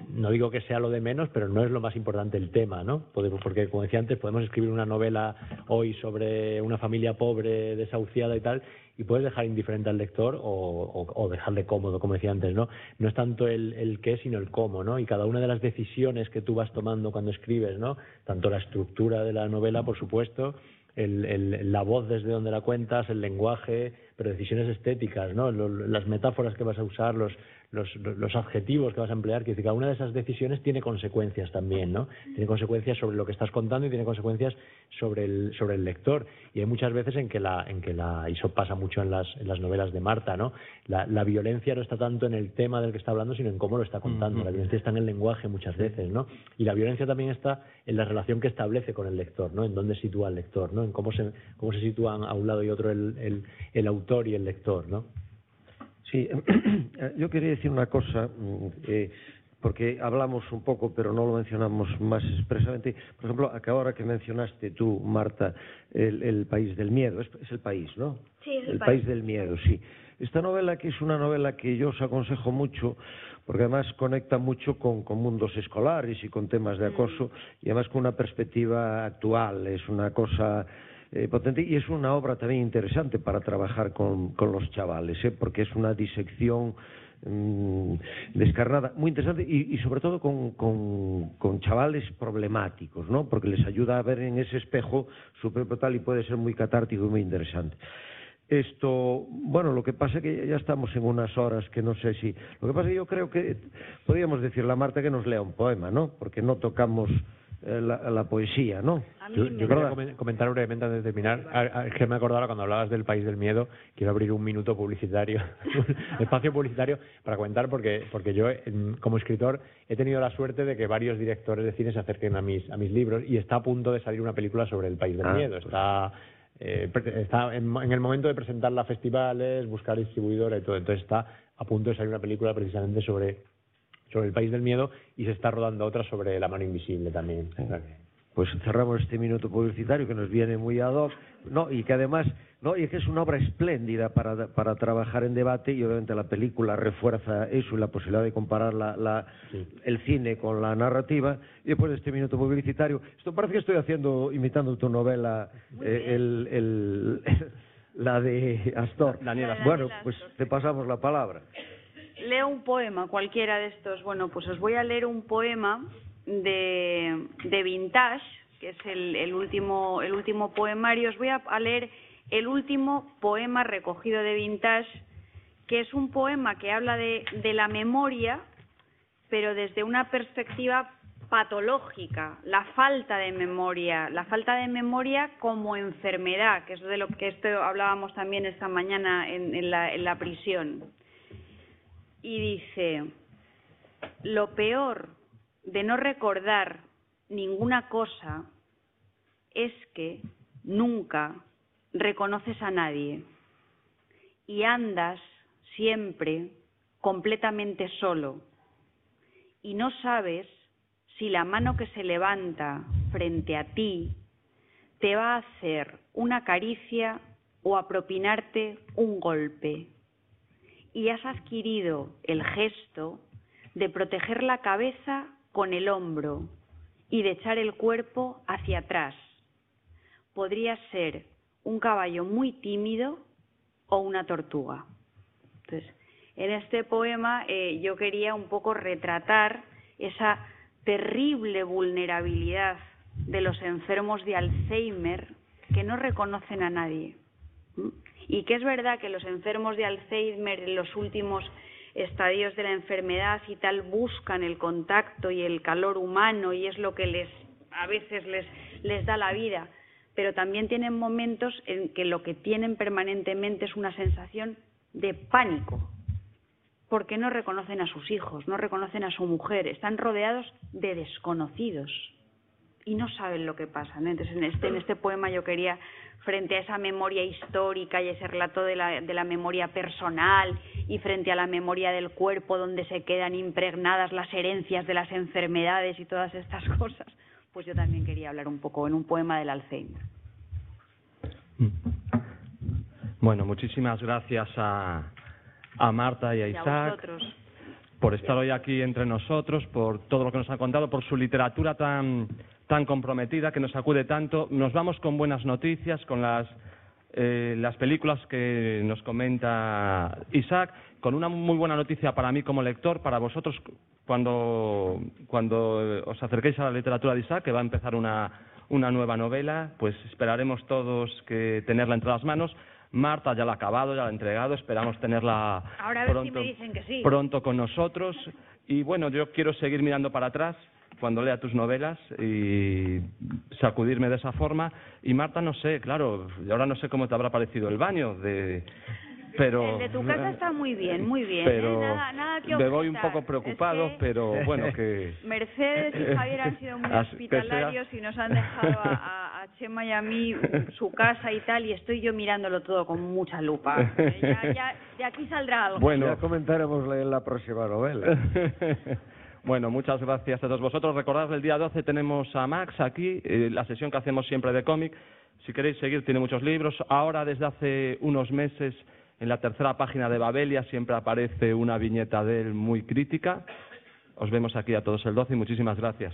no digo que sea lo de menos, pero no es lo más importante el tema, ¿no? Porque, como decía antes, podemos escribir una novela hoy sobre una familia pobre, desahuciada y tal, y puedes dejar indiferente al lector o dejarle cómodo, como decía antes, ¿no? No es tanto el qué, sino el cómo, ¿no? Y cada una de las decisiones que tú vas tomando cuando escribes, ¿no? Tanto la estructura de la novela, por supuesto, la voz desde donde la cuentas, el lenguaje, pero decisiones estéticas, ¿no? Las metáforas que vas a usar, los adjetivos que vas a emplear, que cada una de esas decisiones tiene consecuencias también, ¿no? Tiene consecuencias sobre lo que estás contando y tiene consecuencias sobre el lector. Y hay muchas veces en que y eso pasa mucho en las novelas de Marta, ¿no? La violencia no está tanto en el tema del que está hablando, sino en cómo lo está contando. La violencia está en el lenguaje muchas veces, ¿no? Y la violencia también está en la relación que establece con el lector, ¿no? En dónde sitúa al lector, ¿no? En cómo se sitúan a un lado y otro el autor y el lector, ¿no? Sí, yo quería decir una cosa, porque hablamos un poco, pero no lo mencionamos más expresamente. Por ejemplo, ahora que mencionaste tú, Marta, el país del miedo, es el país, ¿no? Sí, es el país del miedo, sí. Esta novela, que es una novela que yo os aconsejo mucho, porque además conecta mucho con mundos escolares y con temas de acoso, y además con una perspectiva actual, es una cosa potente, y es una obra también interesante para trabajar con los chavales, porque es una disección descarnada, muy interesante, y sobre todo con chavales problemáticos, ¿no? Porque les ayuda a ver en ese espejo su propio tal, y puede ser muy catártico y muy interesante. Bueno, lo que pasa es que ya estamos en unas horas que no sé si... Lo que pasa es que yo creo que podríamos decirle a Marta que nos lea un poema, ¿no? Porque no tocamos la poesía, ¿no? Yo quería comentar brevemente antes de terminar. Es que me acordaba cuando hablabas del País del Miedo, quiero abrir un minuto publicitario, un espacio publicitario para comentar, porque yo, como escritor, he tenido la suerte de que varios directores de cine se acerquen a mis libros, y está a punto de salir una película sobre el País del Miedo. Está en el momento de presentarla a festivales, buscar distribuidora y todo. Entonces está a punto de salir una película precisamente sobre el País del Miedo, y se está rodando otra sobre La mano invisible también. Pues cerramos este minuto publicitario que nos viene muy ad hoc, ¿no? Y que además, ¿no? Y que es una obra espléndida para trabajar en debate, y obviamente la película refuerza eso y la posibilidad de comparar el cine con la narrativa. Y después de este minuto publicitario, esto parece que estoy imitando tu novela, la de Astor. Daniela. Bueno, pues te pasamos la palabra. Leo un poema, cualquiera de estos. Bueno, pues os voy a leer un poema de Vintage, que es el último poemario. Os voy a leer el último poema recogido de Vintage, que es un poema que habla de la memoria, pero desde una perspectiva patológica, la falta de memoria como enfermedad, que es de lo que hablábamos también esta mañana en la prisión. Y dice: lo peor de no recordar ninguna cosa es que nunca reconoces a nadie y andas siempre completamente solo, y no sabes si la mano que se levanta frente a ti te va a hacer una caricia o a propinarte un golpe. Y has adquirido el gesto de proteger la cabeza con el hombro y de echar el cuerpo hacia atrás. Podría ser un caballo muy tímido o una tortuga. Entonces, en este poema yo quería un poco retratar esa terrible vulnerabilidad de los enfermos de Alzheimer, que no reconocen a nadie. Y que es verdad que los enfermos de Alzheimer en los últimos estadios de la enfermedad y tal buscan el contacto y el calor humano, y es lo que a veces les da la vida, pero también tienen momentos en que lo que tienen permanentemente es una sensación de pánico, porque no reconocen a sus hijos, no reconocen a su mujer, están rodeados de desconocidos. y no saben lo que pasa, ¿no? Entonces, en este poema yo quería, frente a esa memoria histórica y ese relato de la memoria personal y frente a la memoria del cuerpo, donde se quedan impregnadas las herencias de las enfermedades y todas estas cosas, pues yo también quería hablar un poco en un poema del Alzheimer. Bueno, muchísimas gracias a Marta y a Isaac. A vosotros. Por estar hoy aquí entre nosotros, por todo lo que nos han contado, por su literatura tan comprometida, que nos sacude tanto. Nos vamos con buenas noticias, con las películas que nos comenta Isaac, con una muy buena noticia para mí como lector, para vosotros cuando os acerquéis a la literatura de Isaac, que va a empezar una nueva novela, pues esperaremos todos que tenerla entre las manos. Marta ya la ha acabado, ya la ha entregado, esperamos tenerla ahora a ver si me dicen que sí. Pronto con nosotros. Y bueno, yo quiero seguir mirando para atrás cuando lea tus novelas y sacudirme de esa forma. Y Marta, no sé, claro, ahora no sé cómo te habrá parecido el baño, pero el de tu casa está muy bien, pero nada que objetar. me voy un poco preocupado, pero bueno, que Mercedes y Javier han sido muy hospitalarios y nos han dejado a Chema y a mí su casa y tal, y estoy yo mirándolo todo con mucha lupa. Ya de aquí saldrá algo. Bueno, ya comentaremos la próxima novela. Bueno, muchas gracias a todos vosotros. Recordad, el día 12 tenemos a Max aquí, la sesión que hacemos siempre de cómic. Si queréis seguir, tiene muchos libros. Ahora, desde hace unos meses, en la tercera página de Babelia siempre aparece una viñeta de él muy crítica. Os vemos aquí a todos el 12 y muchísimas gracias.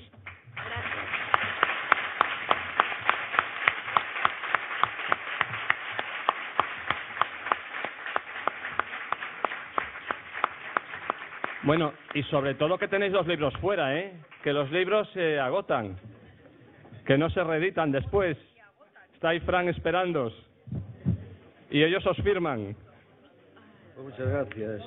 Bueno, y sobre todo que tenéis los libros fuera, que los libros se agotan, que no se reeditan después. Está ahí Fran esperándoos y ellos os firman. Muchas gracias.